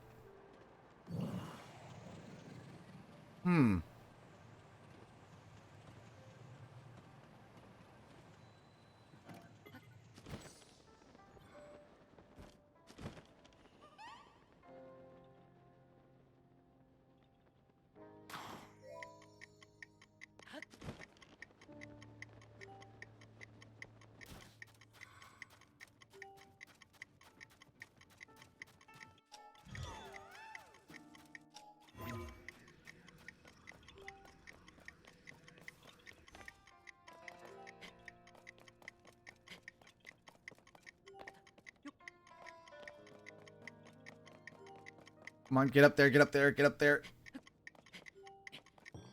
Come on, get up there, get up there, get up there.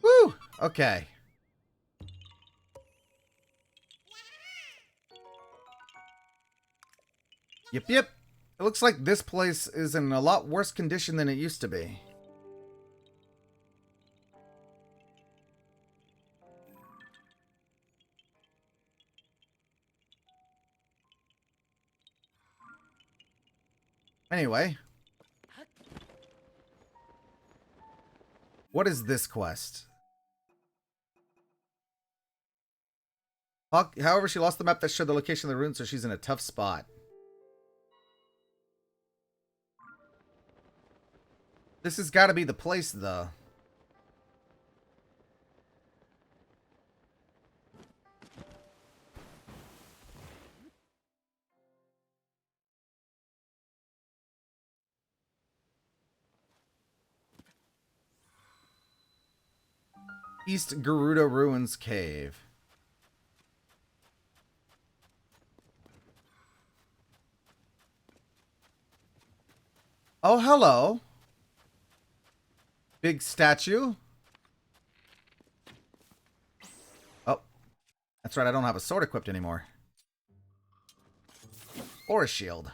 Woo! Okay. Yep. It looks like this place is in a lot worse condition than it used to be. Anyway. What is this quest? However, she lost the map that showed the location of the ruins, so she's in a tough spot. This has got to be the place, though. East Garuda Ruins Cave. Oh, hello. Big statue. Oh, that's right. I don't have a sword equipped anymore. Or a shield.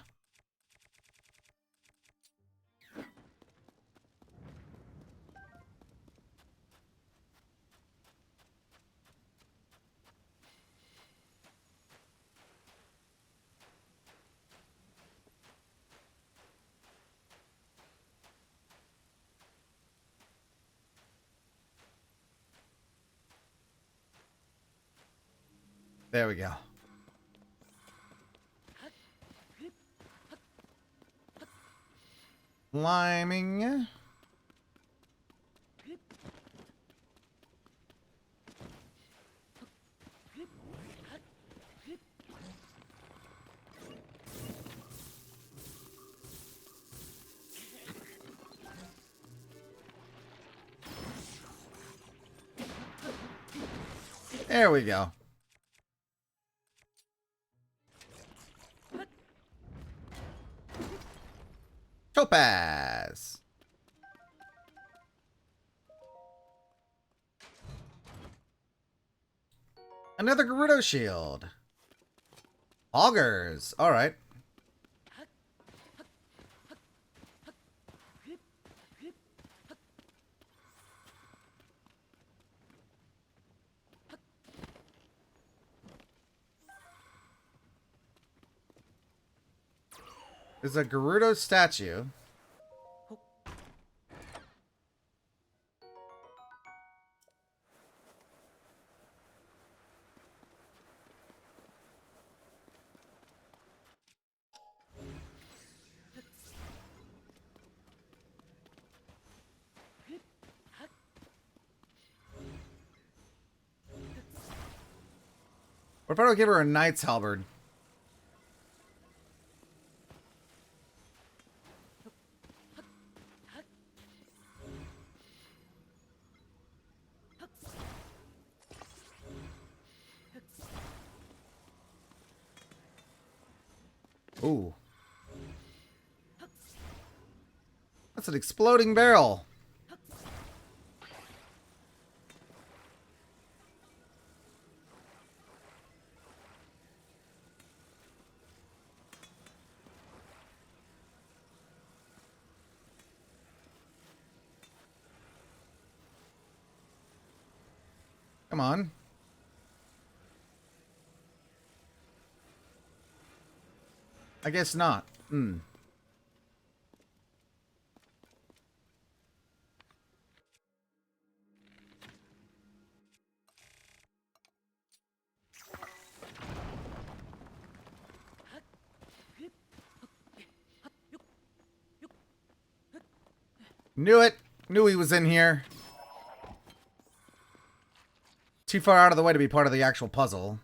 There we go. Climbing. There we go. Topaz. Another Gerudo shield. Augers. All right. There's a Gerudo statue. What if I don't give her a knight's halberd? Ooh. That's an exploding barrel. Come on. I guess not. Hmm. Knew it. Knew he was in here. Too far out of the way to be part of the actual puzzle.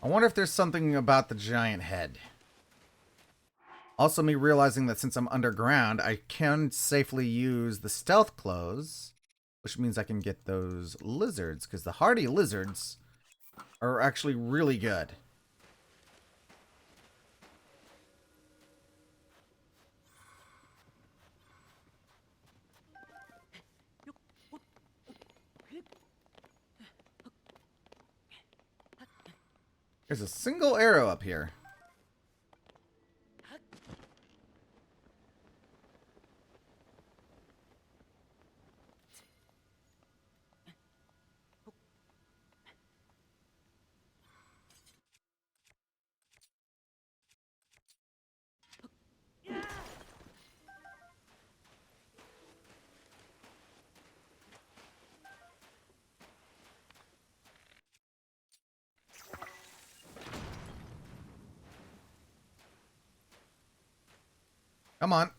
I wonder if there's something about the giant head. Also, me realizing that since I'm underground, I can safely use the stealth clothes, which means I can get those lizards, because the hardy lizards are actually really good. There's a single arrow up here. Come on.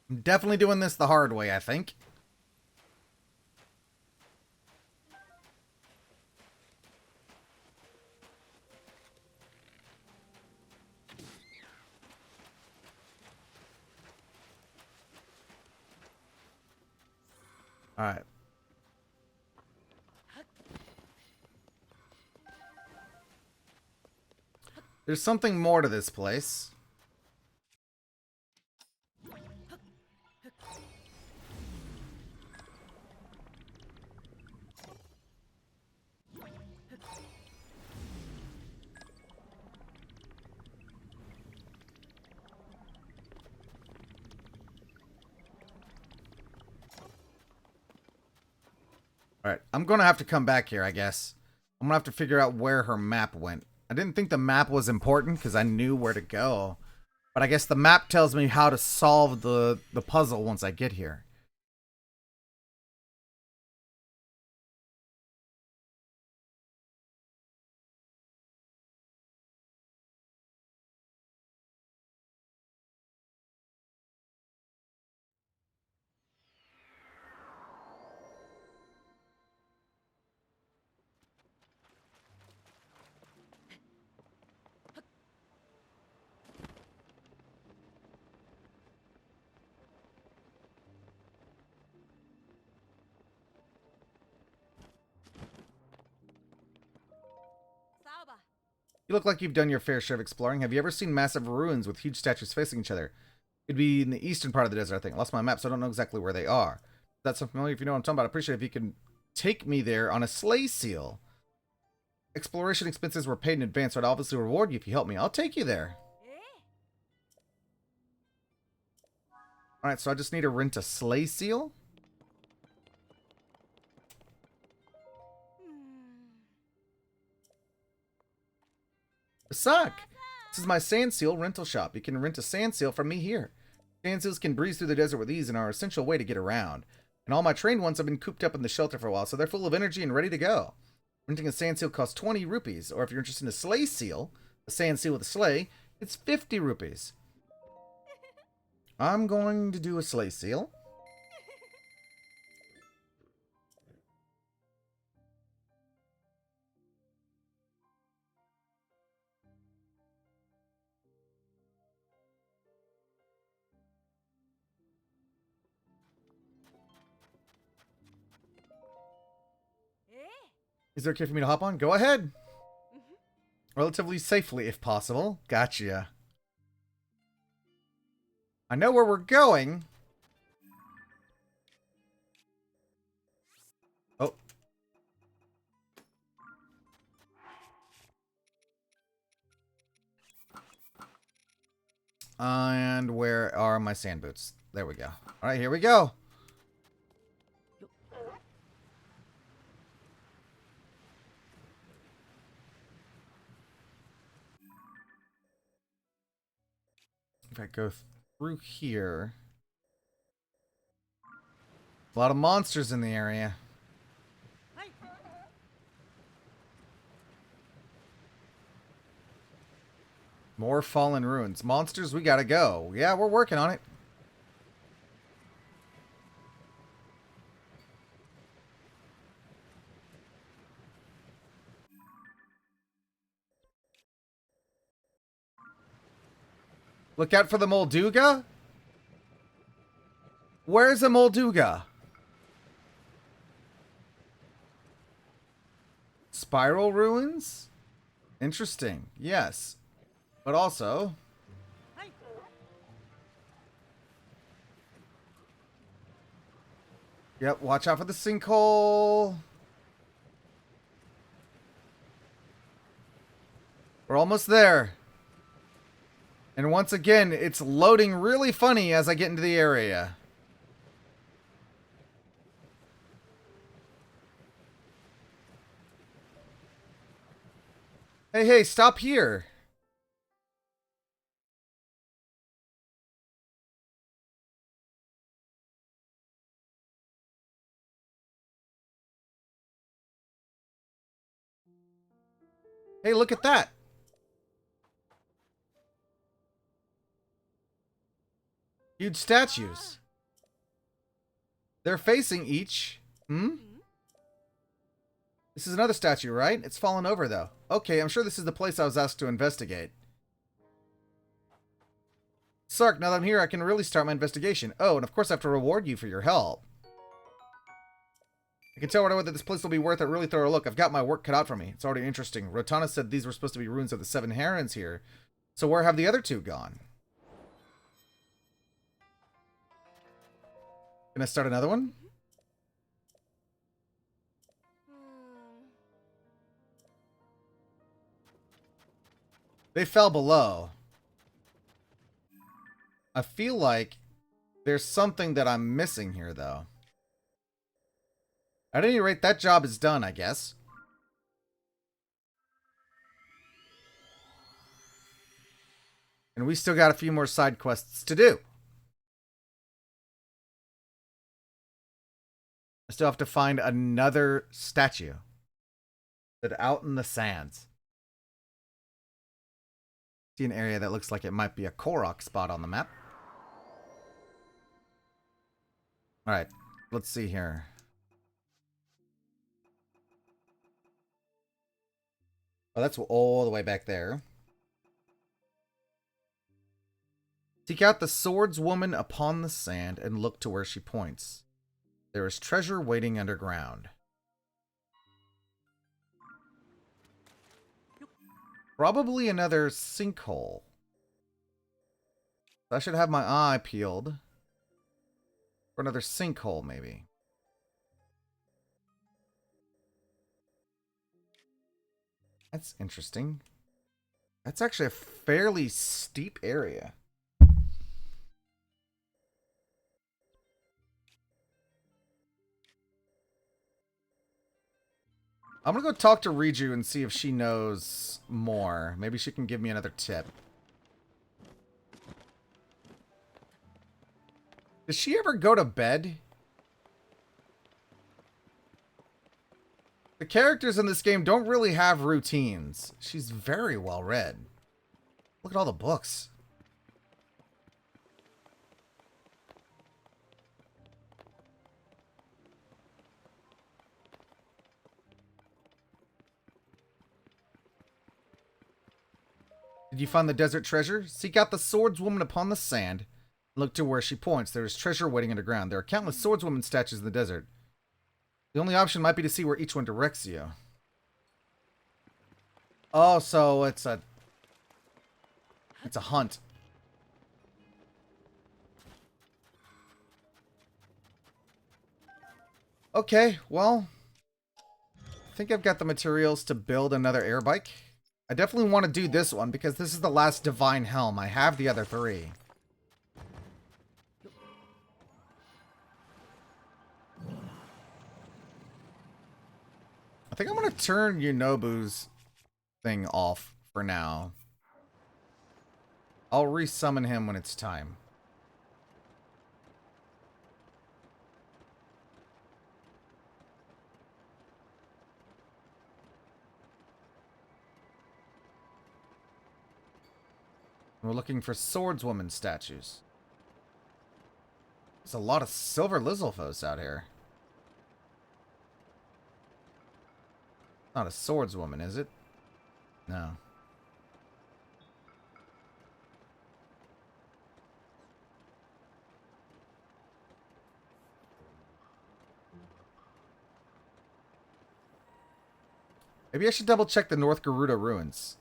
I'm definitely doing this the hard way, I think. All right. There's something more to this place. Alright, I'm gonna have to come back here, I guess. I'm gonna have to figure out where her map went. I didn't think the map was important because I knew where to go. But I guess the map tells me how to solve the puzzle once I get here. You look like you've done your fair share of exploring. Have you ever seen massive ruins with huge statues facing each other? It'd be in the eastern part of the desert, I think. I lost my map, so I don't know exactly where they are. That's so familiar. If you know what I'm talking about, I appreciate it if you can take me there on a sleigh seal. Exploration expenses were paid in advance, so I'd obviously reward you if you help me. I'll take you there. Alright, so I just need to rent a sleigh seal. Suck! This is my sand seal rental shop. You can rent a sand seal from me here. Sand seals can breeze through the desert with ease and are an essential way to get around. And all my trained ones have been cooped up in the shelter for a while, so they're full of energy and ready to go. Renting a sand seal costs 20 rupees, or if you're interested in a sleigh seal, a sand seal with a sleigh, it's 50 rupees. I'm going to do a sleigh seal. Is it okay for me to hop on? Go ahead. Relatively safely, if possible. Gotcha. I know where we're going. Oh. And where are my sand boots? There we go. All right, here we go. If I go through here. A lot of monsters in the area. More fallen ruins. Monsters, we gotta go. Yeah, we're working on it. Look out for the Molduga? Where's the Molduga? Spiral ruins? Interesting. Yes. But also... Yep, watch out for the sinkhole. We're almost there. And once again, it's loading really funny as I get into the area. Hey, stop here. Hey, look at that. Huge statues. They're facing each. Hmm? This is another statue, right? It's fallen over, though. Okay, I'm sure this is the place I was asked to investigate. Sark, now that I'm here, I can really start my investigation. Oh, and of course I have to reward you for your help. I can tell right away that this place will be worth a really thorough look. I've got my work cut out for me. It's already interesting. Rotana said these were supposed to be ruins of the 7 herons here. So where have the other 2 gone? Can I start another one? They fell below. I feel like there's something that I'm missing here, though. At any rate, that job is done, I guess. And we still got a few more side quests to do. I still have to find another statue. That's out in the sands. See an area that looks like it might be a Korok spot on the map. Alright, let's see here. Oh, that's all the way back there. Seek out the swordswoman upon the sand and look to where she points. There is treasure waiting underground. Probably another sinkhole. I should have my eye peeled for another sinkhole, maybe. That's interesting. That's actually a fairly steep area. I'm gonna go talk to Riju and see if she knows more. Maybe she can give me another tip. Does she ever go to bed? The characters in this game don't really have routines. She's very well read. Look at all the books. Did you find the desert treasure? Seek out the swordswoman upon the sand. Look to where she points. There is treasure waiting underground. There are countless swordswoman statues in the desert. The only option might be to see where each one directs you. Oh, so it's a hunt. Okay, well, I think I've got the materials to build another air bike. I definitely want to do this one because this is the last divine helm. I have the other 3. I think I'm going to turn Yunobu's thing off for now. I'll resummon him when it's time. We're looking for swordswoman statues. There's a lot of silver Lizalfos out here. Not a swordswoman, is it? No. Maybe I should double check the North Garuda ruins.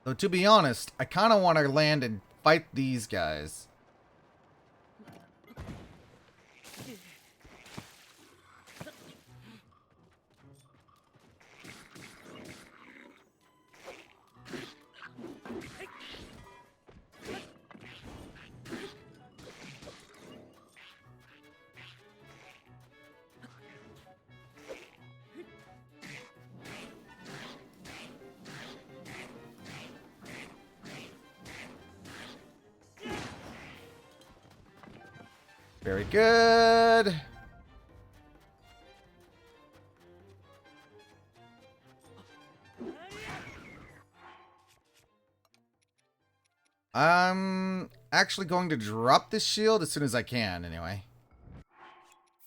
Though to be honest, I kind of want to land and fight these guys. Very good. I'm actually going to drop this shield as soon as I can, anyway.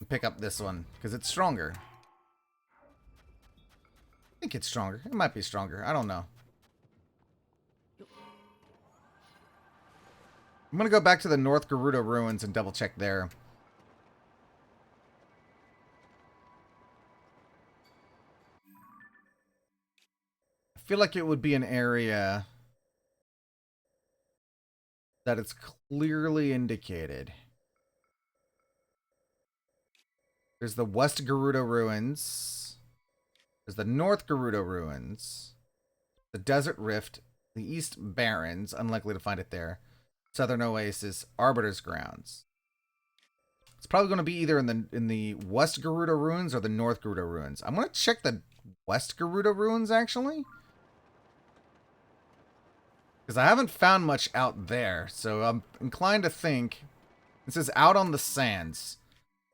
And pick up this one, because it's stronger. I think it's stronger. It might be stronger. I don't know. I'm going to go back to the North Gerudo Ruins and double check there. I feel like it would be an area that it's clearly indicated. There's the West Gerudo Ruins. There's the North Gerudo Ruins. The Desert Rift. The East Barrens. Unlikely to find it there. Southern Oasis. Arbiter's Grounds. It's probably going to be either in the West Gerudo Ruins or the North Gerudo Ruins. I'm going to check the West Gerudo Ruins, actually. Because I haven't found much out there, so I'm inclined to think this is out on the sands.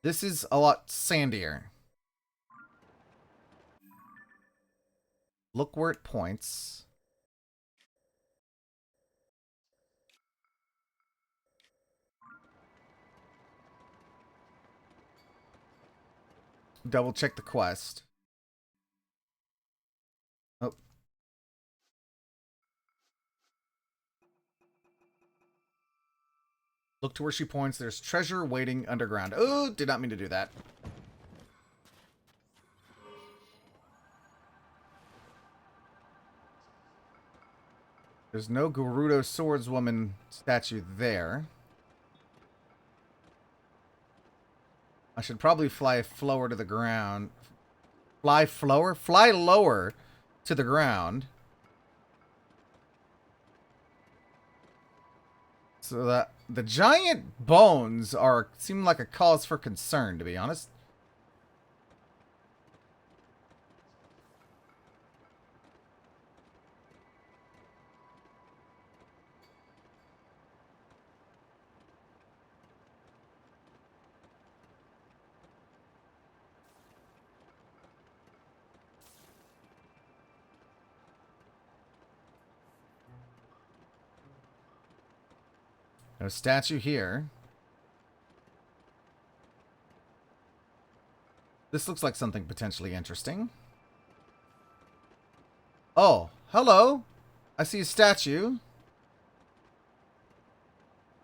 This is a lot sandier. Look where it points. Double check the quest. Oh. Look to where she points. There's treasure waiting underground. Oh, did not mean to do that. There's no Gerudo swordswoman statue there. I should probably fly lower to the ground. Fly lower? Fly lower to the ground. So that the giant bones seem like a cause for concern, to be honest. No statue here. This looks like something potentially interesting. Oh, hello. I see a statue.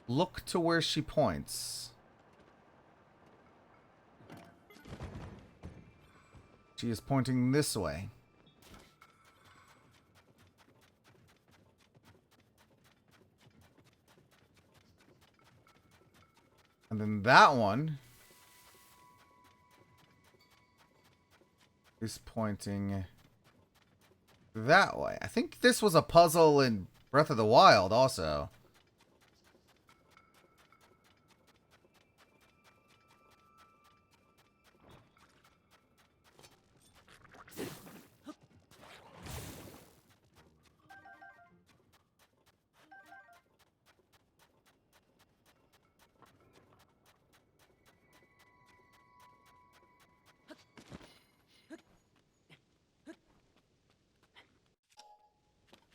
Look to where she points. She is pointing this way. And then that one is pointing that way. I think this was a puzzle in Breath of the Wild also.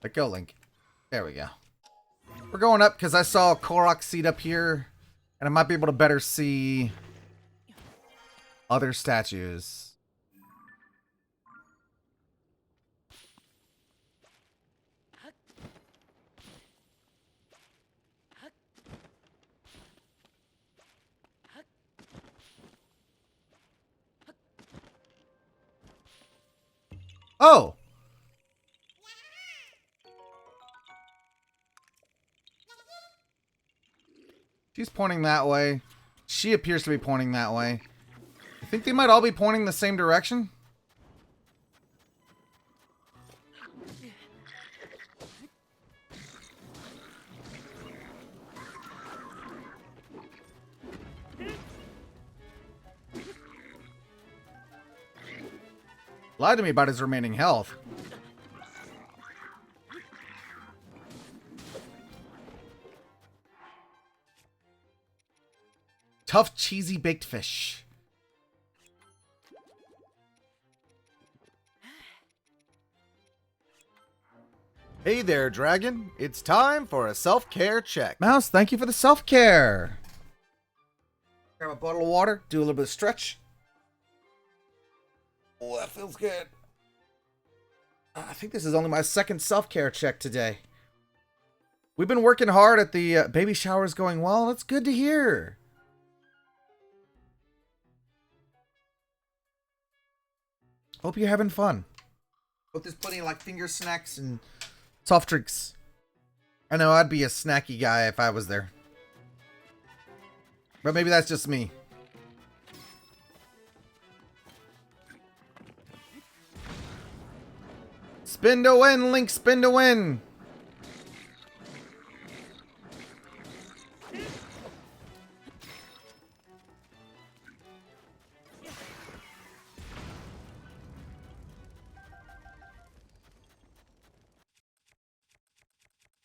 Let go, Link. There we go. We're going up because I saw a Korok seed up here, and I might be able to better see other statues. Oh! She's pointing that way. She appears to be pointing that way. I think they might all be pointing the same direction. Lied to me about his remaining health. Tough, cheesy baked fish. Hey there, Dragon. It's time for a self-care check. Mouse, thank you for the self-care. Grab a bottle of water, do a little bit of stretch. Oh, that feels good. I think this is only my second self-care check today. We've been working hard at the baby showers going well. That's good to hear. Hope you're having fun. Hope there's plenty of like finger snacks and soft drinks. I know I'd be a snacky guy if I was there. But maybe that's just me. Spin to win, Link, spin to win.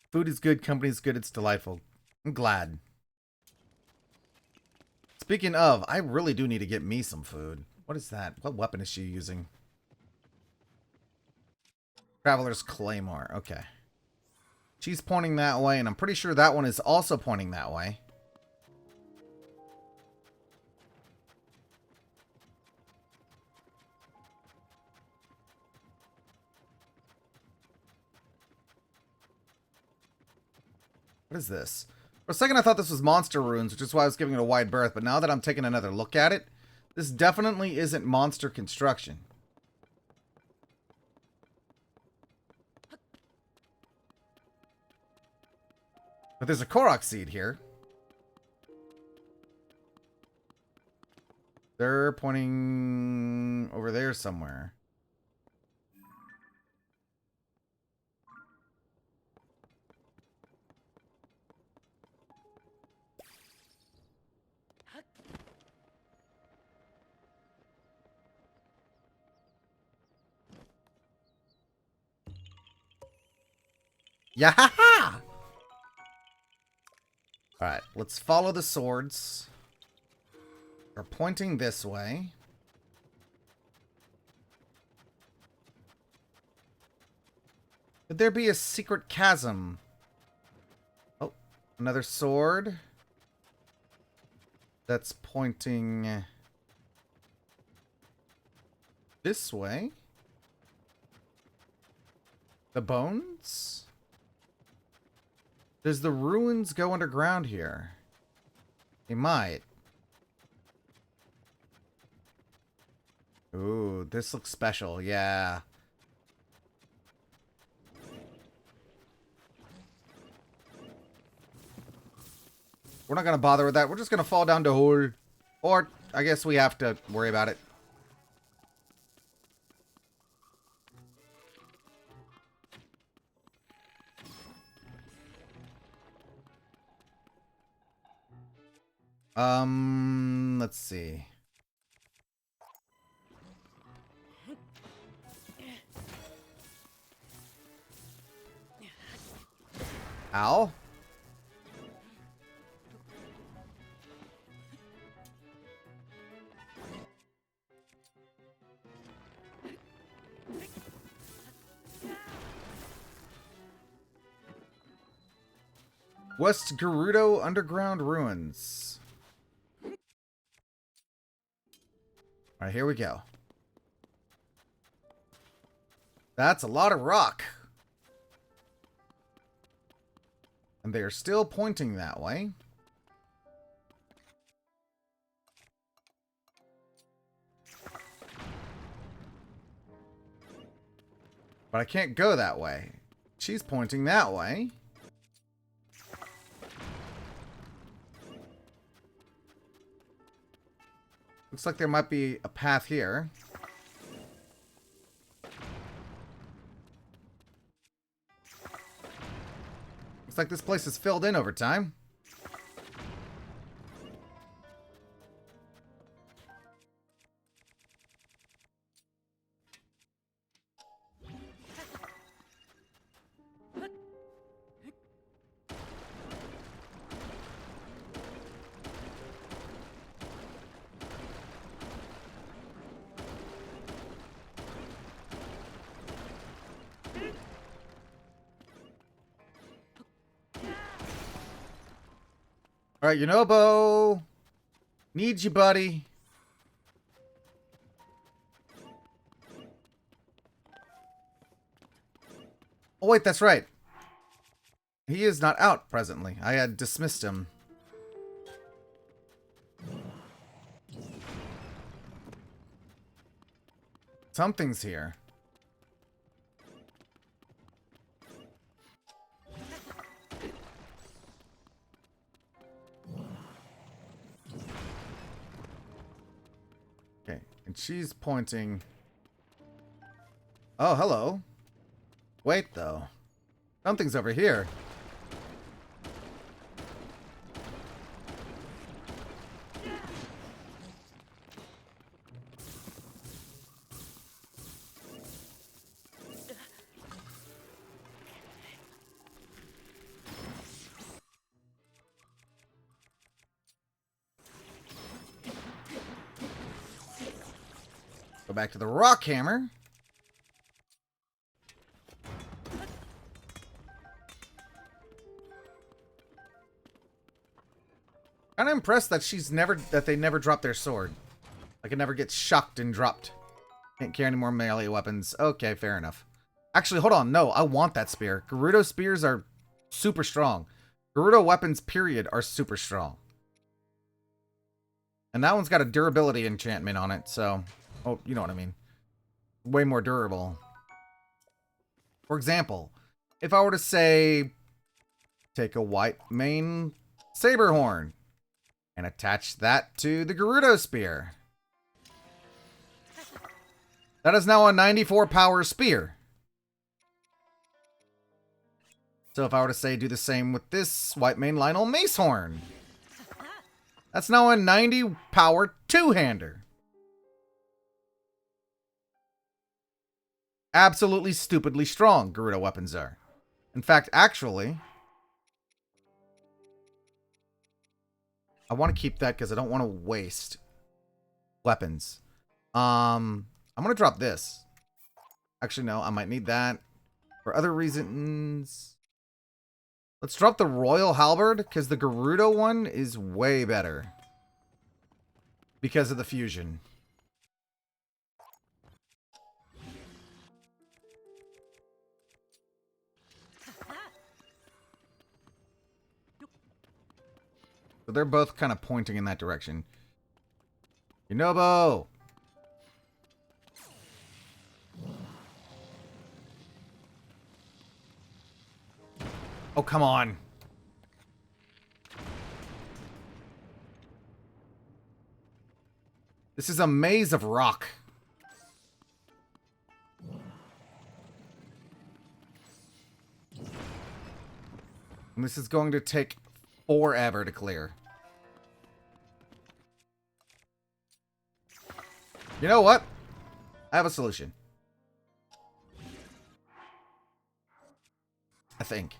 Food is good, company is good, it's delightful. I'm glad. Speaking of, I really do need to get me some food. What is that? What weapon is she using? Traveler's Claymore. Okay. She's pointing that way, and I'm pretty sure that one is also pointing that way. What is this? For a second I thought this was Monster Ruins, which is why I was giving it a wide berth, but now that I'm taking another look at it, this definitely isn't monster construction. But there's a Korok seed here. They're pointing over there somewhere. Yahaha! Alright, let's follow the swords. They're pointing this way. Could there be a secret chasm? Oh, another sword. That's pointing this way. The bones? Does the ruins go underground here? They might. Ooh, this looks special, yeah. We're not gonna bother with that. We're just gonna fall down the hole. Or, I guess we have to worry about it. Let's see. Ow. West Gerudo Underground Ruins. Alright, here we go. That's a lot of rock. And they are still pointing that way. But I can't go that way. She's pointing that way. Looks like there might be a path here. Looks like this place is filled in over time. Alright, Yunobo. Need you, buddy. Oh, wait, that's right. He is not out presently. I had dismissed him. Something's here. Okay, and she's pointing. Oh, hello. Wait, though. Something's over here. Go back to the rock hammer. Kind of impressed that they never drop their sword. Like it never gets shocked and dropped. Can't carry any more melee weapons. Okay, fair enough. Actually, hold on. No, I want that spear. Gerudo spears are super strong. Gerudo weapons, period, are super strong. And that one's got a durability enchantment on it, so... Oh, you know what I mean. Way more durable. For example, if I were to say... Take a white mane saber horn. And attach that to the Gerudo spear. That is now a 94 power spear. So if I were to say do the same with this white mane Lionel mace horn. That's now a 90 power two-hander. Absolutely stupidly strong Gerudo weapons are. In fact, actually... I want to keep that because I don't want to waste weapons. I'm going to drop this. Actually, no, I might need that for other reasons. Let's drop the Royal Halberd because the Gerudo one is way better because of the fusion. So they're both kind of pointing in that direction. Yunobo! Oh, come on. This is a maze of rock. And this is going to take forever to clear. You know what? I have a solution. I think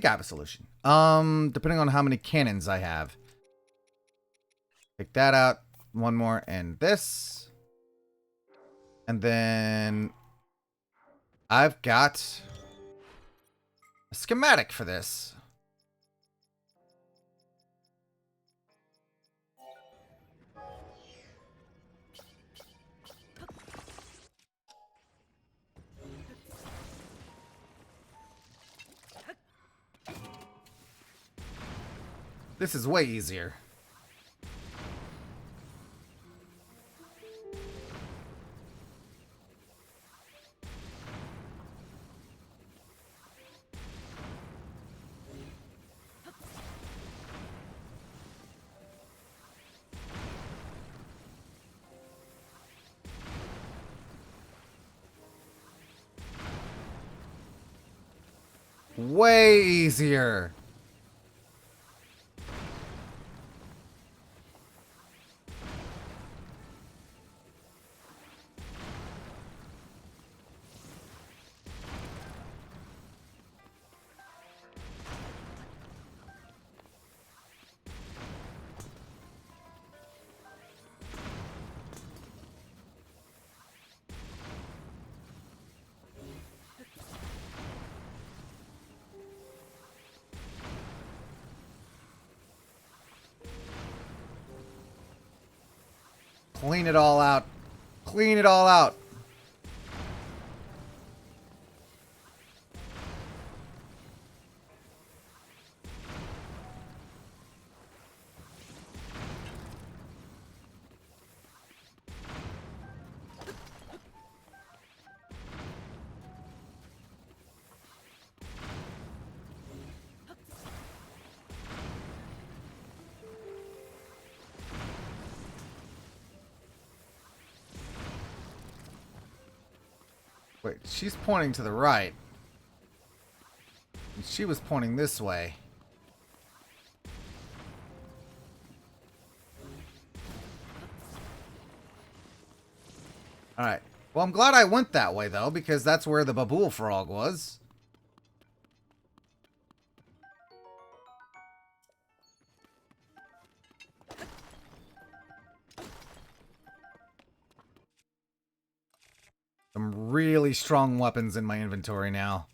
I have a solution. Depending on how many cannons I have. Take that out. One more and this. And then I've got a schematic for this. This is way easier. Way easier. Clean it all out. Clean it all out. Wait, she's pointing to the right. And she was pointing this way. Alright. Well, I'm glad I went that way, though, because that's where the babool frog was. Some really strong weapons in my inventory now.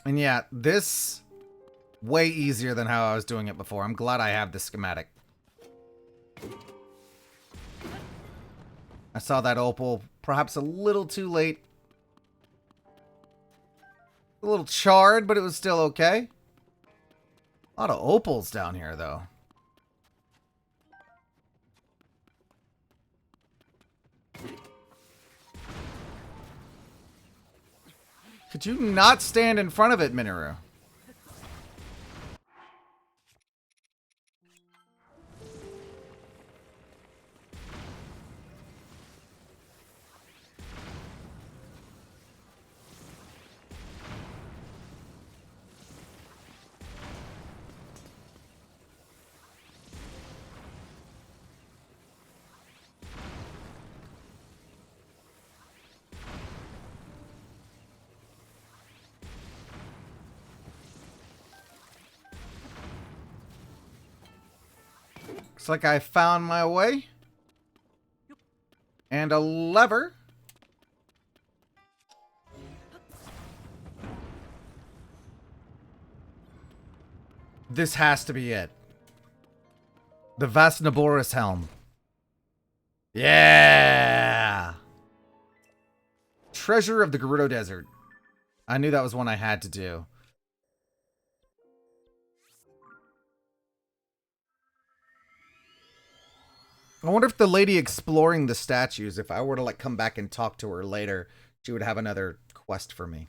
And yeah, this way easier than how I was doing it before. I'm glad I have the schematic. I saw that opal perhaps a little too late. A little charred, but it was still okay. A lot of opals down here, though. Could you not stand in front of it, Minoru? Looks like I found my way. And a lever. This has to be it. The Vasnaboris helm. Yeah! Treasure of the Gerudo Desert. I knew that was one I had to do. I wonder if the lady exploring the statues, if I were to like come back and talk to her later, she would have another quest for me.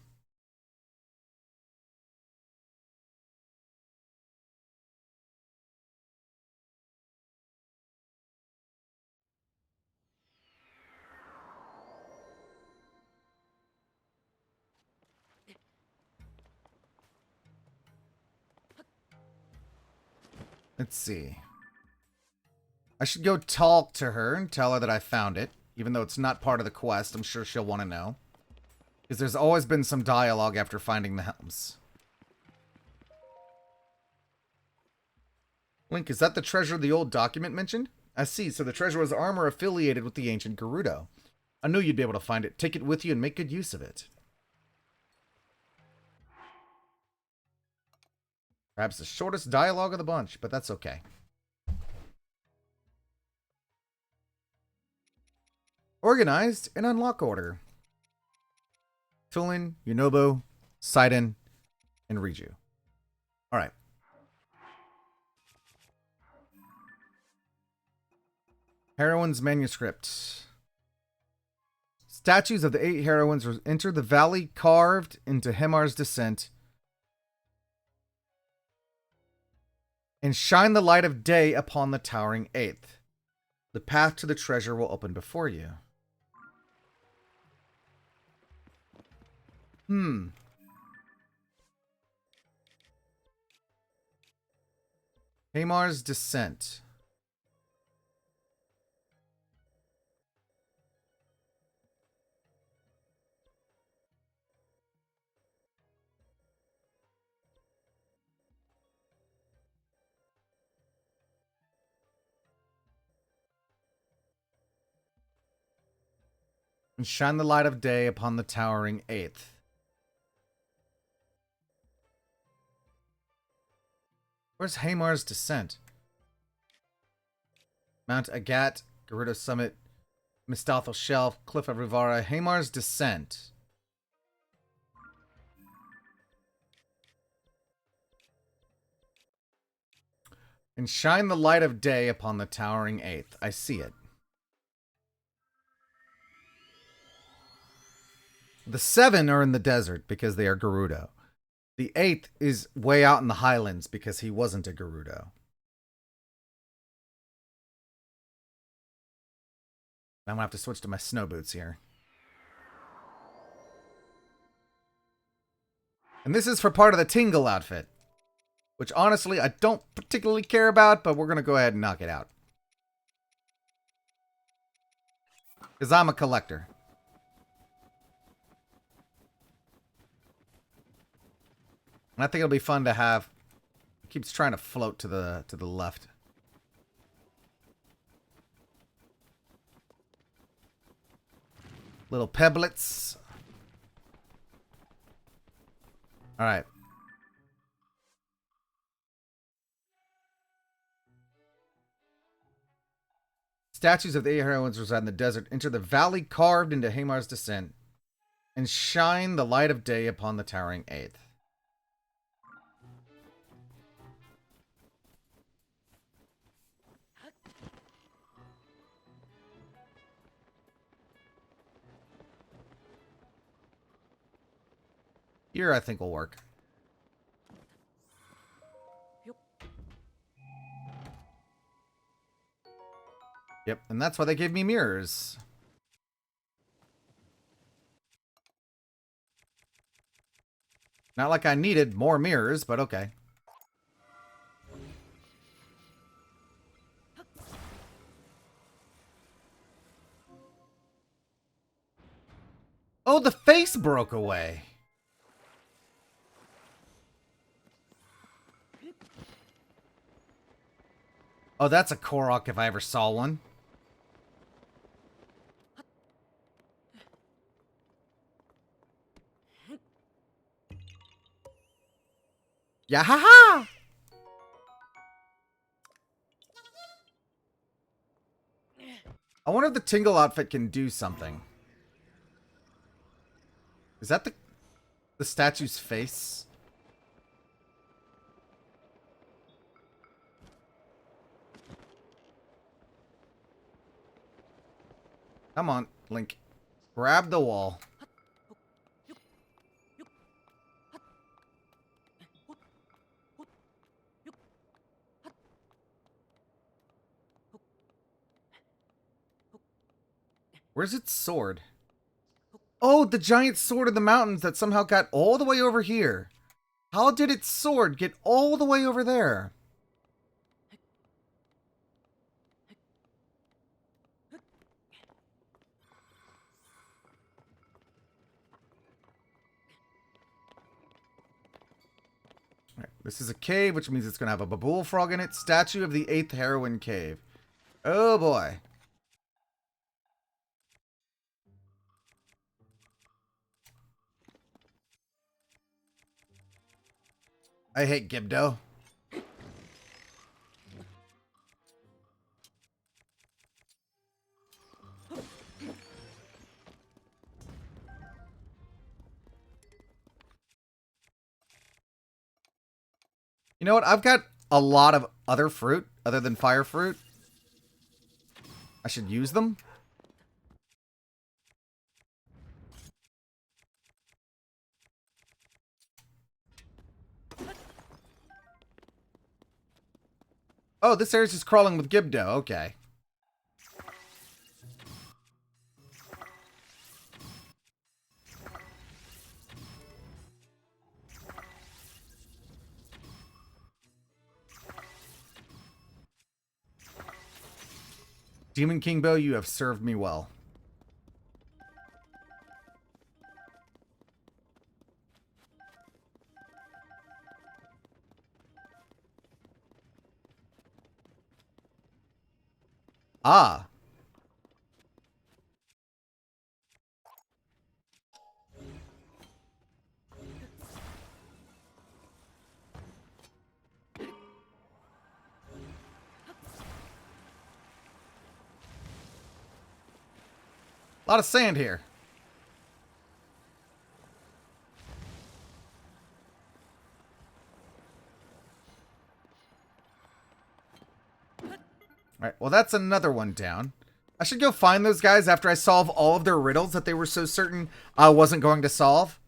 Let's see. I should go talk to her and tell her that I found it. Even though it's not part of the quest, I'm sure she'll want to know. Because there's always been some dialogue after finding the helms. Link, is that the treasure the old document mentioned? I see, so the treasure was armor affiliated with the ancient Gerudo. I knew you'd be able to find it. Take it with you and make good use of it. Perhaps the shortest dialogue of the bunch, but that's okay. Organized in unlock order. Tulin, Yunobo, Sidon, and Riju. Alright. Heroine's manuscript. Statues of the 8 heroines enter the valley carved into Hemar's descent and shine the light of day upon the towering 8th. The path to the treasure will open before you. Hamar's descent. And shine the light of day upon the towering 8th. Where's Hamar's descent? Mount Agat, Gerudo Summit, Mistalthal Shelf, Cliff of Rivara, Hamar's descent. And shine the light of day upon the towering 8th. I see it. The 7 are in the desert because they are Gerudo. The 8th is way out in the highlands because he wasn't a Gerudo. I'm going to have to switch to my snow boots here. And this is for part of the Tingle outfit. Which honestly, I don't particularly care about, but we're going to go ahead and knock it out. Because I'm a collector. And I think it'll be fun to have. It keeps trying to float to the left. Little pebblets. All right. Statues of the 8 heroines reside in the desert. Enter the valley carved into Hamar's descent. And shine the light of day upon the towering 8th. Here, I think will work. Yep, and that's why they gave me mirrors. Not like I needed more mirrors, but okay. Oh, the face broke away. Oh, that's a Korok if I ever saw one. Yeah, ha! I wonder if the Tingle outfit can do something. Is that the statue's face? Come on, Link. Grab the wall. Where's its sword? Oh, the giant sword of the mountains that somehow got all the way over here. How did its sword get all the way over there? Right, this is a cave, which means it's going to have a Babool frog in it. Statue of the 8th heroine cave. Oh boy. I hate Gibdo. You know what? I've got a lot of other fruit other than fire fruit. I should use them. Oh, this area's just crawling with Gibdo. Okay. Demon King Bow, you have served me well. Ah. A lot of sand here. Alright, well that's another one down. I should go find those guys after I solve all of their riddles that they were so certain I wasn't going to solve.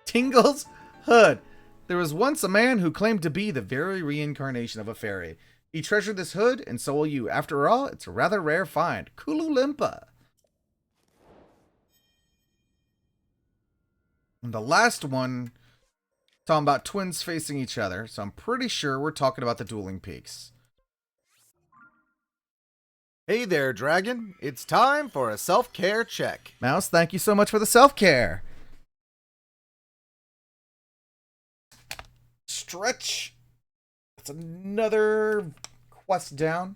Tingle's hood. There was once a man who claimed to be the very reincarnation of a fairy. He treasured this hood, and so will you. After all, it's a rather rare find. Kululimpa. And the last one, talking about twins facing each other, so I'm pretty sure we're talking about the Dueling Peaks. Hey there, Dragon. It's time for a self-care check. Mouse, thank you so much for the self-care. Stretch. That's another quest down.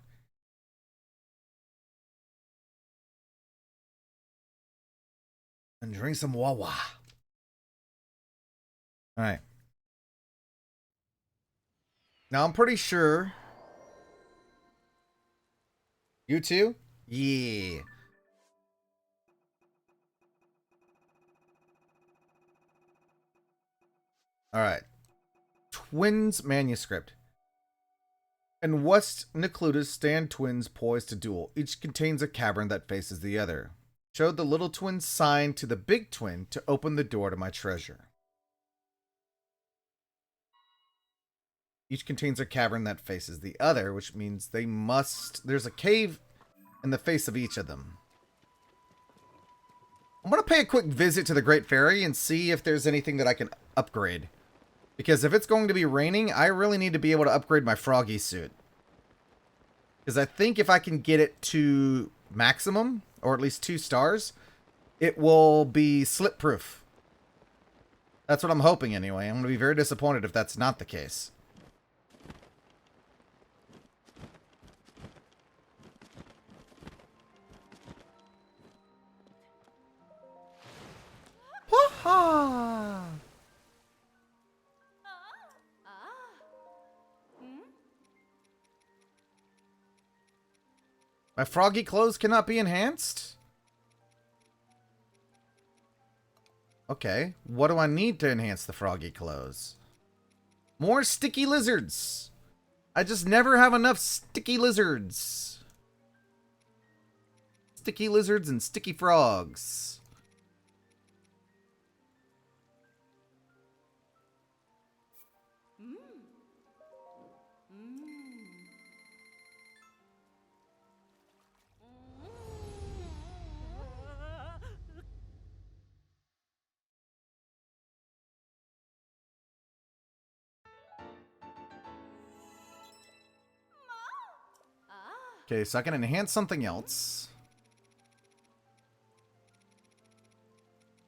And drink some Wawa. Alright. Now I'm pretty sure... You too? Yeah. Alright. Twins manuscript. In West Necludas stand twins poised to duel. Each contains a cavern that faces the other. Showed the little twin's sign to the big twin to open the door to my treasure. Each contains a cavern that faces the other, which means they must... There's a cave in the face of each of them. I'm going to pay a quick visit to the Great Fairy and see if there's anything that I can upgrade. Because if it's going to be raining, I really need to be able to upgrade my Froggy suit. Because I think if I can get it to maximum, or at least 2 stars, it will be slip-proof. That's what I'm hoping anyway. I'm going to be very disappointed if that's not the case. Wah-ha! My froggy clothes cannot be enhanced? Okay, what do I need to enhance the froggy clothes? More sticky lizards! I just never have enough sticky lizards. Sticky lizards and sticky frogs. Okay, so I can enhance something else.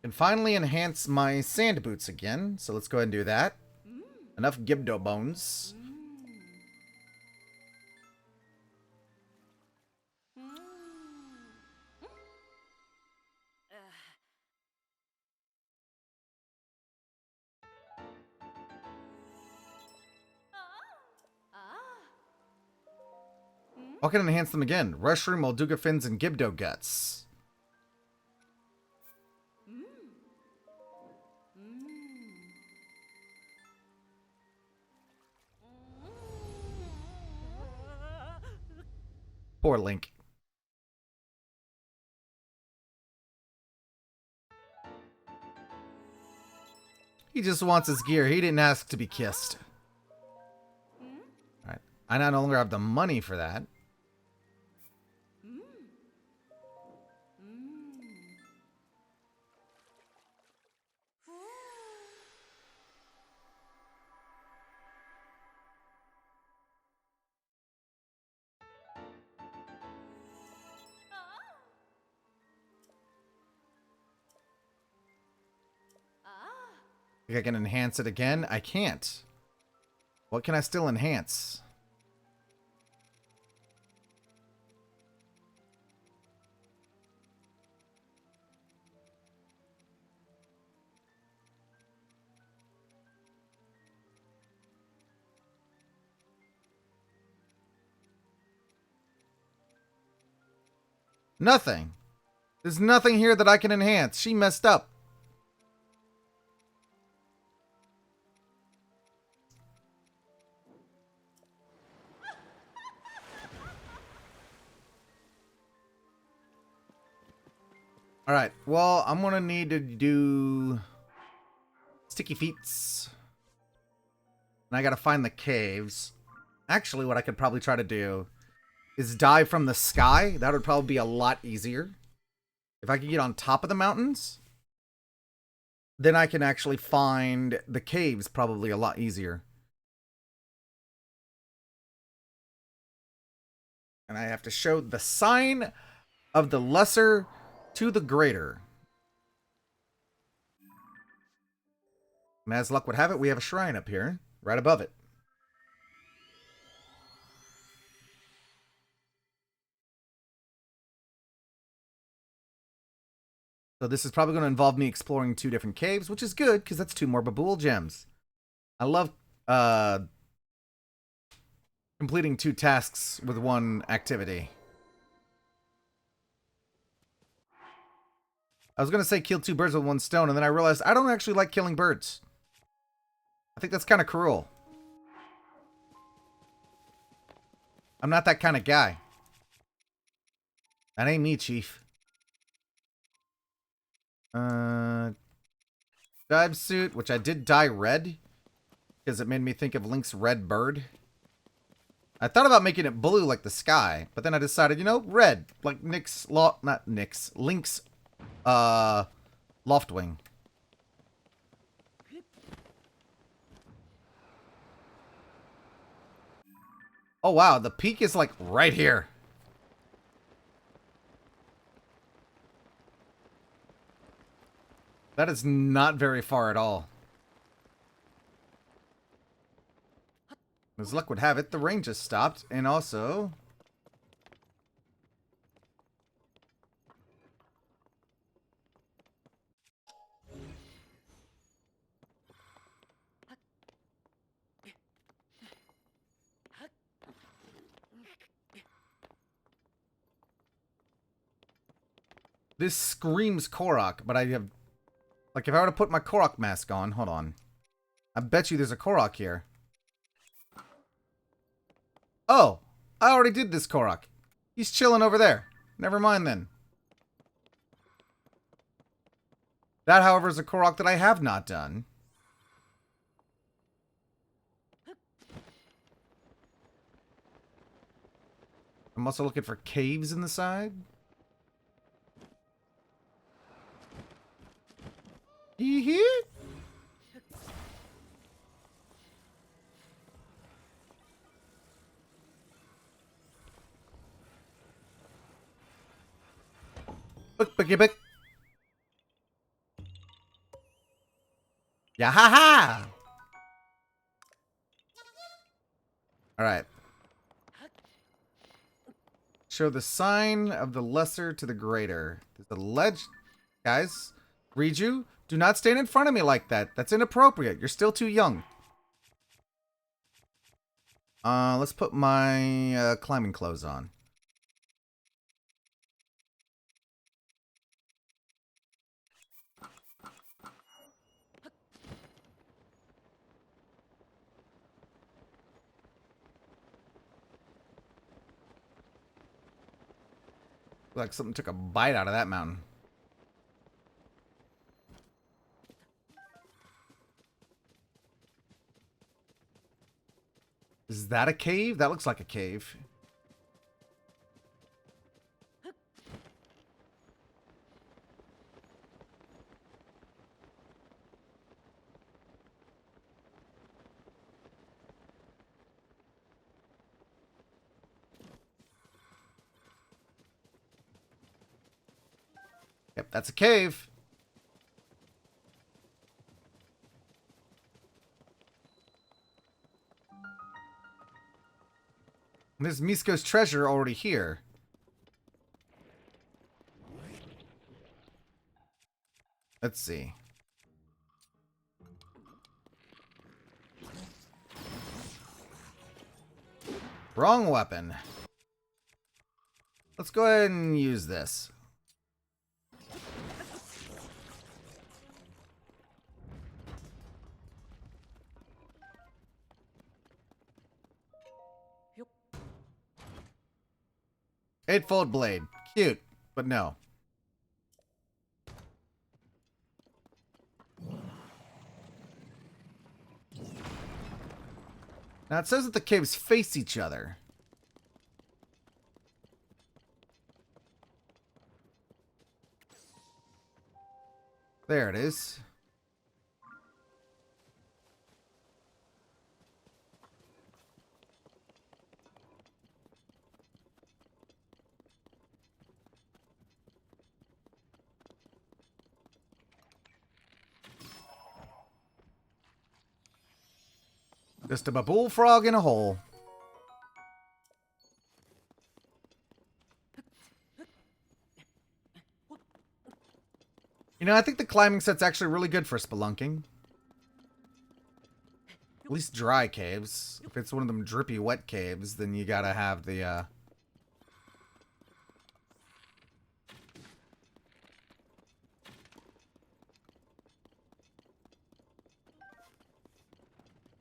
And finally enhance my sand boots again. So let's go ahead and do that. Enough Gibdo bones. I can enhance them again. Rushroom, Molduga fins, and Gibdo guts. Poor Link. He just wants his gear. He didn't ask to be kissed. Alright. I no longer have the money for that. Think I can enhance it again? I can't. What can I still enhance? Nothing. There's nothing here that I can enhance. She messed up. Alright, well, I'm gonna need to do sticky feets. And I gotta find the caves. Actually, what I could probably try to do is dive from the sky. That would probably be a lot easier. If I could get on top of the mountains, then I can actually find the caves probably a lot easier. And I have to show the sign of the lesser to the greater. And as luck would have it, we have a shrine up here, right above it. So this is probably going to involve me exploring 2 different caves, which is good, because that's 2 more Babool gems. I love completing 2 tasks with 1 activity. I was going to say kill 2 birds with 1 stone, and then I realized I don't actually like killing birds. I think that's kind of cruel. I'm not that kind of guy. That ain't me, Chief. Dive suit, which I did dye red, because it made me think of Link's red bird. I thought about making it blue like the sky, but then I decided, you know, red, like Link's Loftwing. Oh wow, the peak is like right here. That is not very far at all. As luck would have it, the rain just stopped, and also... This screams Korok, but I have... Like, if I were to put my Korok mask on, hold on. I bet you there's a Korok here. Oh! I already did this Korok. He's chilling over there. Never mind then. That, however, is a Korok that I have not done. I'm also looking for caves in the side. Hee-hee! Look, boogie book. Yeah, ha ha! Alright. Show the sign of the lesser to the greater. There's a ledge. Guys, Riju, do not stand in front of me like that. That's inappropriate. You're still too young. Let's put my climbing clothes on. Like something took a bite out of that mountain. Is that a cave? That looks like a cave. Yep, that's a cave. There's Misko's treasure already here. Let's see. Wrong weapon. Let's go ahead and use this. Eightfold blade. Cute, but no. Now it says that the caves face each other. There it is. Just a babool frog in a hole. You know, I think the climbing set's actually really good for spelunking. At least dry caves. If it's one of them drippy wet caves, then you gotta have the,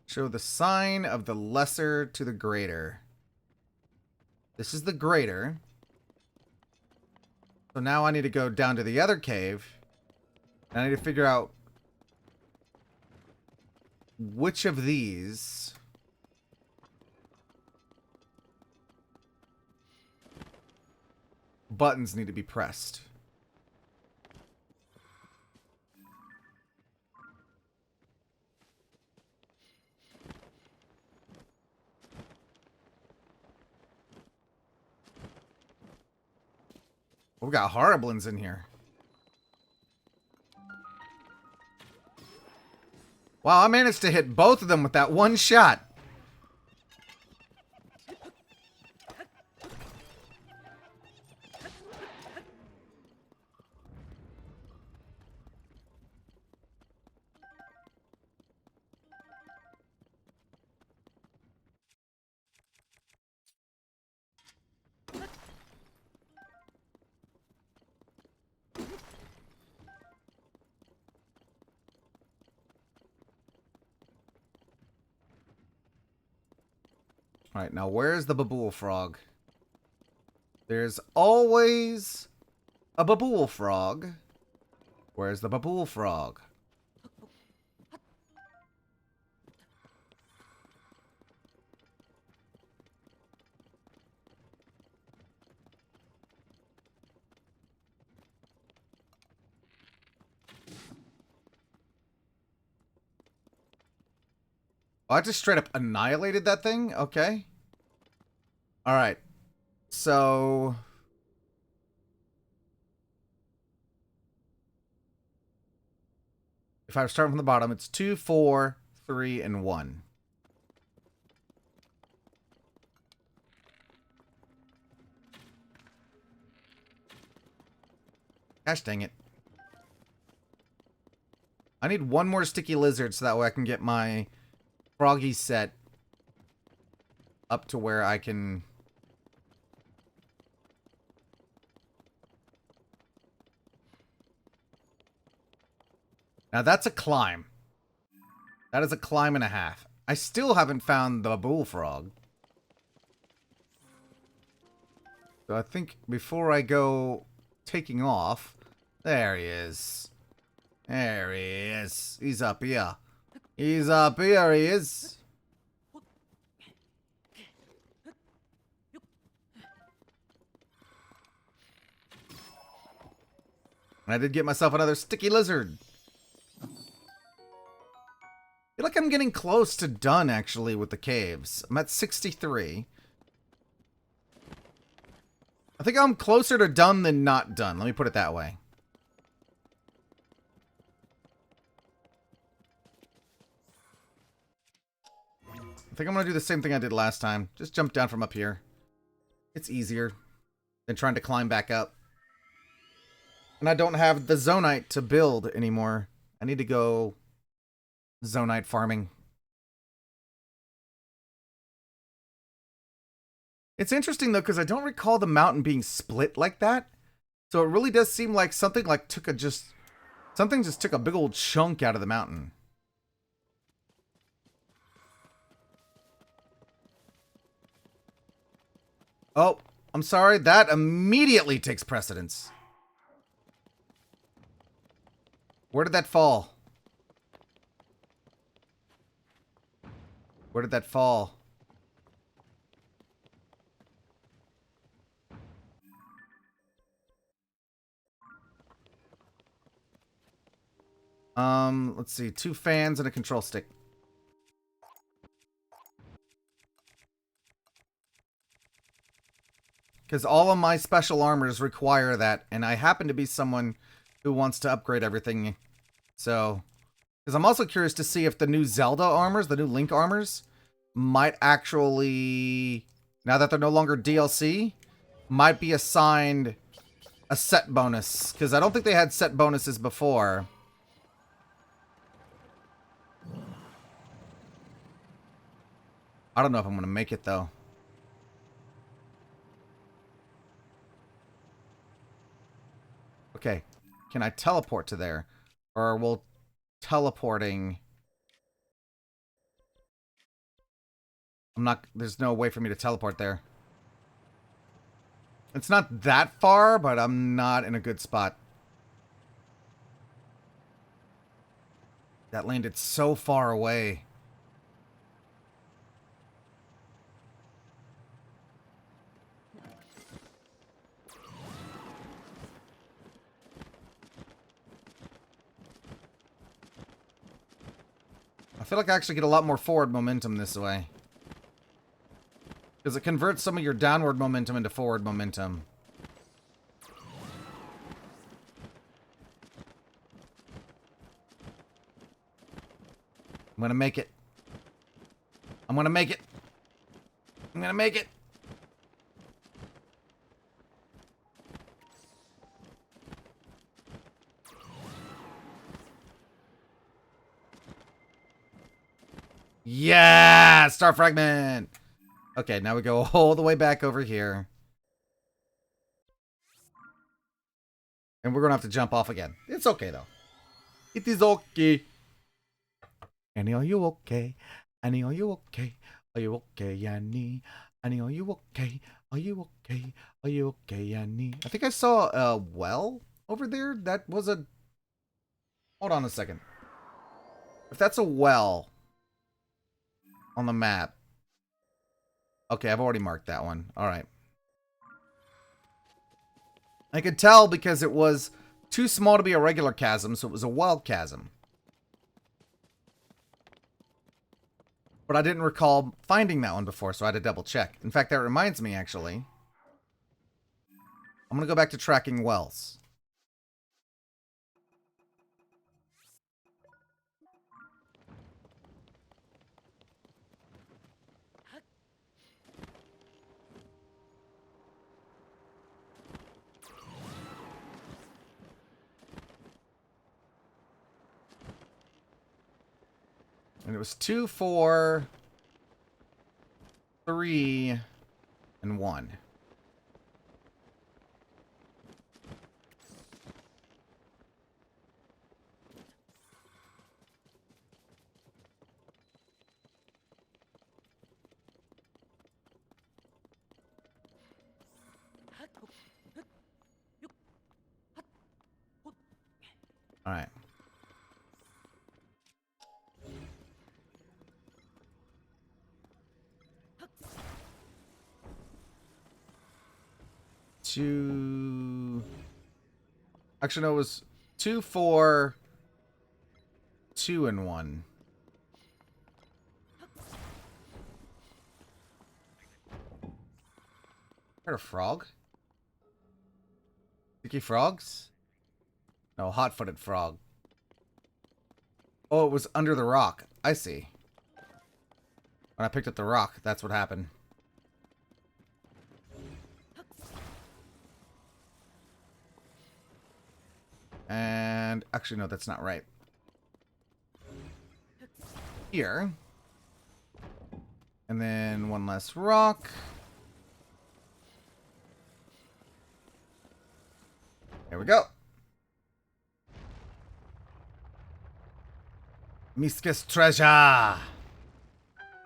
show the sign of the lesser to the greater. This is the greater. So now I need to go down to the other cave. And I need to figure out which of these buttons need to be pressed. We got horriblins in here. Wow, I managed to hit both of them with that one shot. Alright, now where's the babool frog? There's always a babool frog. Where's the babool frog? Oh, I just straight up annihilated that thing? Okay. Alright. So... if I start from the bottom, it's 2, 4, 3, and 1. Gosh dang it. I need one more sticky lizard so that way I can get my froggy set up to where I can... Now that's a climb. That is a climb and a half. I still haven't found the bullfrog. So I think before I go taking off... There he is. There he is. He's up here. He's up here, he is. I did get myself another sticky lizard. I feel like I'm getting close to done, actually, with the caves. I'm at 63. I think I'm closer to done than not done. Let me put it that way. I think I'm going to do the same thing I did last time. Just jump down from up here. It's easier than trying to climb back up. And I don't have the zonite to build anymore. I need to go zonite farming. It's interesting, though, because I don't recall the mountain being split like that. So it really does seem like something like something just took a big old chunk out of the mountain. Oh, I'm sorry. That immediately takes precedence. Where did that fall? Where did that fall? Let's see. 2 fans and a control stick. Because all of my special armors require that, and I happen to be someone who wants to upgrade everything. So, because I'm also curious to see if the new Zelda armors, the new Link armors, might actually, now that they're no longer DLC, might be assigned a set bonus. Because I don't think they had set bonuses before. I don't know if I'm going to make it, though. Okay. Can I teleport to there? Or will teleporting... There's no way for me to teleport there. It's not that far, but I'm not in a good spot. That landed so far away. I feel like I actually get a lot more forward momentum this way. Because it converts some of your downward momentum into forward momentum. I'm gonna make it. I'm gonna make it. I'm gonna make it. Yeah! Star fragment! Okay, now we go all the way back over here. And we're gonna have to jump off again. It's okay, though. It is okay. Annie, are you okay? Annie, are you okay? Are you okay, Annie? Annie, are you okay? Are you okay? Are you okay, Annie? I think I saw a well over there. That was a... Hold on a second. If that's a well on the map... Okay, I've already marked that one. Alright. I could tell because it was too small to be a regular chasm, so it was a wild chasm. But I didn't recall finding that one before, so I had to double check. In fact, that reminds me, actually. I'm going to go back to tracking wells. And it was 2, 4, 3, and 1. All right. Actually, no, it was 2, 4, 2, and 1. Heard a frog? Sticky frogs? No, hot-footed frog. Oh, it was under the rock. I see. When I picked up the rock, that's what happened. And actually, no, that's not right. Here. And then one less rock. There we go. Miska's treasure.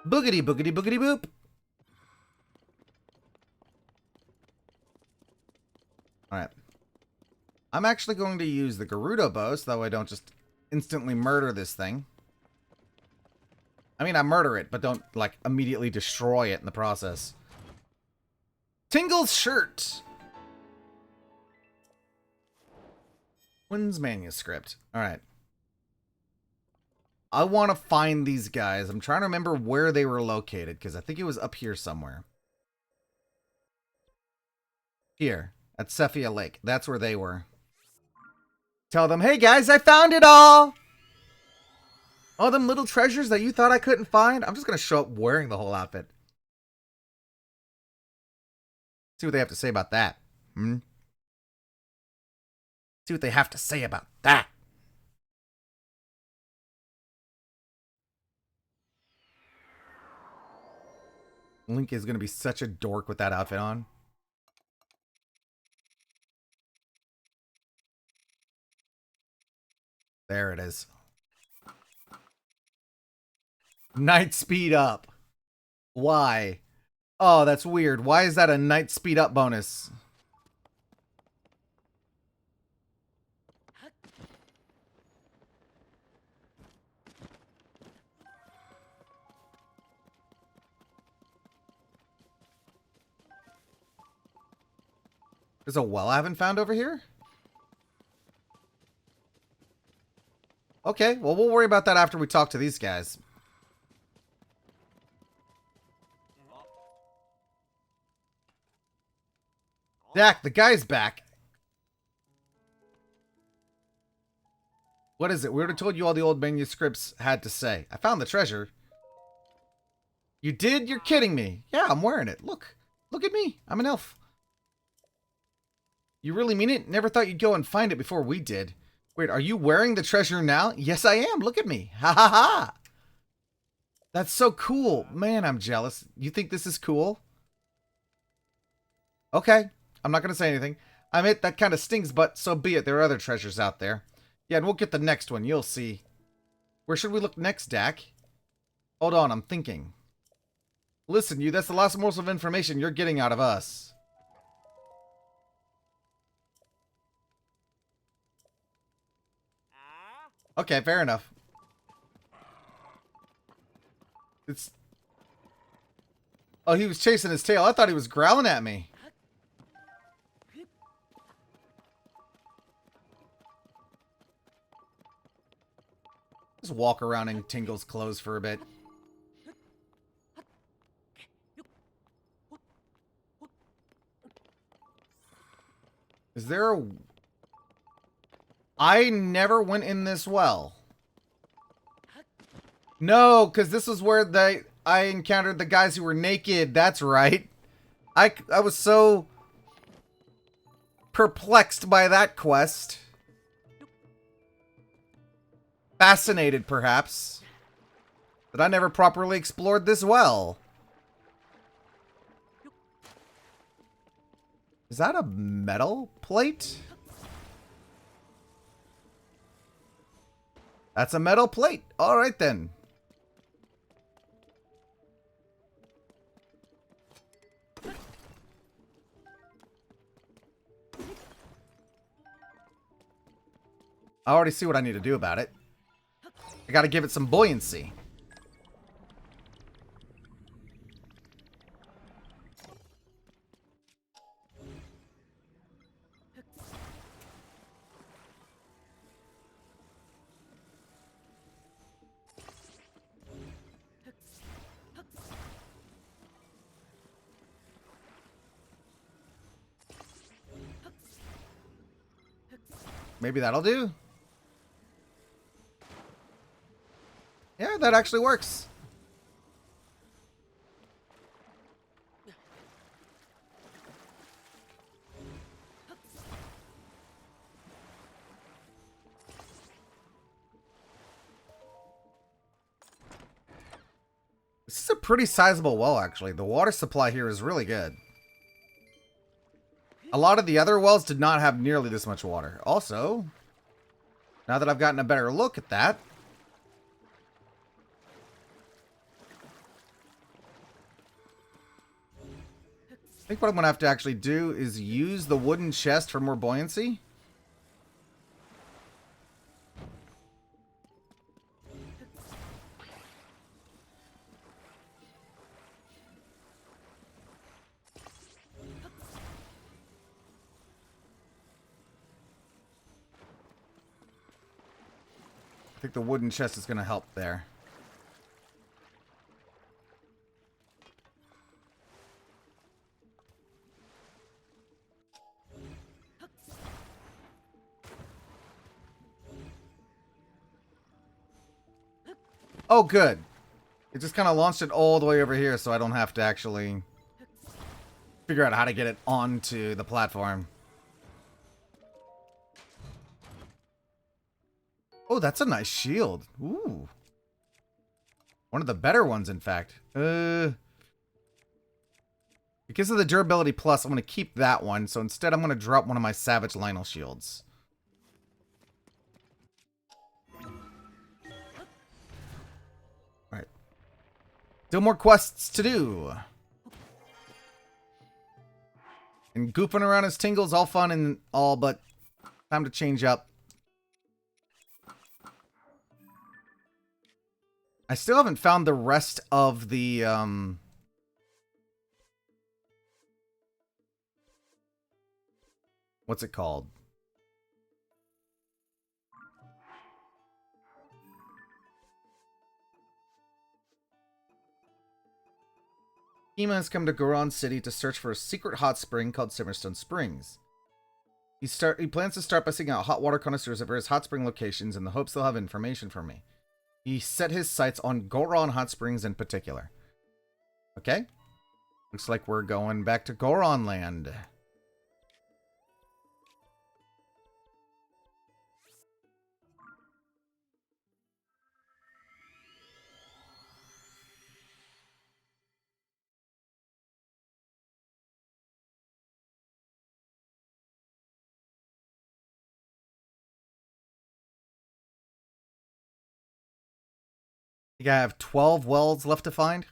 Boogity boogity boogity boop. Alright. I'm actually going to use the Gerudo bow so that way I don't just instantly murder this thing. I mean, I murder it, but don't, like, immediately destroy it in the process. Tingle's shirt! Quinn's manuscript. Alright. I want to find these guys. I'm trying to remember where they were located, because I think it was up here somewhere. Here, at Cephia Lake. That's where they were. Tell them, hey guys, I found it all! All them little treasures that you thought I couldn't find? I'm just going to show up wearing the whole outfit. See what they have to say about that. See what they have to say about that. Link is going to be such a dork with that outfit on. There it is. Night speed up. Why? Oh, that's weird. Why is that a night speed up bonus? There's a well I haven't found over here? Okay, well, we'll worry about that after we talk to these guys. Dak, the guy's back. What is it? We already told you all the old manuscripts had to say. I found the treasure. You did? You're kidding me. Yeah, I'm wearing it. Look. Look at me. I'm an elf. You really mean it? Never thought you'd go and find it before we did. Wait, are you wearing the treasure now? Yes, I am. Look at me. Ha ha ha. That's so cool. Man, I'm jealous. You think this is cool? Okay. I'm not going to say anything. I admit that kind of stings, but so be it. There are other treasures out there. Yeah, and we'll get the next one. You'll see. Where should we look next, Dak? Hold on, I'm thinking. Listen, you, that's the last morsel of information you're getting out of us. Okay, fair enough. It's... Oh, he was chasing his tail. I thought he was growling at me. Just walk around in Tingle's clothes for a bit. Is there a... I never went in this well. No, because this was where I encountered the guys who were naked. That's right. I was so perplexed by that quest. Fascinated, perhaps, that I never properly explored this well. Is that a metal plate? That's a metal plate. All right, then. I already see what I need to do about it. I gotta give it some buoyancy. Maybe that'll do. Yeah, that actually works. This is a pretty sizable well, actually. The water supply here is really good. A lot of the other wells did not have nearly this much water. Also, now that I've gotten a better look at that, think what I'm going to have to actually do is use the wooden chest for more buoyancy. I think the wooden chest is going to help there. Oh, good. It just kind of launched it all the way over here, so I don't have to actually figure out how to get it onto the platform. Oh, that's a nice shield. Ooh. One of the better ones, in fact. Because of the durability plus, I'm going to keep that one. So instead, I'm going to drop one of my Savage Lionel shields. Alright. Still more quests to do. And goofing around as Tingle's all fun and all, but time to change up. I still haven't found the rest of the, what's it called? Kima has come to Goron City to search for a secret hot spring called Simmerstone Springs. He plans to start by seeking out hot water connoisseurs at various hot spring locations in the hopes they'll have information for me. He set his sights on Goron Hot Springs in particular. Okay. Looks like we're going back to Goron Land. I think I have 12 wells left to find.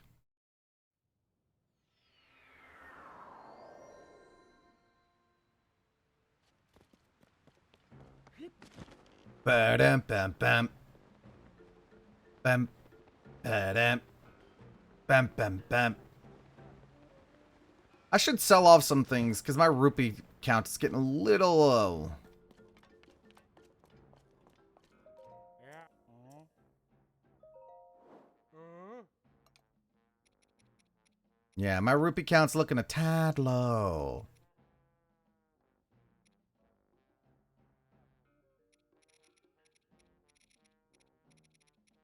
Ba-dum, bam, bam. Bam, ba-dum. Bam, bam, bam. I should sell off some things, because my rupee count is getting a little low. Yeah, my rupee count's looking a tad low.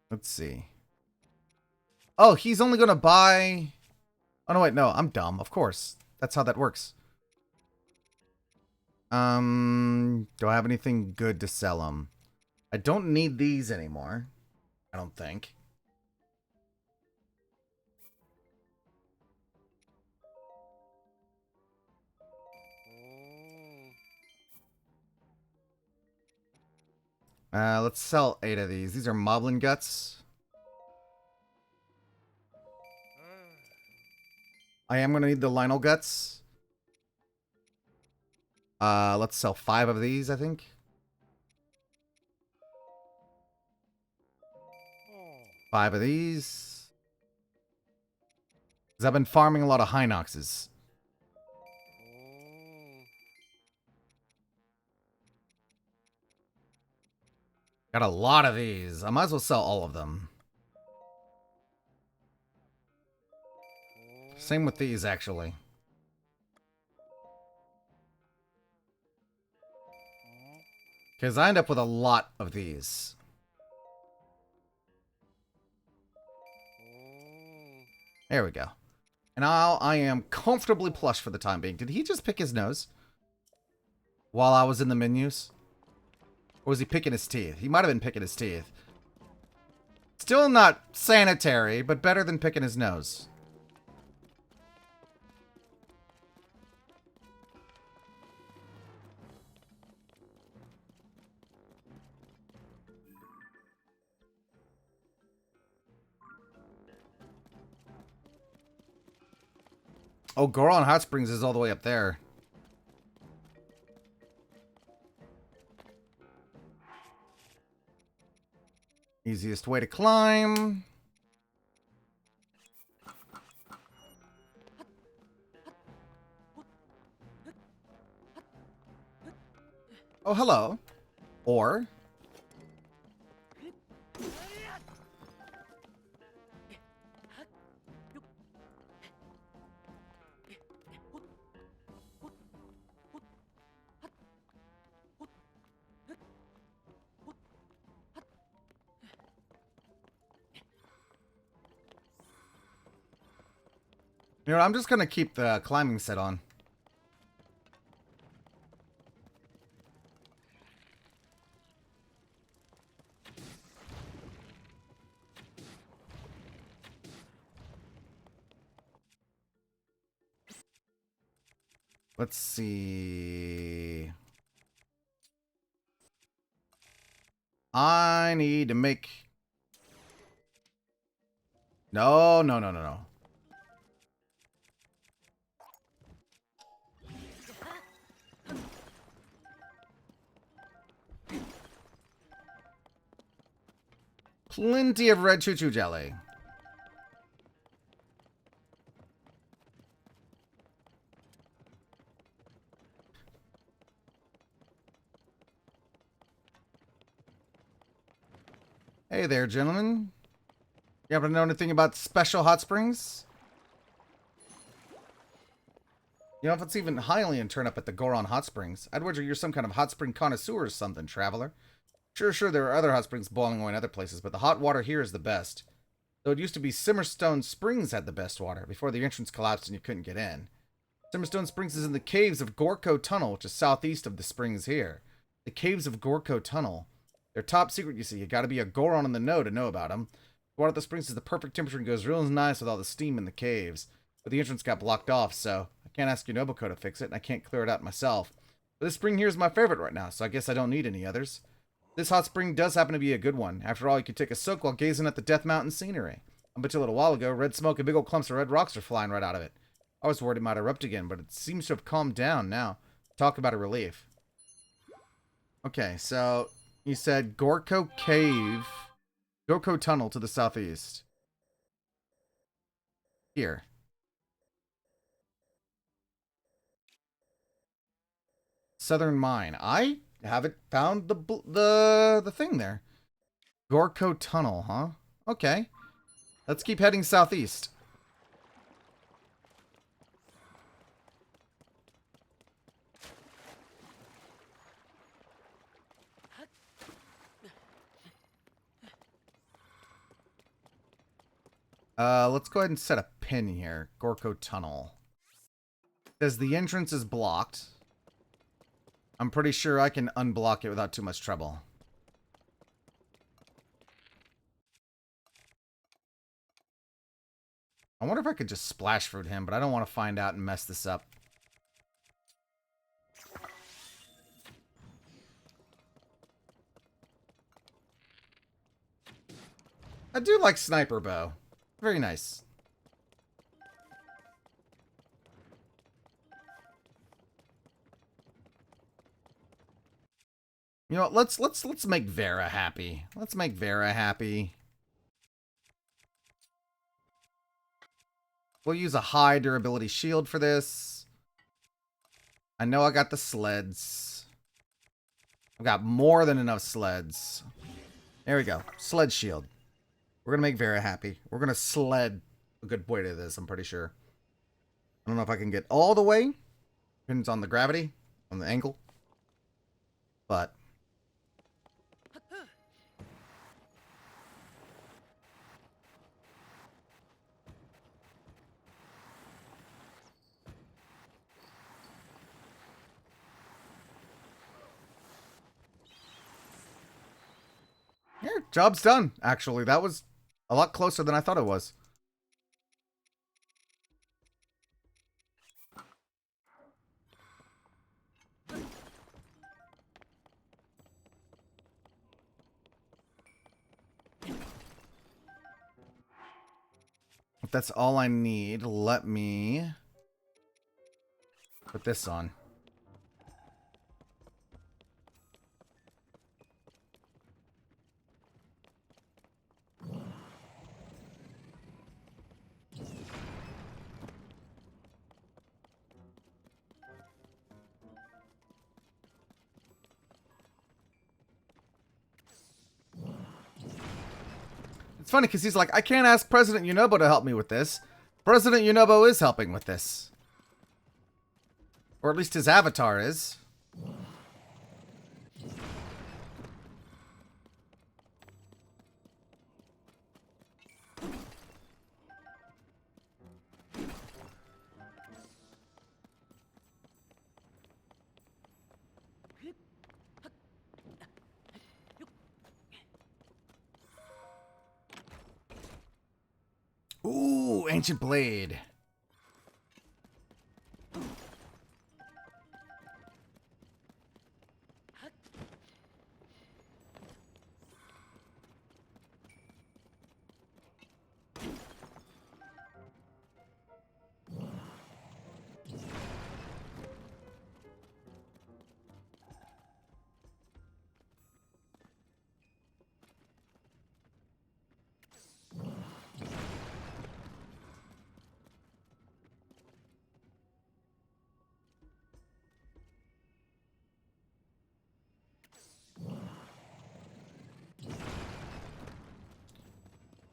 Let's see. Oh, he's only going to buy... Oh, no, wait, no, I'm dumb. Of course. That's how that works. Do I have anything good to sell him? I don't need these anymore. I don't think. Let's sell 8 of these. These are Moblin Guts. I am going to need the Lionel Guts. Let's sell 5 of these, I think. 5 of these. Because I've been farming a lot of Hinoxes. Got a lot of these. I might as well sell all of them. Same with these, actually. Because I end up with a lot of these. There we go. And now I am comfortably plush for the time being. Did he just pick his nose? While I was in the menus? Or was he picking his teeth? He might have been picking his teeth. Still not sanitary, but better than picking his nose. Oh, Goron Hot Springs is all the way up there. Easiest way to climb. Oh, hello. Or... You know what, I'm just gonna keep the climbing set on. Let's see. I need to make... No. Plenty of red choo-choo jelly. Hey there, gentlemen. You happen to know anything about special hot springs? You know, if it's even Hylian turn up at the Goron Hot Springs, I'd wager you're some kind of hot spring connoisseur or something, traveler. Sure, there are other hot springs boiling away in other places, but the hot water here is the best. Though it used to be Simmerstone Springs had the best water, before the entrance collapsed and you couldn't get in. Simmerstone Springs is in the caves of Gorko Tunnel, which is southeast of the springs here. The caves of Gorko Tunnel. They're top secret, you see. You gotta be a Goron in the know to know about them. The water at the springs is the perfect temperature and goes real nice with all the steam in the caves. But the entrance got blocked off, so I can't ask your Noboko to fix it, and I can't clear it out myself. But this spring here is my favorite right now, so I guess I don't need any others. This hot spring does happen to be a good one. After all, you could take a soak while gazing at the Death Mountain scenery. Up until a little while ago, red smoke and big old clumps of red rocks are flying right out of it. I was worried it might erupt again, but it seems to have calmed down now. Talk about a relief. Okay, so you said Gorko Cave, Gorko Tunnel to the southeast. Here. Southern Mine. I haven't found the thing there. Gorko Tunnel, huh? Okay. Let's keep heading southeast. Let's go ahead and set a pin here. Gorko Tunnel. Says the entrance is blocked. I'm pretty sure I can unblock it without too much trouble. I wonder if I could just splash fruit him, but I don't want to find out and mess this up. I do like sniper bow. Very nice. You know what? Let's make Vera happy. Let's make Vera happy. We'll use a high durability shield for this. I know I got the sleds. I've got more than enough sleds. There we go. Sled shield. We're going to make Vera happy. We're going to sled a good way to this, I'm pretty sure. I don't know if I can get all the way. Depends on the gravity, on the angle. But... yeah, job's done, actually. That was a lot closer than I thought it was. If that's all I need, let me Put this on. It's funny because he's like, I can't ask President Yunobo to help me with this. President Yunobo is helping with this. Or at least his avatar is. Ooh, ancient blade.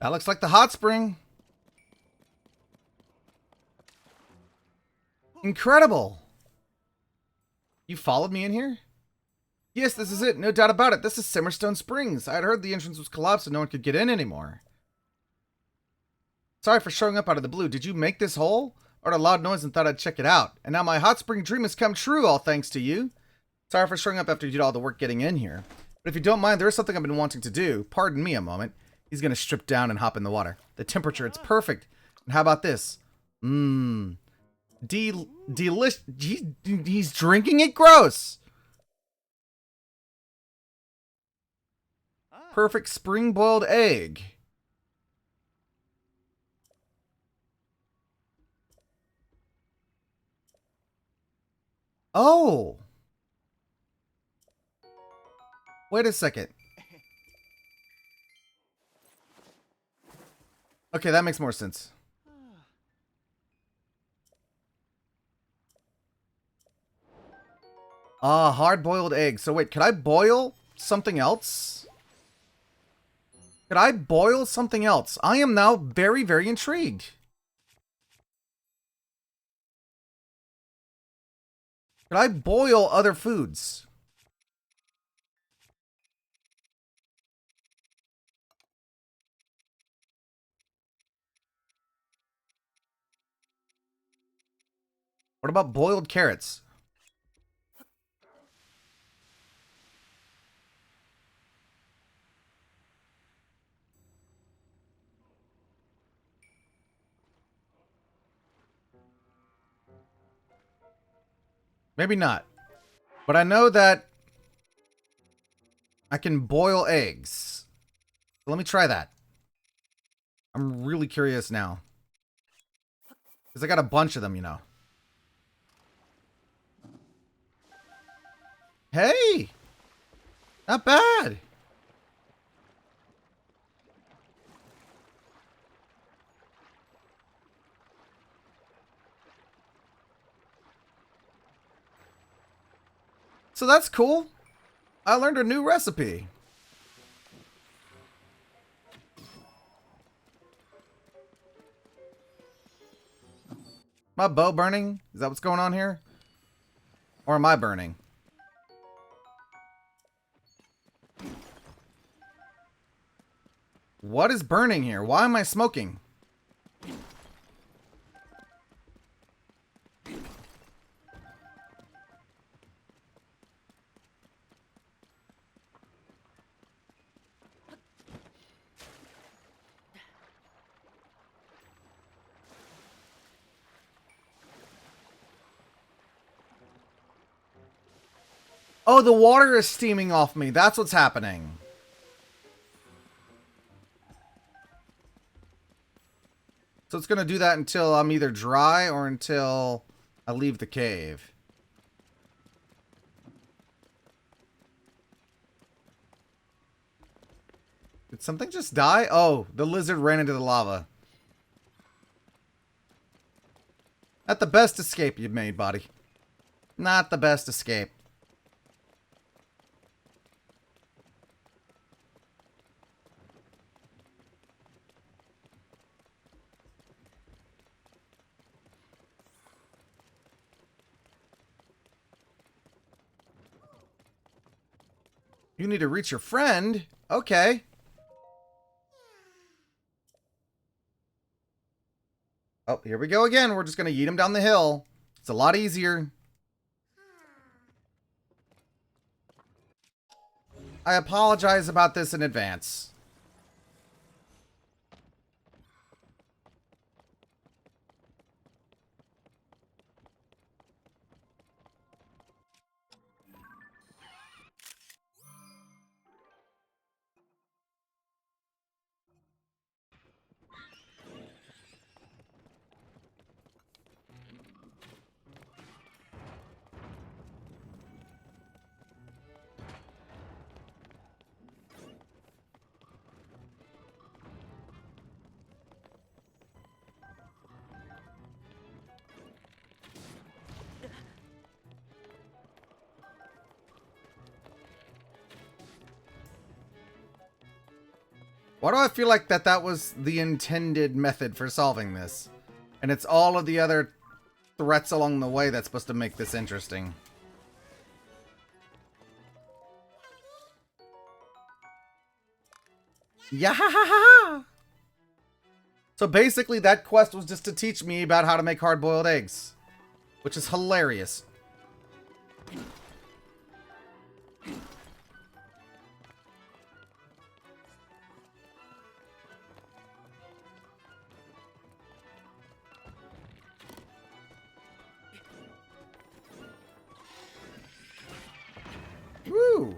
That looks like the hot spring. Incredible. You followed me in here? Yes, this is it. No doubt about it. This is Simmerstone Springs. I had heard the entrance was collapsed and no one could get in anymore. Sorry for showing up out of the blue. Did you make this hole? I heard a loud noise and thought I'd check it out. And now my hot spring dream has come true, all thanks to you. Sorry for showing up after you did all the work getting in here. But if you don't mind, there is something I've been wanting to do. Pardon me a moment. He's going to strip down and hop in the water. The temperature, it's perfect. And how about this? Delicious. He's drinking it? Gross. Perfect spring-boiled egg. Oh. Wait a second. Okay, that makes more sense. Ah, hard-boiled egg. So wait, could I boil something else? Could I boil something else? I am now very, very intrigued. Could I boil other foods? What about boiled carrots? Maybe not. But I know that I can boil eggs. Let me try that. I'm really curious now. Because I got a bunch of them, you know. Hey! Not bad! So that's cool. I learned a new recipe. My bow burning? Is that what's going on here? Or am I burning? What is burning here? Why am I smoking? Oh, the water is steaming off me. That's what's happening. So it's going to do that until I'm either dry or until I leave the cave. Did something just die? Oh, the lizard ran into the lava. Not the best escape you've made, buddy. Not the best escape. You need to reach your friend? Okay. Oh, here we go again. We're just going to yeet him down the hill. It's a lot easier. I apologize about this in advance. Why do I feel like that was the intended method for solving this? And it's all of the other threats along the way that's supposed to make this interesting. Yeah. So basically that quest was just to teach me about how to make hard-boiled eggs. Which is hilarious. Woo!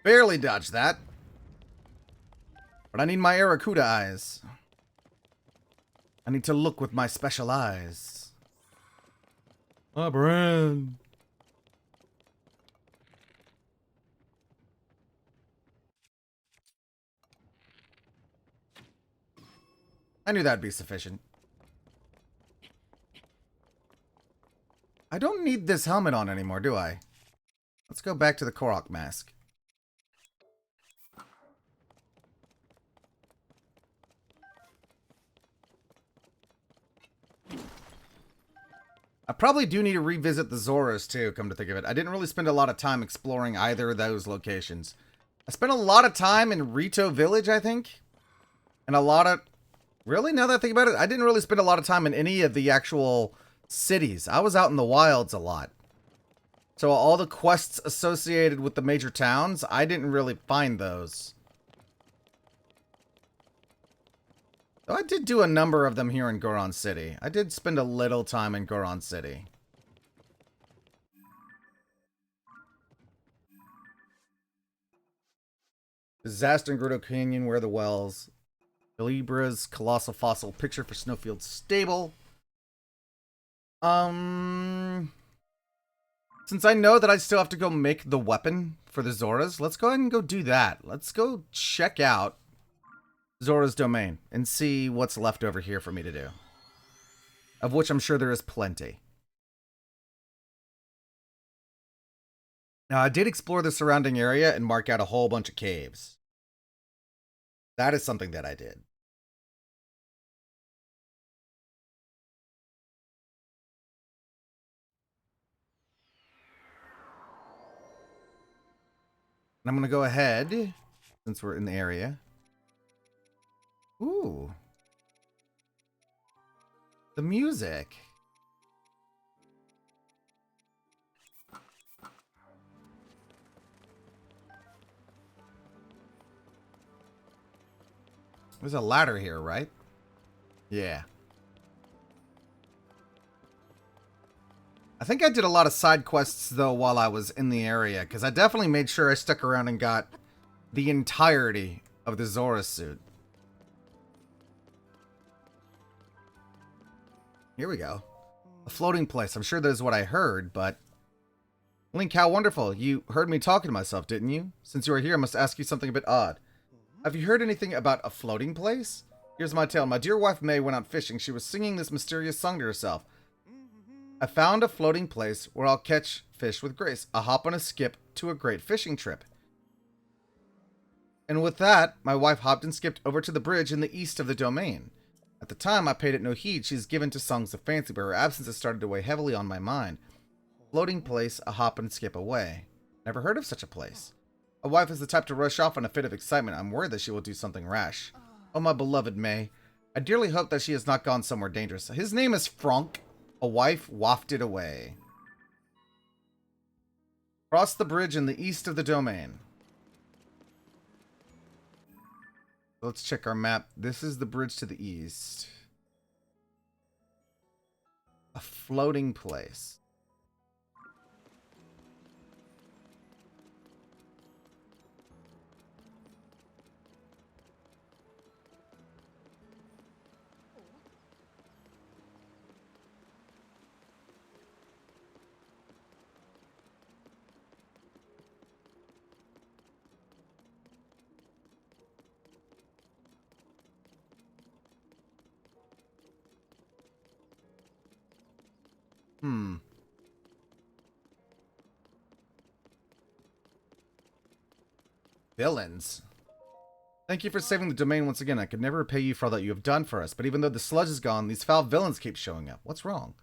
Barely dodged that. But I need my Aracuda eyes. I need to look with my special eyes. Oh, Brand. I knew that'd be sufficient. I don't need this helmet on anymore, do I? Let's go back to the Korok mask. I probably do need to revisit the Zoras too, come to think of it. I didn't really spend a lot of time exploring either of those locations. I spent a lot of time in Rito Village, I think. And a lot of... Really? Now that I think about it, I didn't really spend a lot of time in any of the actual cities. I was out in the wilds a lot. So all the quests associated with the major towns, I didn't really find those. Though I did do a number of them here in Goron City. I did spend a little time in Goron City. Disaster in Grotto Canyon, Where the Wells. Libra's Colossal Fossil Picture for Snowfield Stable. Since I know that I still have to go make the weapon for the Zoras, let's go ahead and go do that. Let's go check out Zora's domain and see what's left over here for me to do. Of which I'm sure there is plenty. Now, I did explore the surrounding area and mark out a whole bunch of caves. That is something that I did. And I'm going to go ahead, since we're in the area. Ooh. The music. There's a ladder here, right? Yeah. I think I did a lot of side quests, though, while I was in the area, because I definitely made sure I stuck around and got the entirety of the Zora suit. Here we go. A floating place. I'm sure that is what I heard, but... Link, how wonderful. You heard me talking to myself, didn't you? Since you are here, I must ask you something a bit odd. Have you heard anything about a floating place? Here's my tale. My dear wife May went out fishing. She was singing this mysterious song to herself. I found a floating place where I'll catch fish with grace. A hop and a skip to a great fishing trip. And with that, my wife hopped and skipped over to the bridge in the east of the domain. At the time, I paid it no heed. She's given to songs of fancy, but her absence has started to weigh heavily on my mind. Floating place, a hop and skip away. Never heard of such a place. My wife is the type to rush off in a fit of excitement. I'm worried that she will do something rash. Oh, my beloved May. I dearly hope that she has not gone somewhere dangerous. His name is Franck. A wife wafted away. Cross the bridge in the east of the domain. Let's check our map. This is the bridge to the east. A floating place. Villains. Thank you for saving the domain once again. I could never repay you for all that you have done for us, but even though the sludge is gone, these foul villains keep showing up. What's wrong?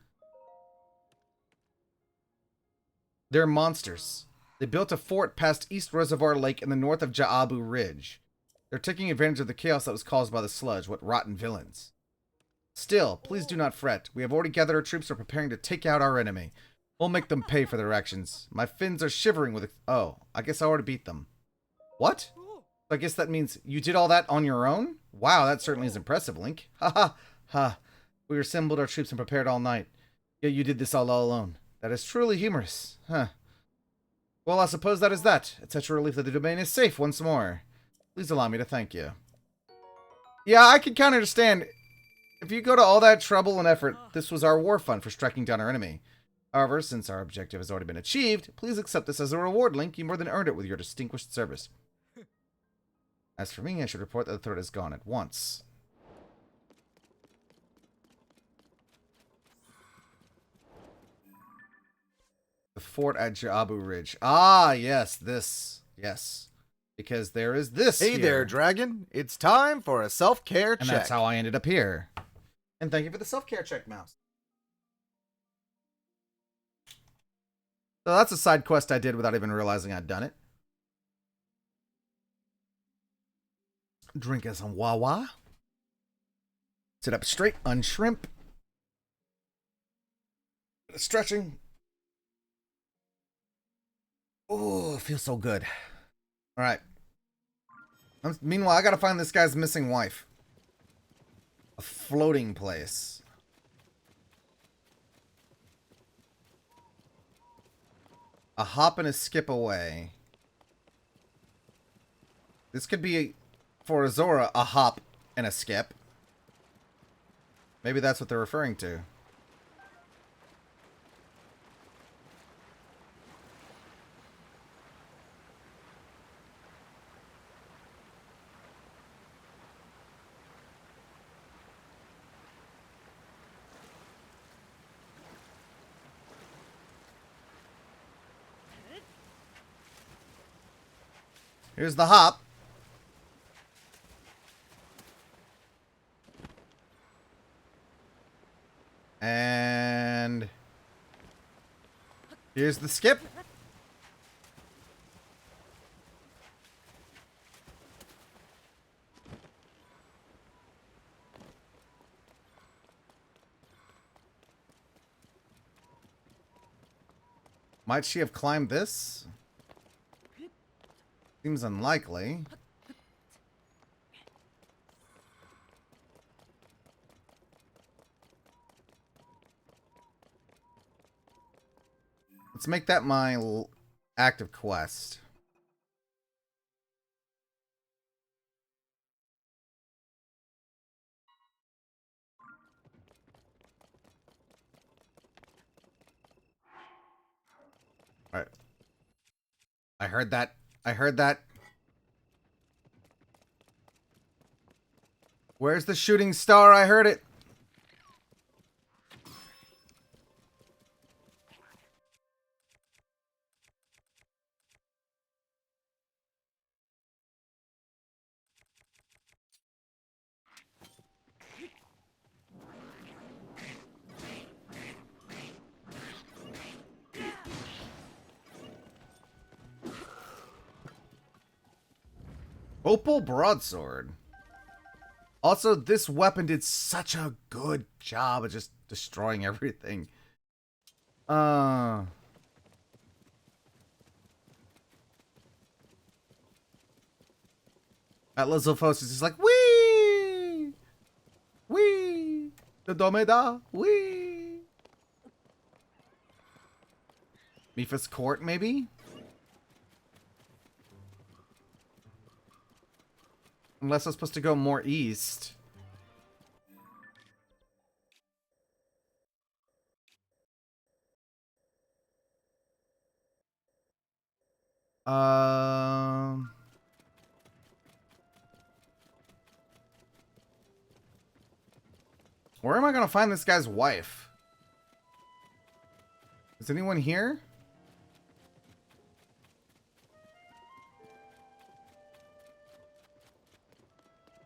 They're monsters. They built a fort past East Reservoir Lake in the north of Ja'abu Ridge. They're taking advantage of the chaos that was caused by the sludge. What rotten villains. Still, please do not fret. We have already gathered our troops and are preparing to take out our enemy. We'll make them pay for their actions. My fins are shivering with... Oh, I guess I already beat them. What? I guess that means you did all that on your own? Wow, that certainly is impressive, Link. Ha ha ha. We assembled our troops and prepared all night. Yet you did this all alone. That is truly humorous. Huh. Well, I suppose that is that. It's such a relief that the domain is safe once more. Please allow me to thank you. Yeah, I can kind of understand. If you go to all that trouble and effort, this was our war fund for striking down our enemy. However, since our objective has already been achieved, please accept this as a reward, Link. You more than earned it with your distinguished service. As for me, I should report that the threat is gone at once. The fort at Ja'abu Ridge. Ah, yes, this. Yes. Because there is this Hey here. there, Dragon. It's time for a self-care check. And that's how I ended up here. And thank you for the self-care check, Mouse. So that's a side quest I did without even realizing I'd done it. Drink us some Wawa. Sit up straight, unshrimp. Stretching. Oh, it feels so good. All right. Meanwhile, I gotta find this guy's missing wife. A floating place. A hop and a skip away. This could be, for Azora, a hop and a skip. Maybe that's what they're referring to. Here's the hop. And here's the skip. Might she have climbed this? Seems unlikely. Let's make that my active quest. All right. I heard that. I heard that. Where's the shooting star? I heard it. Opal broadsword. Also, this weapon did such a good job of just destroying everything. That Lizzophos is just like, wee! Wee! The Domeda! Wee! Mipha's court, maybe? Unless I'm supposed to go more east. Where am I gonna find this guy's wife? Is anyone here?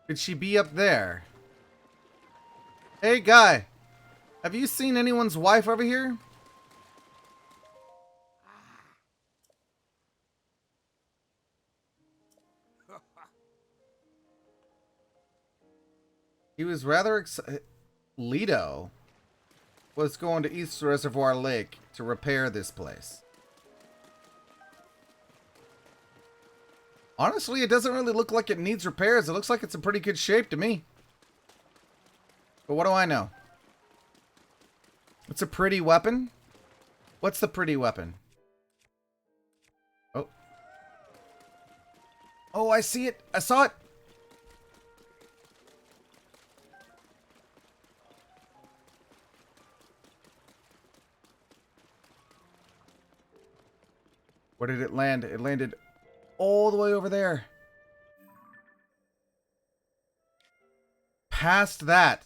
Could she be up there? Hey, guy. Have you seen anyone's wife over here? He was rather excited. Leto was going to East Reservoir Lake to repair this place. Honestly, it doesn't really look like it needs repairs. It looks like it's in pretty good shape to me. But what do I know? It's a pretty weapon. What's the pretty weapon? Oh. Oh, I see it. I saw it. Where did it land? It landed all the way over there. Past that.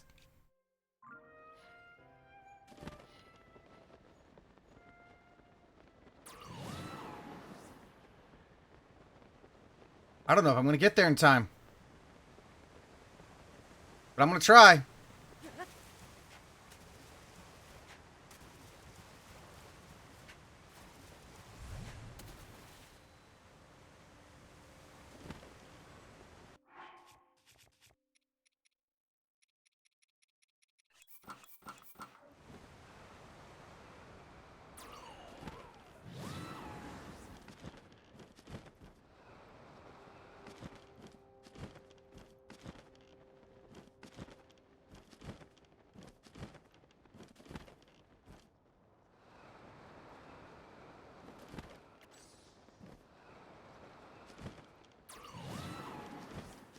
I don't know if I'm going to get there in time. But I'm going to try.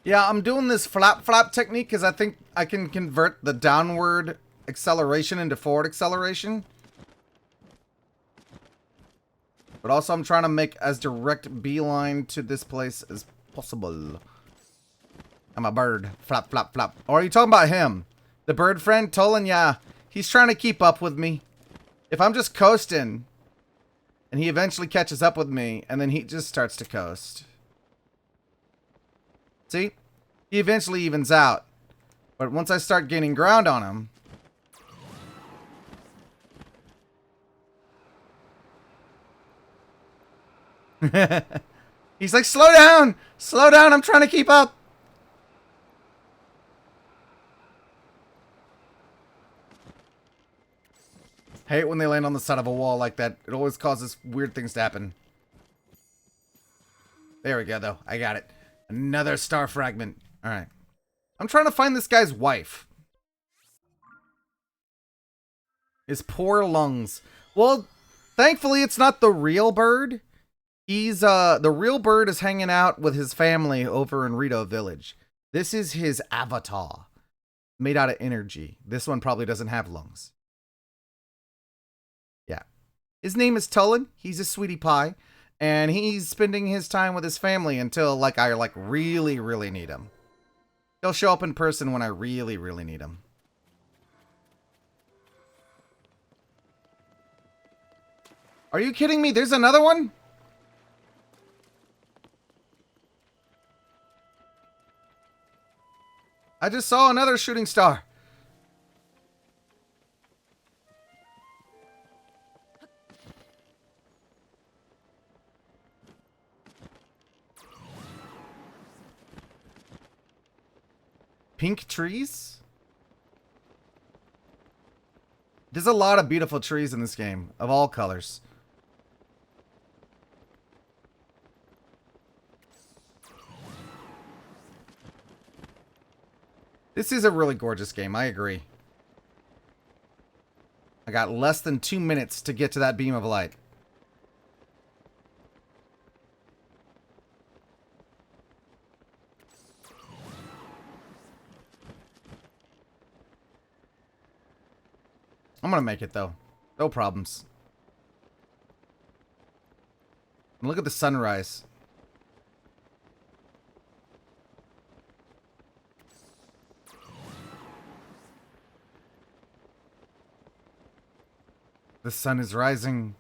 Yeah, I'm doing this flap technique because I think I can convert the downward acceleration into forward acceleration. But also I'm trying to make as direct beeline to this place as possible. I'm a bird. Flap, flap, flap. Or are you talking about him? The bird friend, Tolan? Yeah, he's trying to keep up with me. If I'm just coasting, and he eventually catches up with me, and then he just starts to coast. See? He eventually evens out. But once I start gaining ground on him... He's like, slow down! Slow down, I'm trying to keep up! Hate when they land on the side of a wall like that. It always causes weird things to happen. There we go, though. I got it. Another star fragment. Alright. I'm trying to find this guy's wife. His poor lungs. Well, thankfully it's not the real bird. He's, the real bird is hanging out with his family over in Rito Village. This is his avatar. Made out of energy. This one probably doesn't have lungs. Yeah. His name is Tullen. He's a sweetie pie. And he's spending his time with his family until, I really, really need him. He'll show up in person when I really, really need him. Are you kidding me? There's another one? I just saw another shooting star. Pink trees? There's a lot of beautiful trees in this game, of all colors. This is a really gorgeous game, I agree. I got less than 2 minutes to get to that beam of light. I'm gonna make it though. No problems. And look at the sunrise. The sun is rising.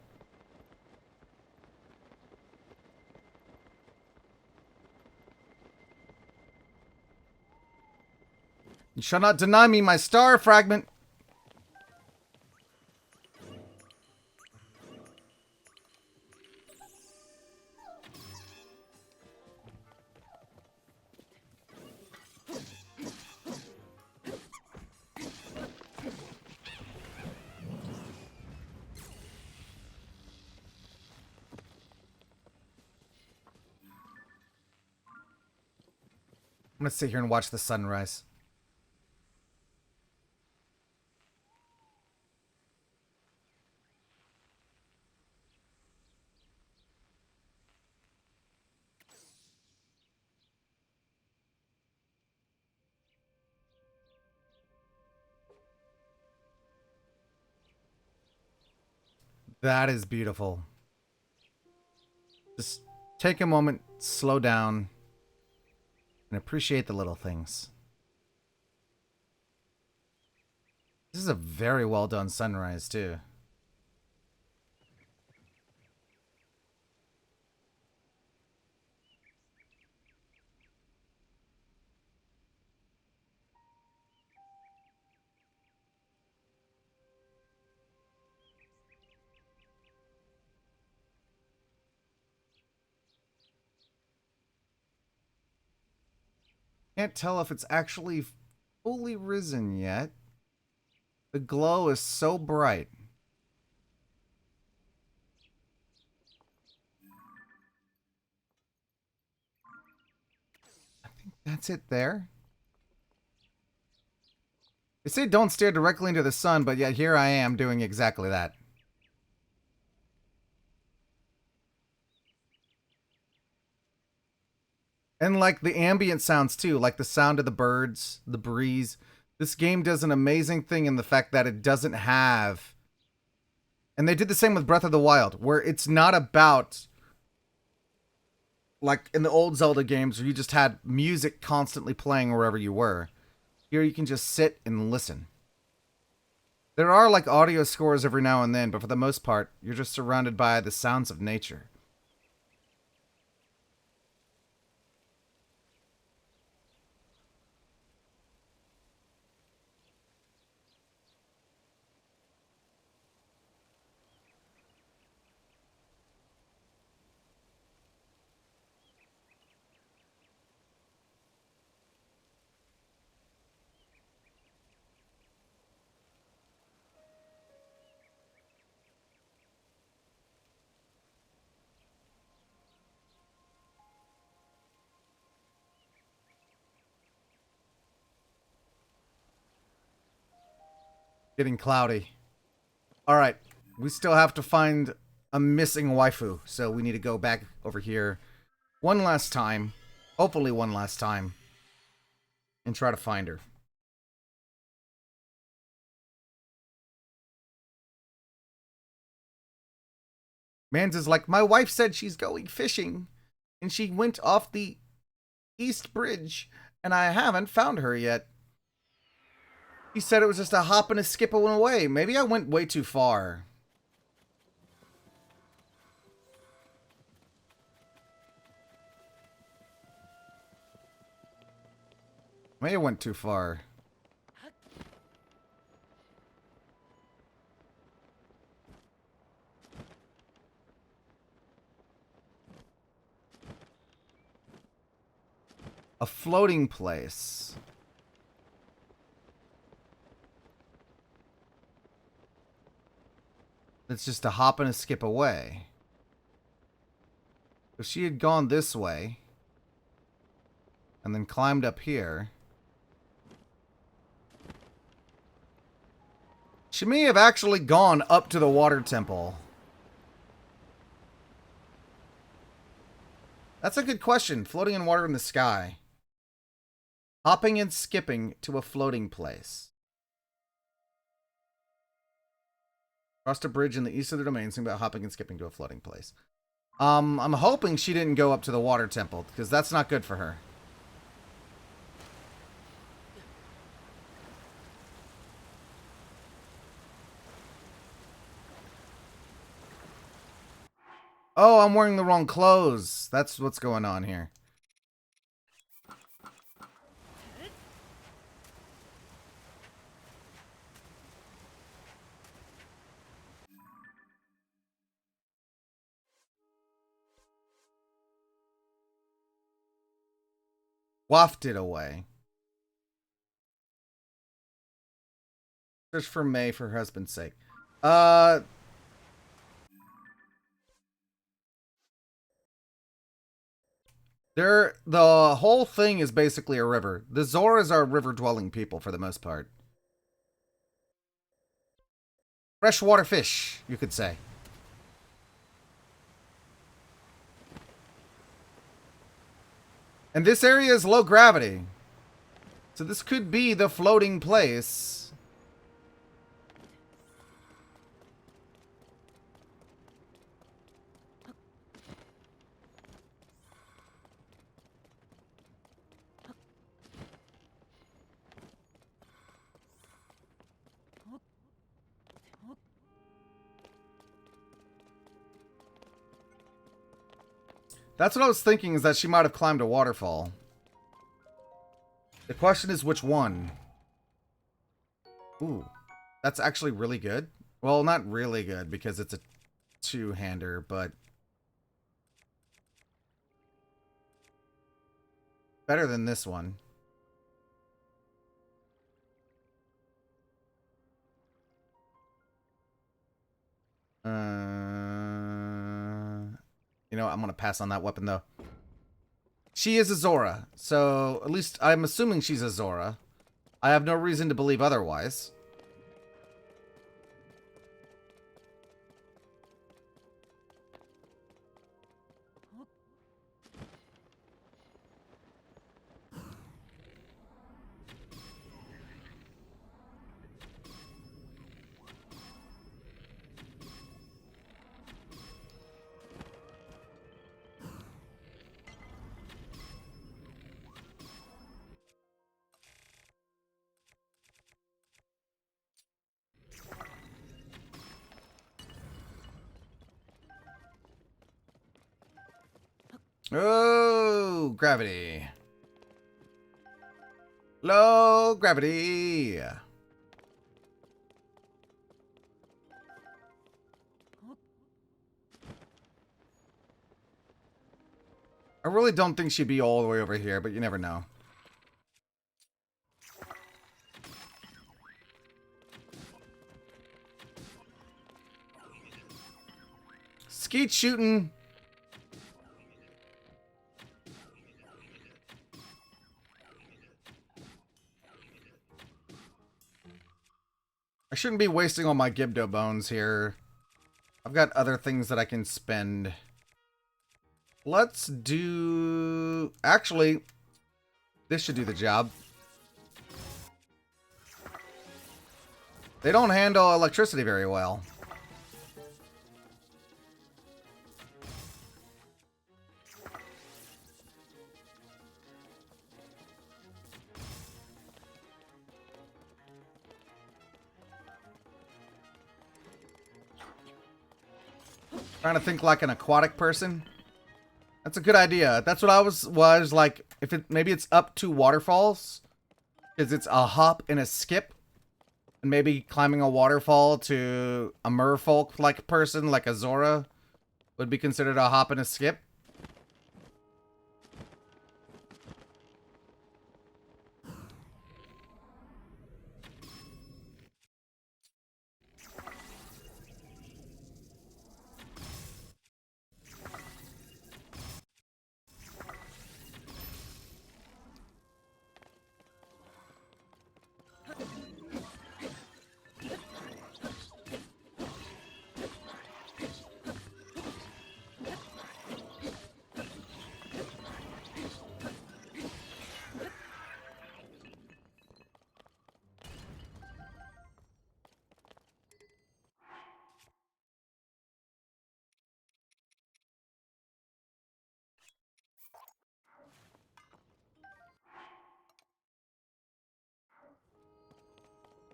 You shall not deny me my star fragment. I'm gonna sit here and watch the sunrise. That is beautiful. Just take a moment, slow down, and appreciate the little things. This is a very well done sunrise, too. Can't tell if it's actually fully risen yet. The glow is so bright. I think that's it there. They say don't stare directly into the sun, but yet here I am doing exactly that. And like the ambient sounds too, like the sound of the birds, the breeze. This game does an amazing thing in the fact that it doesn't have... And they did the same with Breath of the Wild, where it's not about... Like in the old Zelda games where you just had music constantly playing wherever you were. Here you can just sit and listen. There are like audio scores every now and then, but for the most part, you're just surrounded by the sounds of nature. Getting cloudy. Alright, we still have to find a missing waifu, so we need to go back over here one last time, hopefully one last time, and try to find her. Mans is like, my wife said she's going fishing, and she went off the East Bridge, And I haven't found her yet. He said it was just a hop and a skip away. Maybe I went way too far. Maybe I went too far. A floating place. It's just a hop and a skip away. If she had gone this way and then climbed up here, she may have actually gone up to the water temple. That's a good question. Floating in water in the sky. Hopping and skipping to a floating place. Crossed a bridge in the east of the domain, something about hopping and skipping to a floating place. I'm hoping she didn't go up to the water temple, because that's not good for her. Oh, I'm wearing the wrong clothes. That's what's going on here. Wafted away. Search for May for her husband's sake. The whole thing is basically a river. The Zoras are river-dwelling people for the most part. Freshwater fish, you could say. And this area is low gravity. So this could be the floating place. That's what I was thinking, is that she might have climbed a waterfall. The question is which one? Ooh, that's actually really good. Well, not really good because it's a two-hander, but better than this one. You know what? I'm going to pass on that weapon, though. She is a Zora, so at least I'm assuming she's a Zora. I have no reason to believe otherwise. Oh, gravity. Low gravity. I really don't think she'd be all the way over here, but you never know. Skeet shooting. I shouldn't be wasting all my Gibdo bones here. I've got other things that I can spend. Let's do... Actually, this should do the job. They don't handle electricity very well. Trying to think like an aquatic person. That's a good idea. That's what I was like. If it maybe it's up to waterfalls, because it's a hop and a skip, and maybe climbing a waterfall to a merfolk like person like a Zora would be considered a hop and a skip.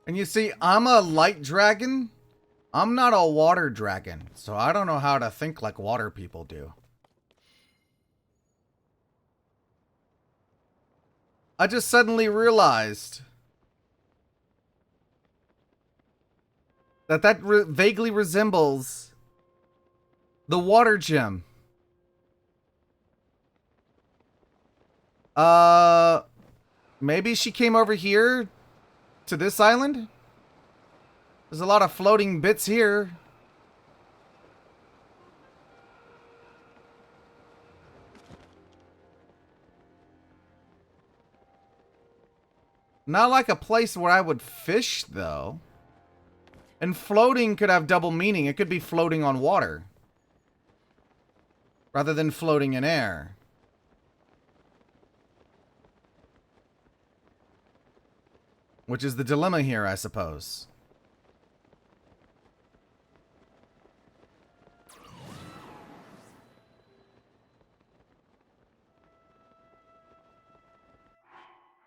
And you see, I'm a light dragon. I'm not a water dragon, so I don't know how to think like water people do. I just suddenly realized that vaguely resembles the water gem. Maybe she came over here to this island? There's a lot of floating bits here. Not like a place where I would fish, though. And floating could have double meaning. It could be floating on water, rather than floating in air. Which is the dilemma here, I suppose.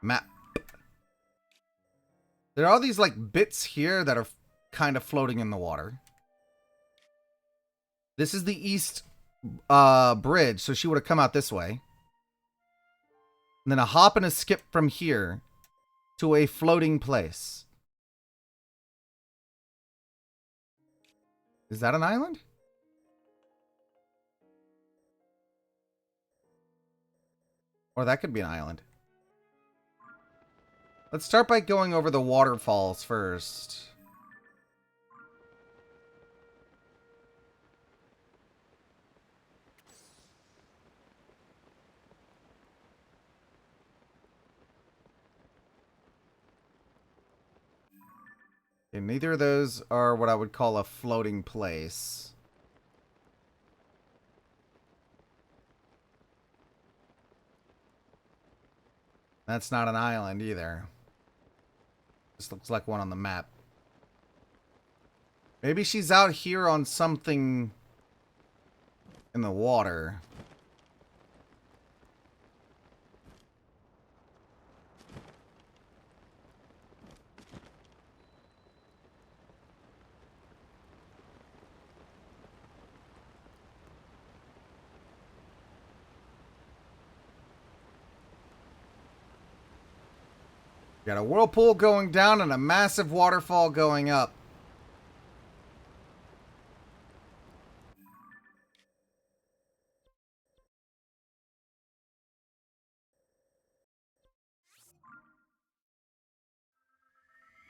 Map. There are all these like bits here that are kind of floating in the water. This is the east bridge, so she would have come out this way. And then a hop and a skip from here to a floating place. Is that an island? Or that could be an island. Let's start by going over the waterfalls first. Okay, neither of those are what I would call a floating place. That's not an island either. This looks like one on the map. Maybe she's out here on something in the water. Got a whirlpool going down and a massive waterfall going up.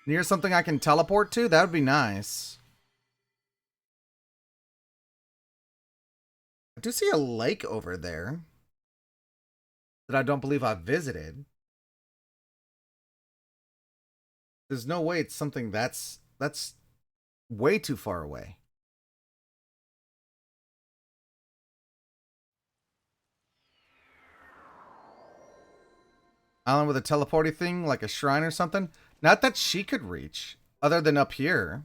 Near something I can teleport to? That would be nice. I do see a lake over there that I don't believe I've visited. There's no way it's something that's way too far away. Island with a teleporting thing, like a shrine or something? Not that she could reach, other than up here.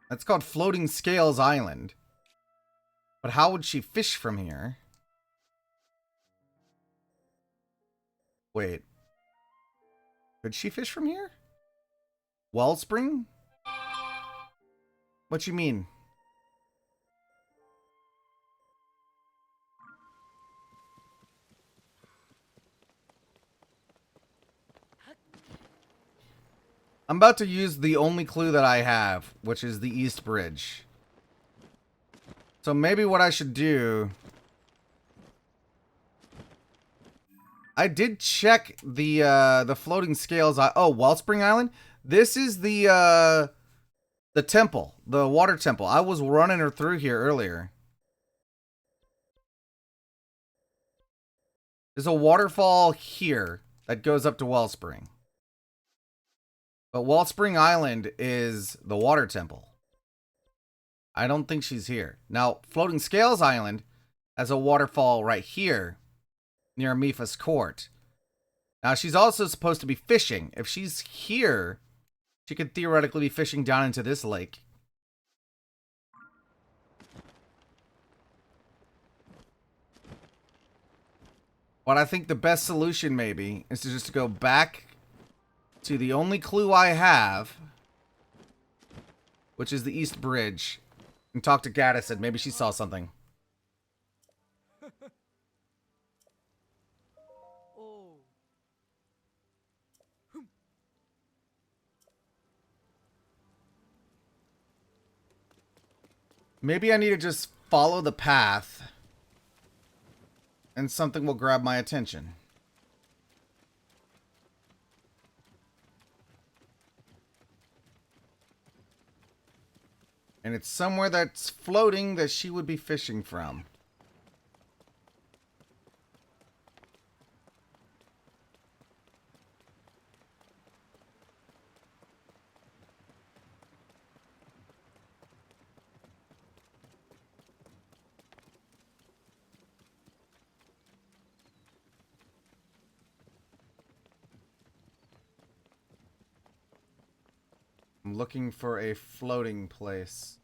That's called Floating Scales Island. But how would she fish from here? Wait. Could she fish from here? Wellspring? What you mean? I'm about to use the only clue that I have, which is the East Bridge. So maybe what I should do... I did check the floating scales. Wellspring Island? This is the temple, the water temple. I was running her through here earlier. There's a waterfall here that goes up to Wellspring. But Wellspring Island is the water temple. I don't think she's here. Now, Floating Scales Island has a waterfall right here near Mifa's court. Now, she's also supposed to be fishing. If she's here, she could theoretically be fishing down into this lake. But I think the best solution, maybe, is to just go back to the only clue I have, which is the East Bridge, and talk to Gaddis, and maybe she saw something. Maybe I need to just follow the path, and something will grab my attention. And it's somewhere that's floating that she would be fishing from. I'm looking for a floating place.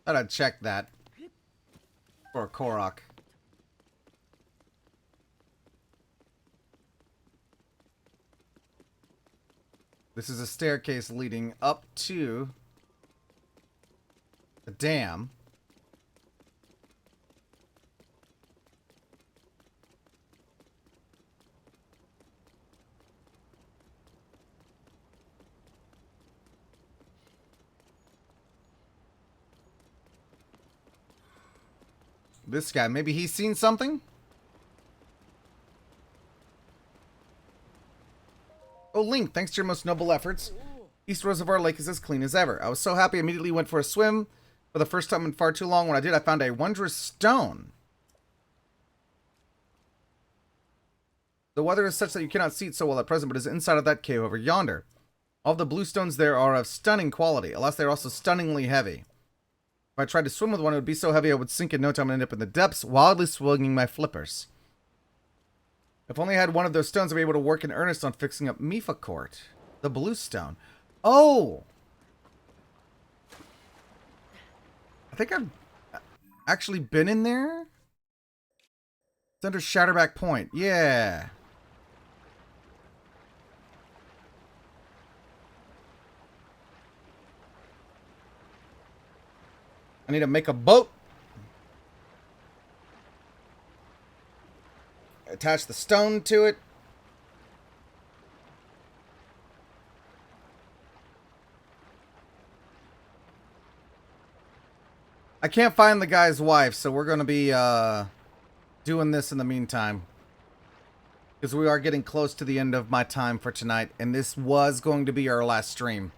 Thought I'd check that for a Korok. This is a staircase leading up to a dam. This guy, maybe he's seen something? Oh, Link, thanks to your most noble efforts, East Reservoir Lake is as clean as ever. I was so happy I immediately went for a swim. For the first time in far too long, when I did, I found a wondrous stone. The weather is such that you cannot see it so well at present, but it is inside of that cave over yonder. All the blue stones there are of stunning quality. Alas, they are also stunningly heavy. If I tried to swim with one, it would be so heavy I would sink in no time and end up in the depths, wildly swinging my flippers. If only I had one of those stones, I'd be able to work in earnest on fixing up Mifa Court. The blue stone. Oh! I think I've actually been in there? It's under Shatterback Point. Yeah. I need to make a boat. Attach the stone to it. I can't find the guy's wife, so we're going to be doing this in the meantime. Because we are getting close to the end of my time for tonight, and this was going to be our last stream.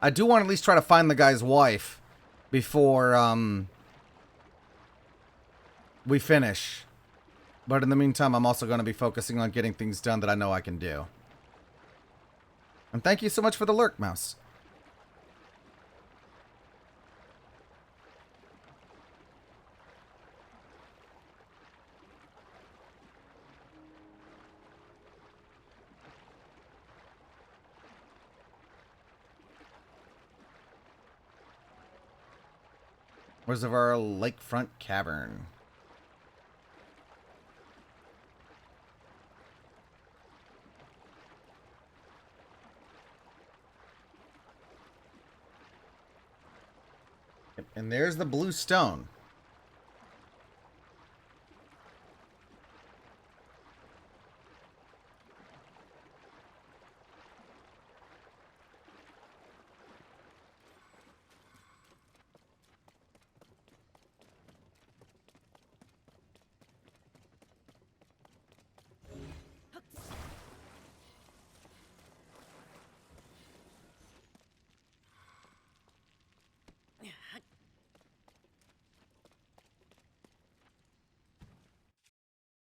I do want to at least try to find the guy's wife before we finish. But in the meantime, I'm also going to be focusing on getting things done that I know I can do. And thank you so much for the lurk, Mouse. Reservoir Lakefront Cavern. And there's the blue stone.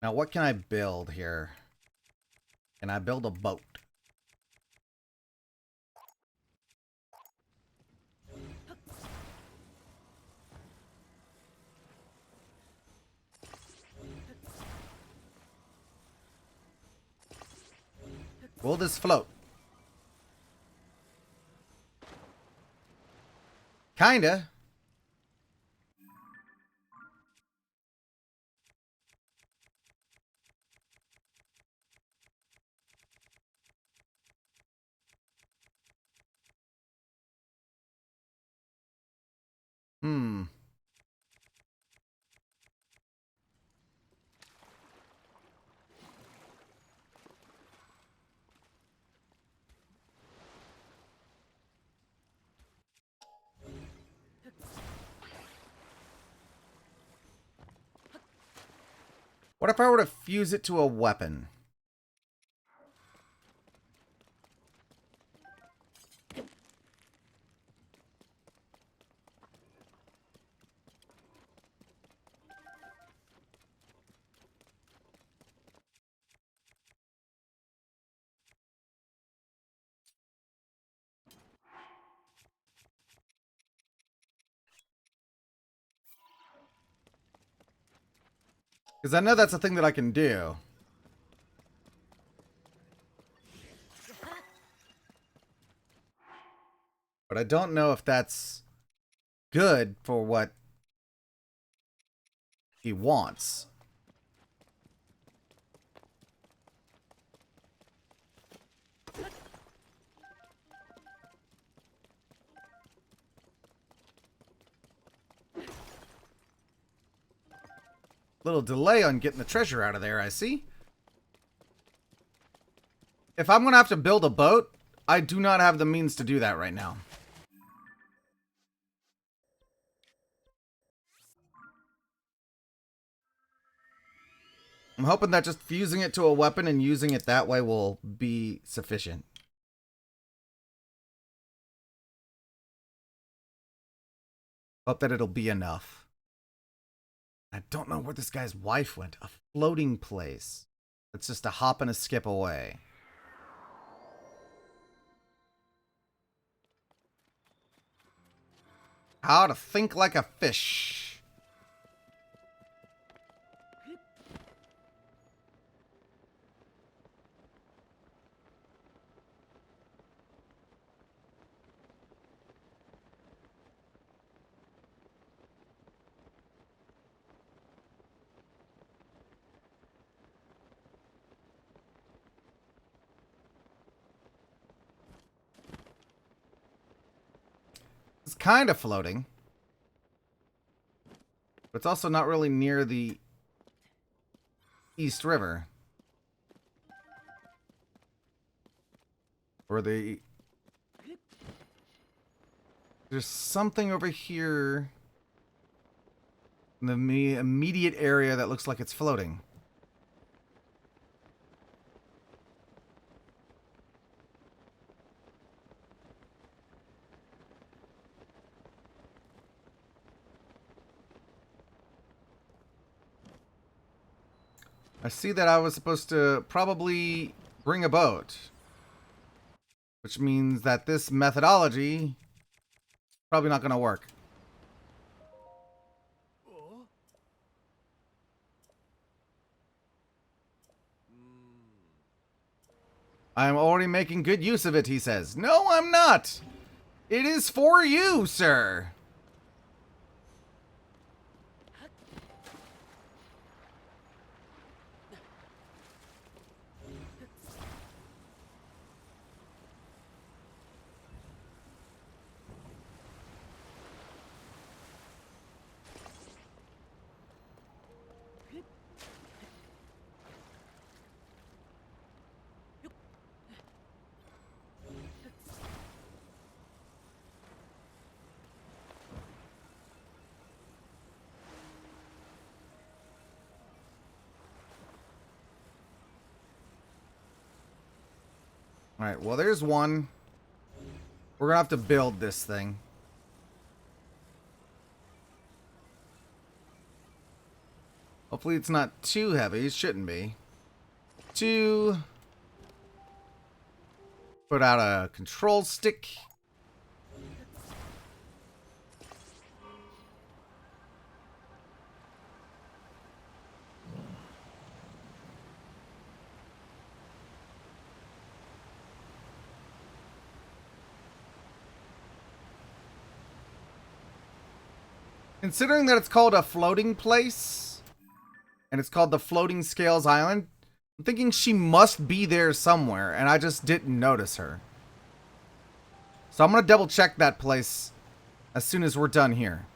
Now, what can I build here? Can I build a boat? Will this float? Kinda. Hmm. What if I were to fuse it to a weapon? Because I know that's a thing that I can do. But I don't know if that's good for what he wants. Little delay on getting the treasure out of there, I see. If I'm going to have to build a boat, I do not have the means to do that right now. I'm hoping that just fusing it to a weapon and using it that way will be sufficient. Hope that it'll be enough. I don't know where this guy's wife went. A floating place. It's just a hop and a skip away. How to think like a fish. It's kind of floating. But it's also not really near the East River. Or the... There's something over here in the immediate area that looks like it's floating. I see that I was supposed to probably bring a boat. Which means that this methodology is probably not going to work. I am already making good use of it, he says. No, I'm not. It is for you, sir. Alright, well, there's one. We're gonna have to build this thing. Hopefully it's not too heavy. It shouldn't be. Two. Put out a control stick. Considering that it's called a floating place, and it's called the Floating Scales Island, I'm thinking she must be there somewhere, and I just didn't notice her. So I'm going to double check that place as soon as we're done here.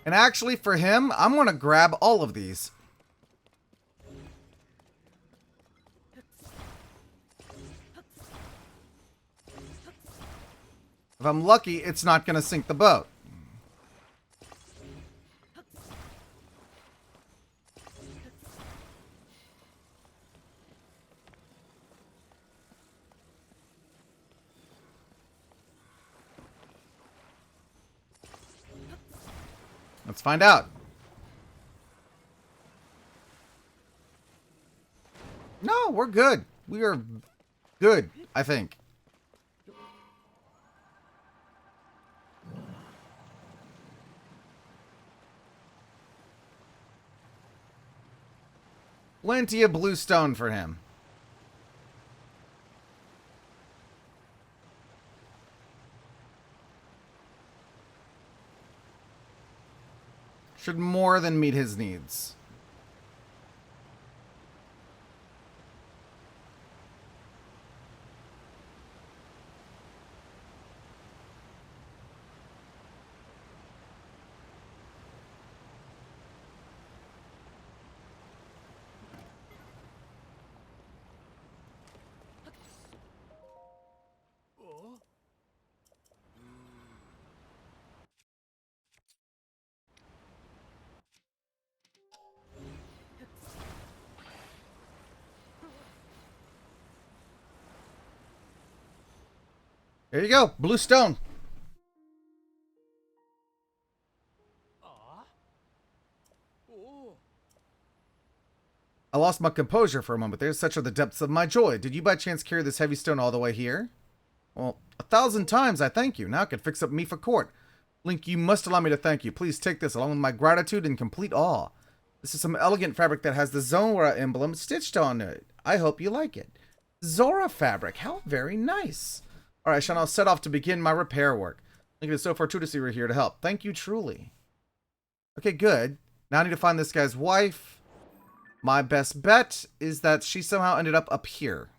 And actually, for him, I'm going to grab all of these. If I'm lucky, it's not going to sink the boat. Let's find out. No, we're good. We are good, I think. Plenty of blue stone for him. Should more than meet his needs. There you go, blue stone. I lost my composure for a moment there. Such are the depths of my joy. Did you by chance carry this heavy stone all the way here? Well, 1,000 times I thank you. Now I can fix up me for court. Link, you must allow me to thank you. Please take this along with my gratitude and complete awe. This is some elegant fabric that has the Zora emblem stitched on it. I hope you like it. Zora fabric. How very nice. Alright, I shall now set off to begin my repair work. Link, it is so fortuitous you were here to help. Thank you truly. Okay, good. Now I need to find this guy's wife. My best bet is that she somehow ended up here.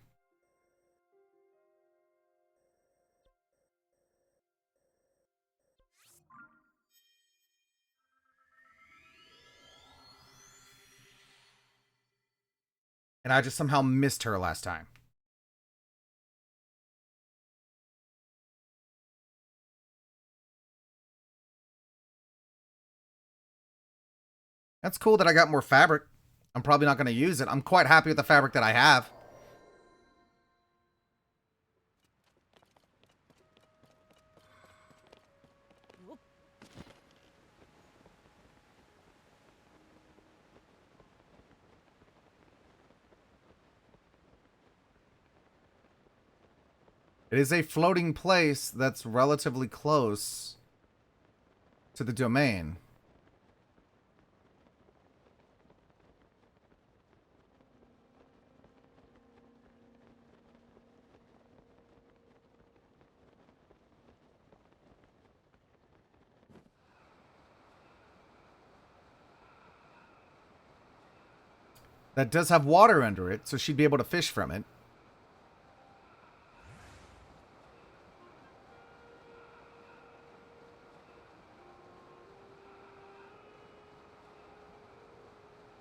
And I just somehow missed her last time. That's cool that I got more fabric. I'm probably not going to use it. I'm quite happy with the fabric that I have. It is a floating place that's relatively close to the domain. That does have water under it, so she'd be able to fish from it.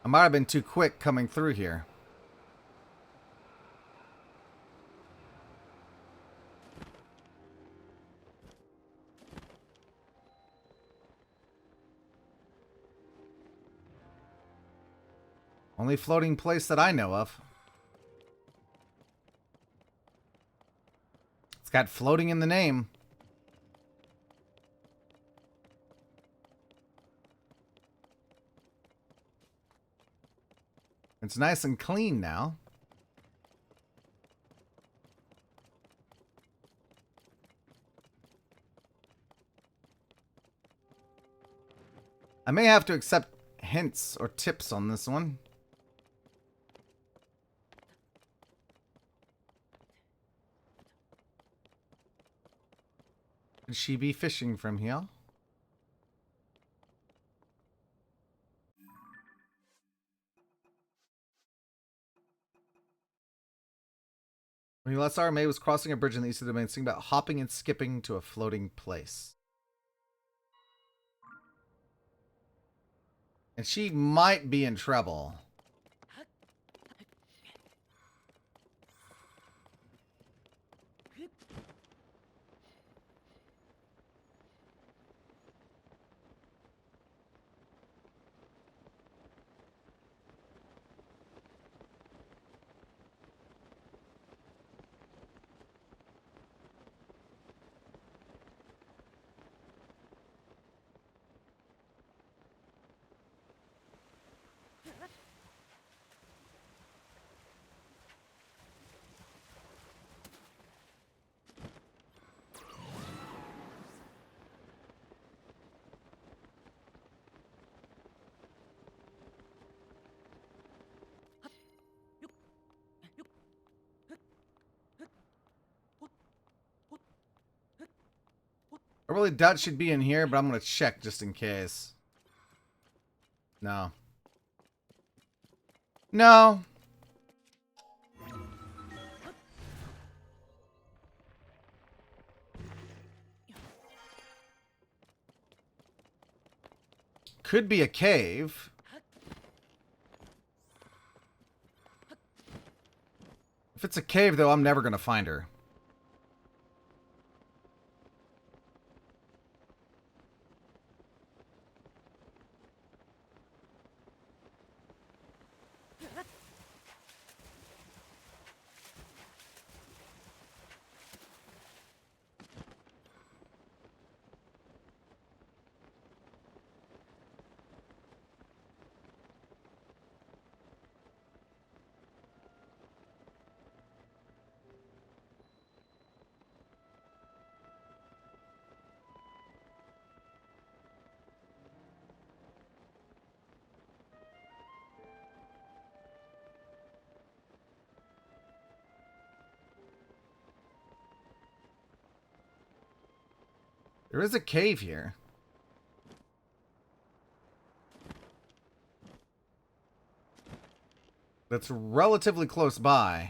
I might have been too quick coming through here. Only floating place that I know of. It's got floating in the name. It's nice and clean now. I may have to accept hints or tips on this one. Could she be fishing from here? When you last saw her, May was crossing a bridge in the east of the domain, singing about hopping and skipping to a floating place. And she might be in trouble. I really doubt she'd be in here, but I'm going to check just in case. No. No. Could be a cave. If it's a cave, though, I'm never going to find her. There is a cave here. That's relatively close by.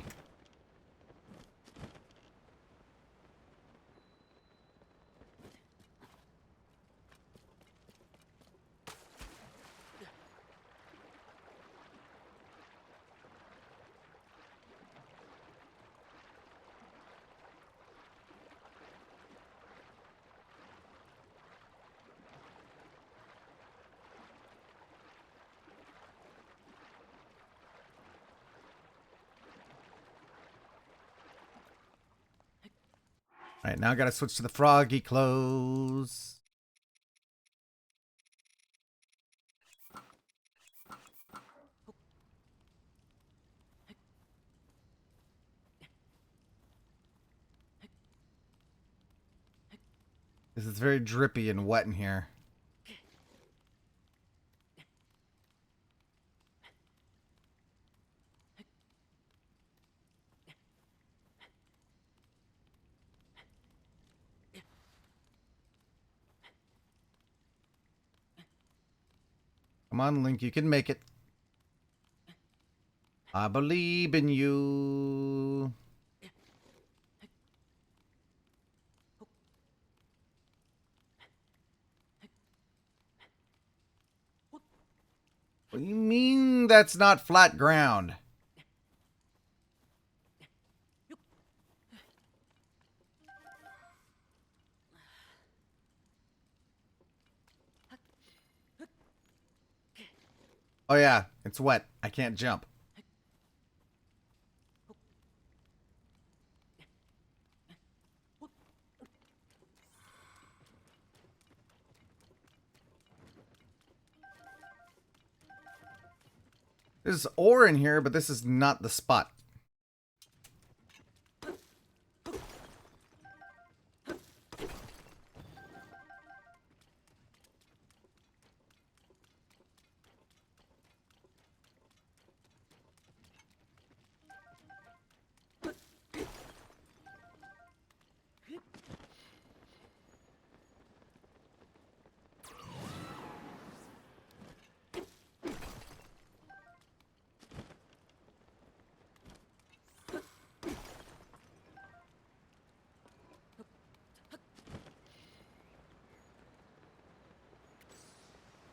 Alright, now I gotta switch to the froggy clothes. This is very drippy and wet in here. Come on, Link, you can make it. I believe in you. What do you mean that's not flat ground? Oh yeah, It's wet. I can't jump. There's ore in here, but this is not the spot.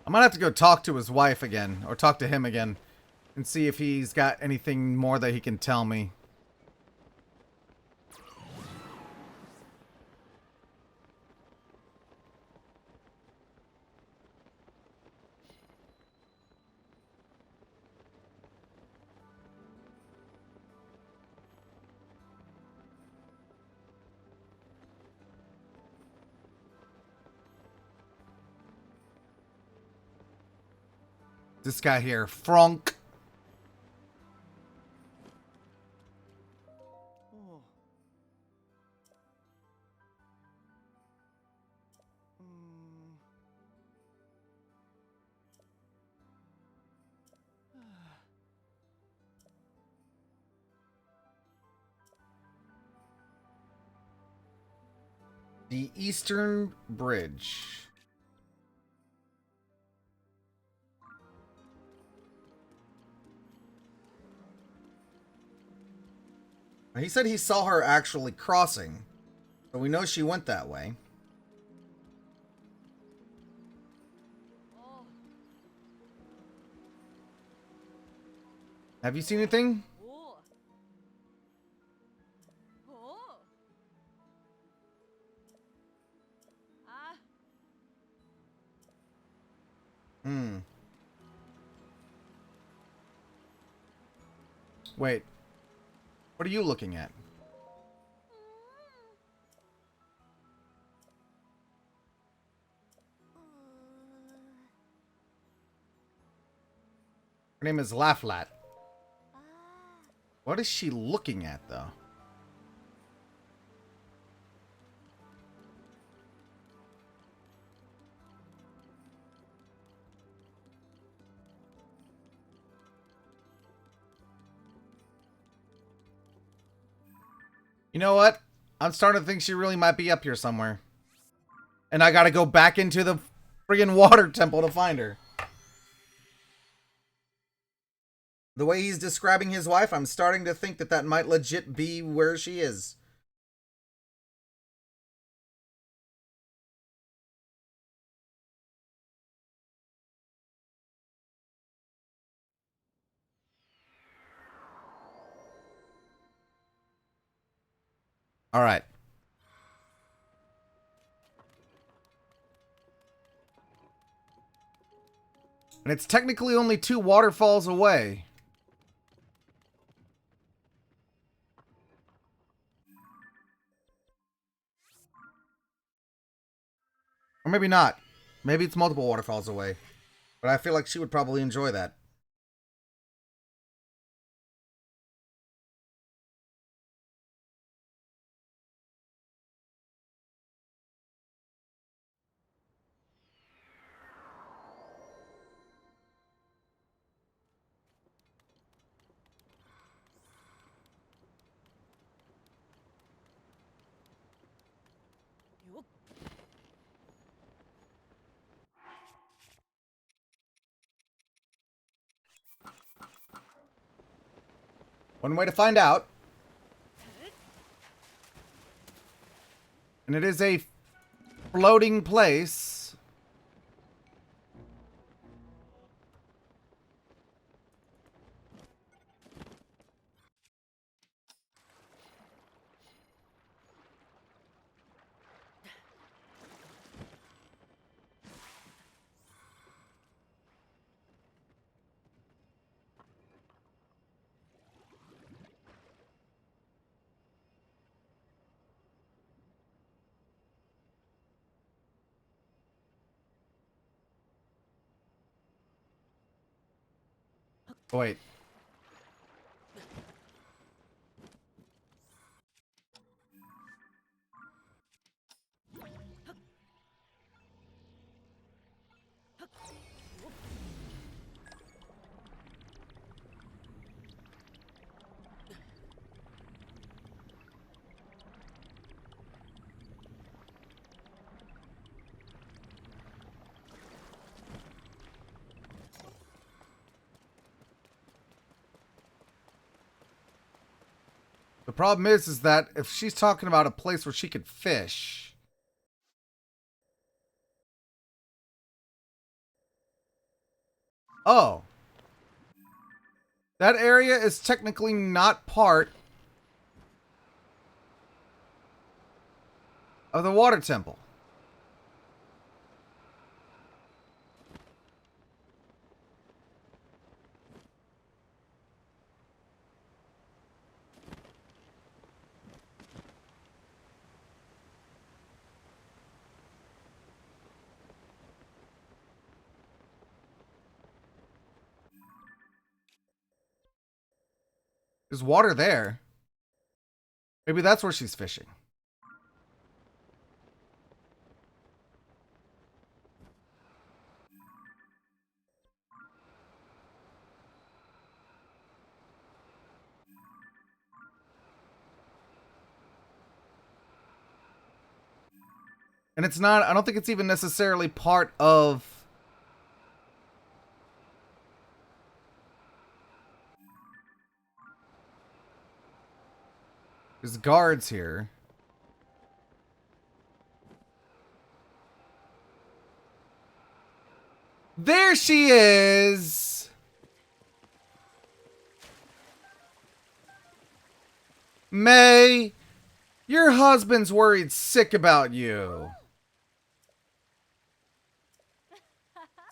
I might have to go talk to his wife again, or talk to him again, and see if he's got anything more that he can tell me. This guy here, Frank. The Eastern Bridge. He said he saw her actually crossing, so we know she went that way. Have you seen anything? Wait. What are you looking at? Her name is Laflat. What is she looking at, though? You know what? I'm starting to think she really might be up here somewhere. And I gotta go back into the friggin' water temple to find her. The way he's describing his wife, I'm starting to think that that might legit be where she is. All right. And it's technically only 2 waterfalls away. Or maybe not. Maybe it's multiple waterfalls away. But I feel like she would probably enjoy that. One way to find out. And it is a floating place. Oh, wait. The problem is that if she's talking about a place where she could fish. Oh. That area is technically not part of the water temple. There's water there. Maybe that's where she's fishing. And it's not, I don't think it's even necessarily part of... There's guards here. There she is! May, your husband's worried sick about you.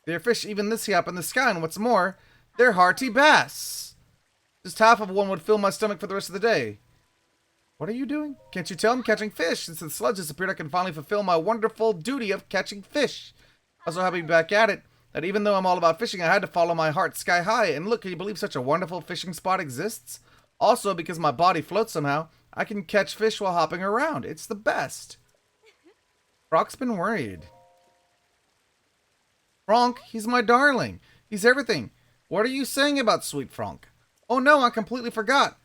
They're fish even this high up in the sky, and what's more, they're hearty bass. Just half of one would fill my stomach for the rest of the day. What are you doing? Can't you tell I'm catching fish? Since the sludge disappeared, I can finally fulfill my wonderful duty of catching fish. I'm so happy to be back at it, that even though I'm all about fishing, I had to follow my heart sky high. And look, can you believe such a wonderful fishing spot exists? Also, because my body floats somehow, I can catch fish while hopping around. It's the best. Brock's been worried. Frank, he's my darling. He's everything. What are you saying about sweet Frank? Oh no, I completely forgot.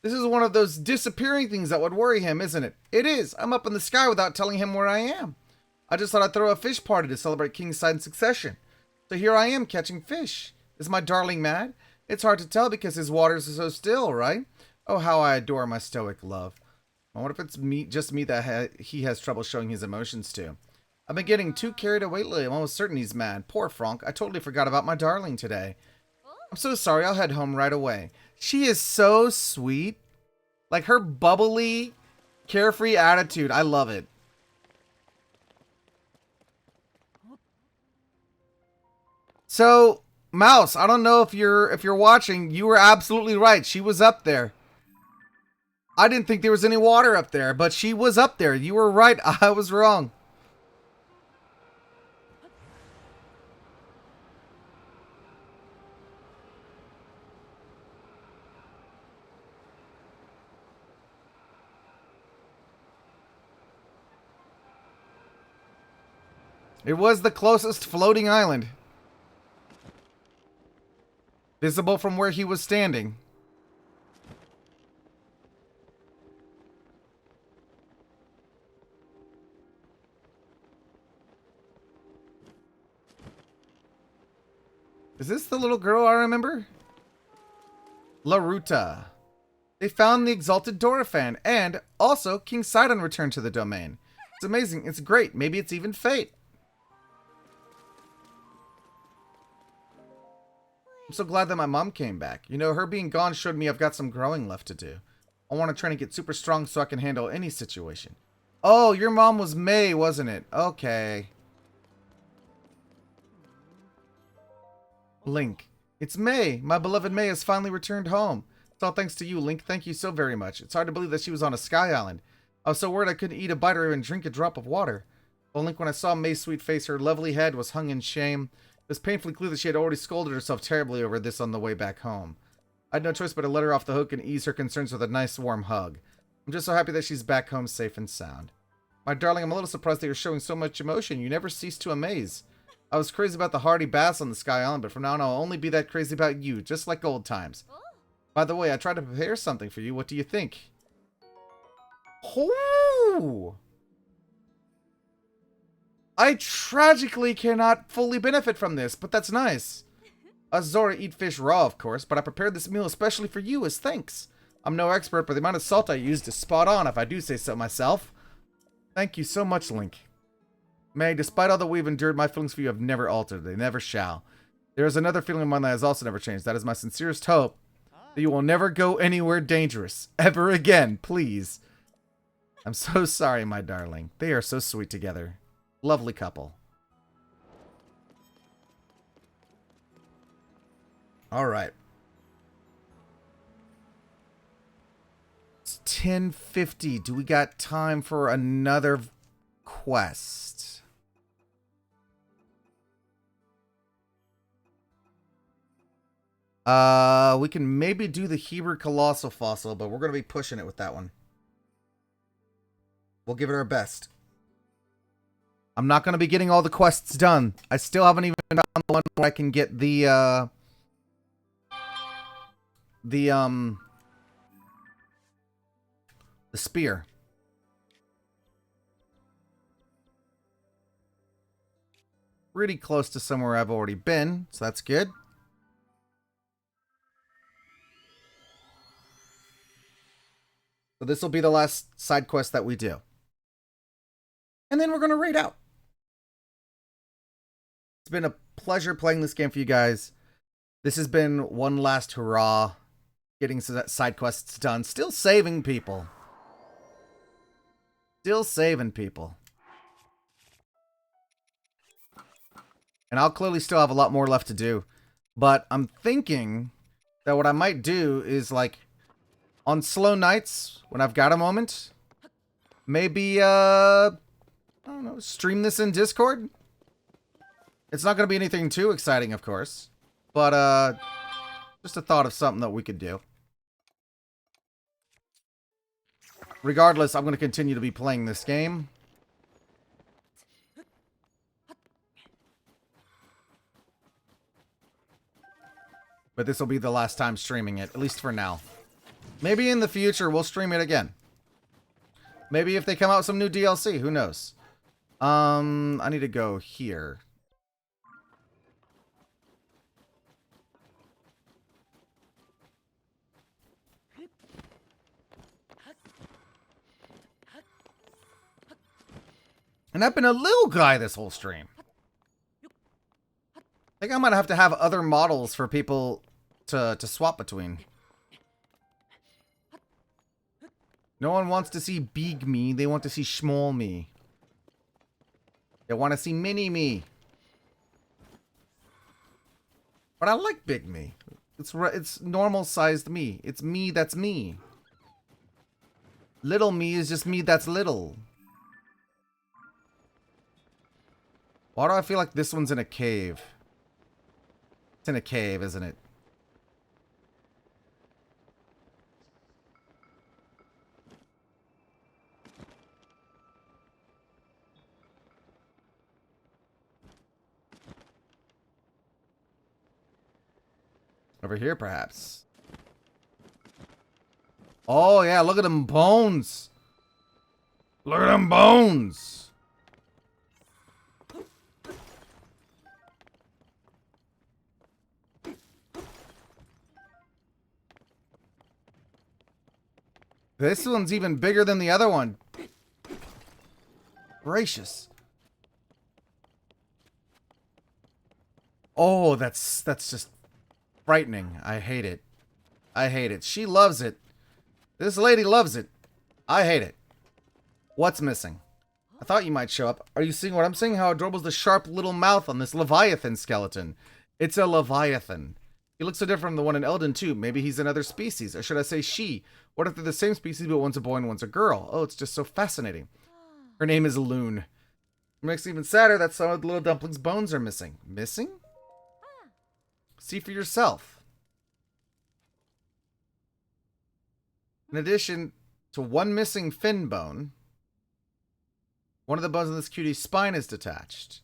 This is one of those disappearing things that would worry him, isn't it? It is. I'm up in the sky without telling him where I am. I just thought I'd throw a fish party to celebrate Kingside in succession. So here I am catching fish. Is my darling mad? It's hard to tell because his waters are so still, right? Oh, how I adore my stoic love. I wonder if it's me, just me that he has trouble showing his emotions to. I've been getting too carried away lately. I'm almost certain he's mad. Poor Frank. I totally forgot about my darling today. I'm so sorry. I'll head home right away. She is so sweet. Like her bubbly, carefree attitude. I love it. So, Mouse, I don't know if you're watching. You were absolutely right. She was up there. I didn't think there was any water up there, but she was up there. You were right. I was wrong. It was the closest floating island. Visible from where he was standing. Is this the little girl I remember? La Ruta. They found the exalted Dorifan, and also King Sidon returned to the domain. It's amazing. It's great. Maybe it's even fate. I'm so glad that my mom came back. You know, her being gone showed me I've got some growing left to do. I want to try and get super strong so I can handle any situation. Oh, your mom was May, wasn't it? Okay. Link. It's May. My beloved May has finally returned home. It's all thanks to you, Link. Thank you so very much. It's hard to believe that she was on a sky island. I was so worried I couldn't eat a bite or even drink a drop of water. Well, Link, when I saw May's sweet face, her lovely head was hung in shame. was painfully clear that she had already scolded herself terribly over this on the way back home. I had no choice but to let her off the hook and ease her concerns with a nice warm hug. I'm just so happy that she's back home safe and sound. My darling, I'm a little surprised that you're showing so much emotion. You never cease to amaze. I was crazy about the hardy bass on the Sky Island, but from now on I'll only be that crazy about you, just like old times. By the way, I tried to prepare something for you. What do you think? Oh! I tragically cannot fully benefit from this, but that's nice. Us Zora eat fish raw, of course, but I prepared this meal especially for you as thanks. I'm no expert, but the amount of salt I used is spot on, if I do say so myself. Thank you so much, Link. May, despite all that we've endured, my feelings for you have never altered. They never shall. There is another feeling of mine that has also never changed. That is my sincerest hope, that you will never go anywhere dangerous. Ever again, please. I'm so sorry, my darling. They are so sweet together. Lovely couple. Alright. It's 10:50. Do we got time for another quest? We can maybe do the Hebrew Colossal Fossil, but we're going to be pushing it with that one. We'll give it our best. I'm not going to be getting all the quests done. I still haven't even found the one where I can get the spear. Pretty close to somewhere I've already been, so that's good. So this will be the last side quest that we do. And then we're going to raid out. It's been a pleasure playing this game for you guys. This has been one last hurrah. Getting side quests done. Still saving people. Still saving people. And I'll clearly still have a lot more left to do. But I'm thinking that what I might do is, like, on slow nights, when I've got a moment, maybe, I don't know, stream this in Discord? It's not going to be anything too exciting, of course. But, just a thought of something that we could do. Regardless, I'm going to continue to be playing this game. But this will be the last time streaming it, at least for now. Maybe in the future we'll stream it again. Maybe if they come out with some new DLC, who knows? I need to go here. And I've been a little guy this whole stream. I think I might have to have other models for people to swap between. No one wants to see big me. They want to see small me. They want to see mini me. But I like big me. It's normal sized me. It's me that's me. Little me is just me that's little. Why do I feel like this one's in a cave? It's in a cave, isn't it? Over here, perhaps. Oh, yeah, look at them bones. Look at them bones. This one's even bigger than the other one. Gracious. Oh, that's just frightening. I hate it. I hate it. She loves it. This lady loves it. I hate it. What's missing? I thought you might show up. Are you seeing what I'm seeing? How adorable is the sharp little mouth on this Leviathan skeleton? It's a Leviathan. He looks so different from the one in Elden too. Maybe he's another species. Or should I say she? What if they're the same species but one's a boy and one's a girl? Oh, it's just so fascinating. Her name is Loon. What makes it even sadder that some of the little dumpling's bones are missing. Missing? See for yourself. In addition to one missing fin bone, one of the bones in this cutie's spine is detached.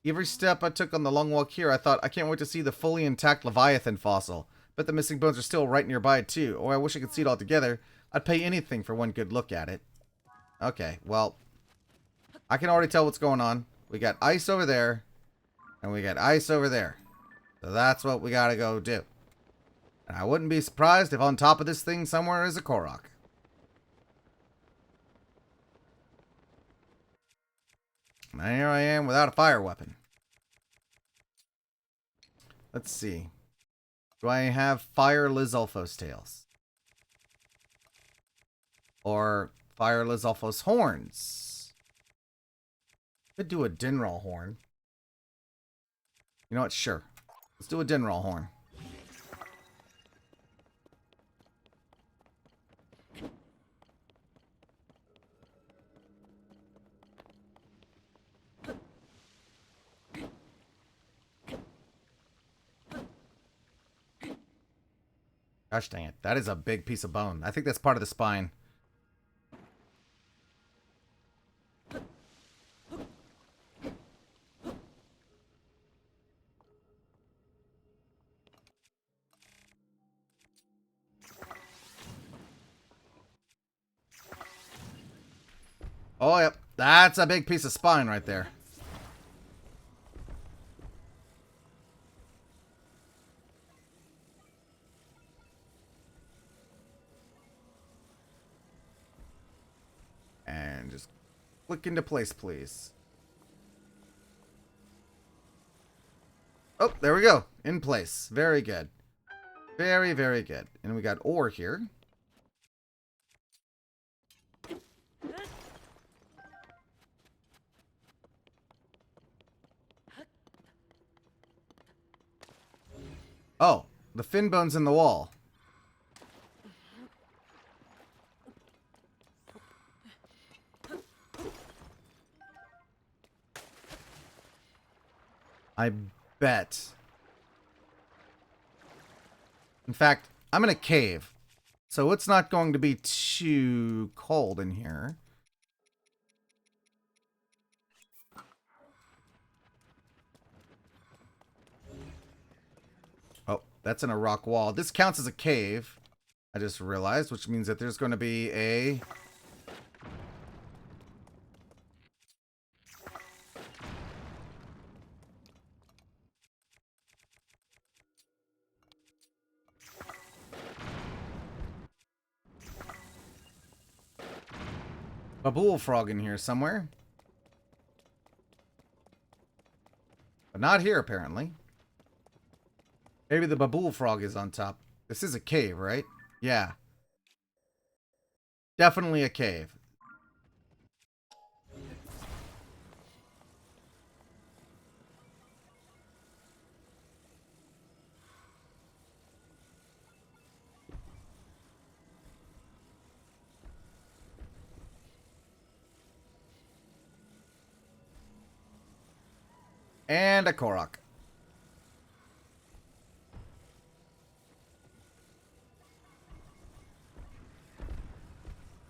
Every step I took on the long walk here, I thought, I can't wait to see the fully intact Leviathan fossil. But the missing bones are still right nearby, too. Oh, I wish I could see it all together. I'd pay anything for one good look at it. Okay, well, I can already tell what's going on. We got ice over there, and we got ice over there. So that's what we gotta go do. And I wouldn't be surprised if on top of this thing somewhere is a Korok. And here I am without a fire weapon. Let's see. Do I have Fire Lizalfos tails? Or Fire Lizalfos horns? Could do a Dinral horn. You know what? Sure. Let's do a Dinral horn. Gosh dang it. That is a big piece of bone. I think that's part of the spine. Oh, yep. That's a big piece of spine right there. And just click into place, please. Oh, there we go. In place. Very good. Very, very good. And we got ore here. Oh, the fin bone's in the wall. I bet. In fact, I'm in a cave, so it's not going to be too cold in here. Oh, that's in a rock wall. This counts as a cave, I just realized, which means that there's going to be a... a bullfrog in here somewhere. But not here, apparently. Maybe the babool frog is on top. This is a cave, right? Yeah. Definitely a cave. And a Korok.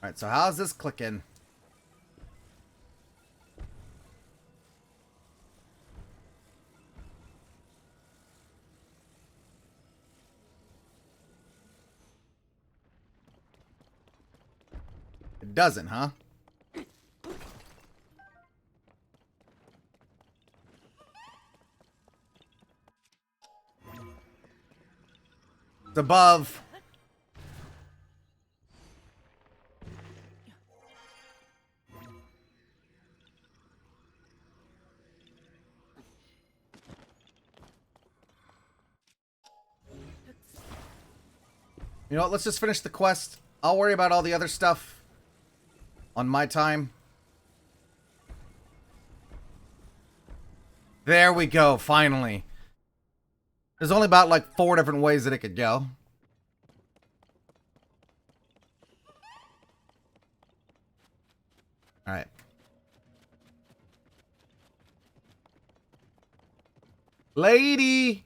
Alright, so how's this clicking? It doesn't, huh? It's above. You know what? Let's just finish the quest. I'll worry about all the other stuff on my time. There we go, finally. There's only about like 4 different ways that it could go. Alright. Lady!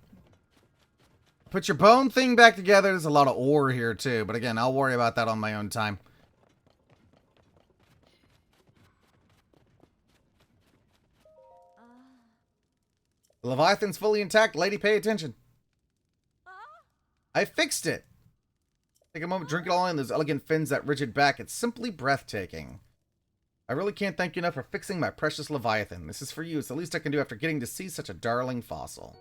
Put your bone thing back together. There's a lot of ore here too, but again, I'll worry about that on my own time. The Leviathan's fully intact. Lady, pay attention. I fixed it. Take a moment, drink it all in. Those elegant fins, that rigid back. It's simply breathtaking. I really can't thank you enough for fixing my precious Leviathan. This is for you. It's the least I can do after getting to see such a darling fossil.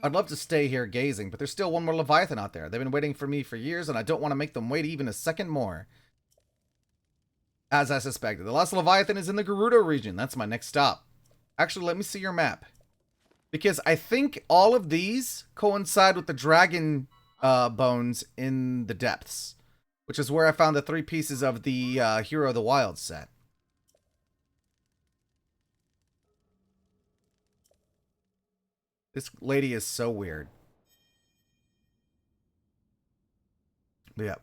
I'd love to stay here gazing, but there's still one more Leviathan out there. They've been waiting for me for years, and I don't want to make them wait even a second more. As I suspected, the last Leviathan is in the Gerudo region. That's my next stop. Actually, let me see your map. Because I think all of these coincide with the dragon bones in the depths. Which is where I found the 3 pieces of the Hero of the Wild set. This lady is so weird. But yeah.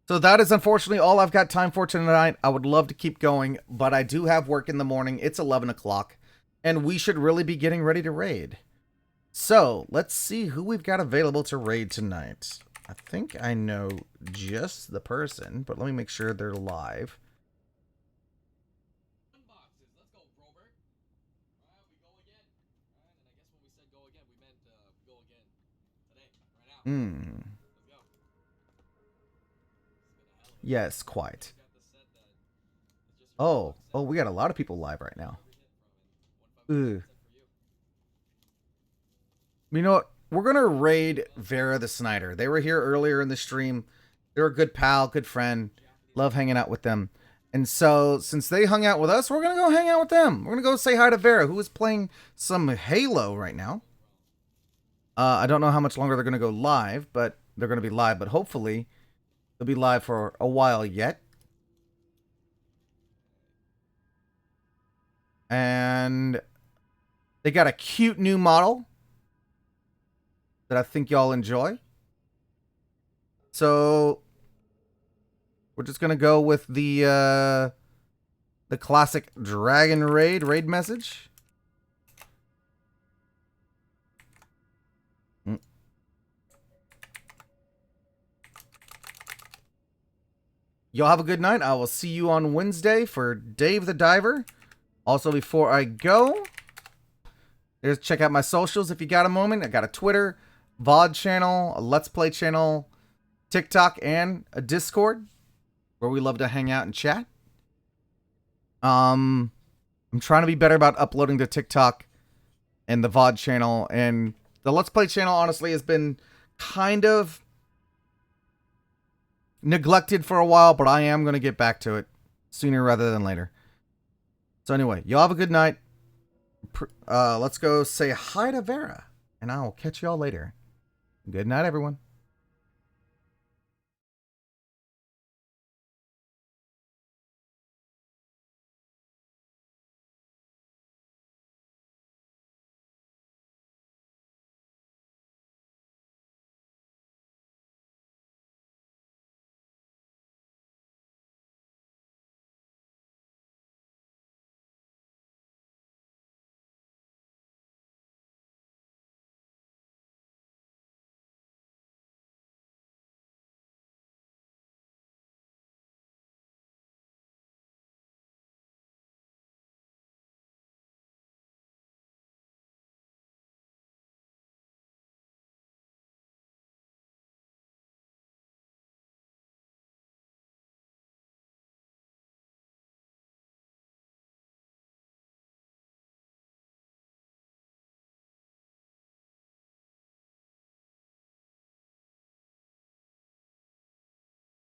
So that is unfortunately all I've got time for tonight. I would love to keep going, but I do have work in the morning. It's 11 o'clock, and we should really be getting ready to raid. So let's see who we've got available to raid tonight. I think I know just the person, but let me make sure they're live. Yes, quite. Oh, we got a lot of people live right now. Ugh. You know what? We're going to raid Vera the Snyder. They were here earlier in the stream. They're a good pal, good friend. Love hanging out with them. And so, since they hung out with us, we're going to go hang out with them. We're going to go say hi to Vera, who is playing some Halo right now. I don't know how much longer they're going to go live, but they're going to be live. But hopefully, they'll be live for a while yet. And they got a cute new model that I think y'all enjoy. So we're just gonna go with the classic Dragon raid message. Y'all have a good night. I will see you on Wednesday for Dave the Diver. Also, before I go, check out my socials if you got a moment. I got a Twitter, VOD channel, a Let's Play channel, TikTok, and a Discord where we love to hang out and chat. I'm trying to be better about uploading to TikTok and the VOD channel. And the Let's Play channel, honestly, has been kind of neglected for a while, but I am going to get back to it sooner rather than later. So anyway, y'all have a good night. Let's go say hi to Vera, and I'll catch y'all later. Good night, everyone.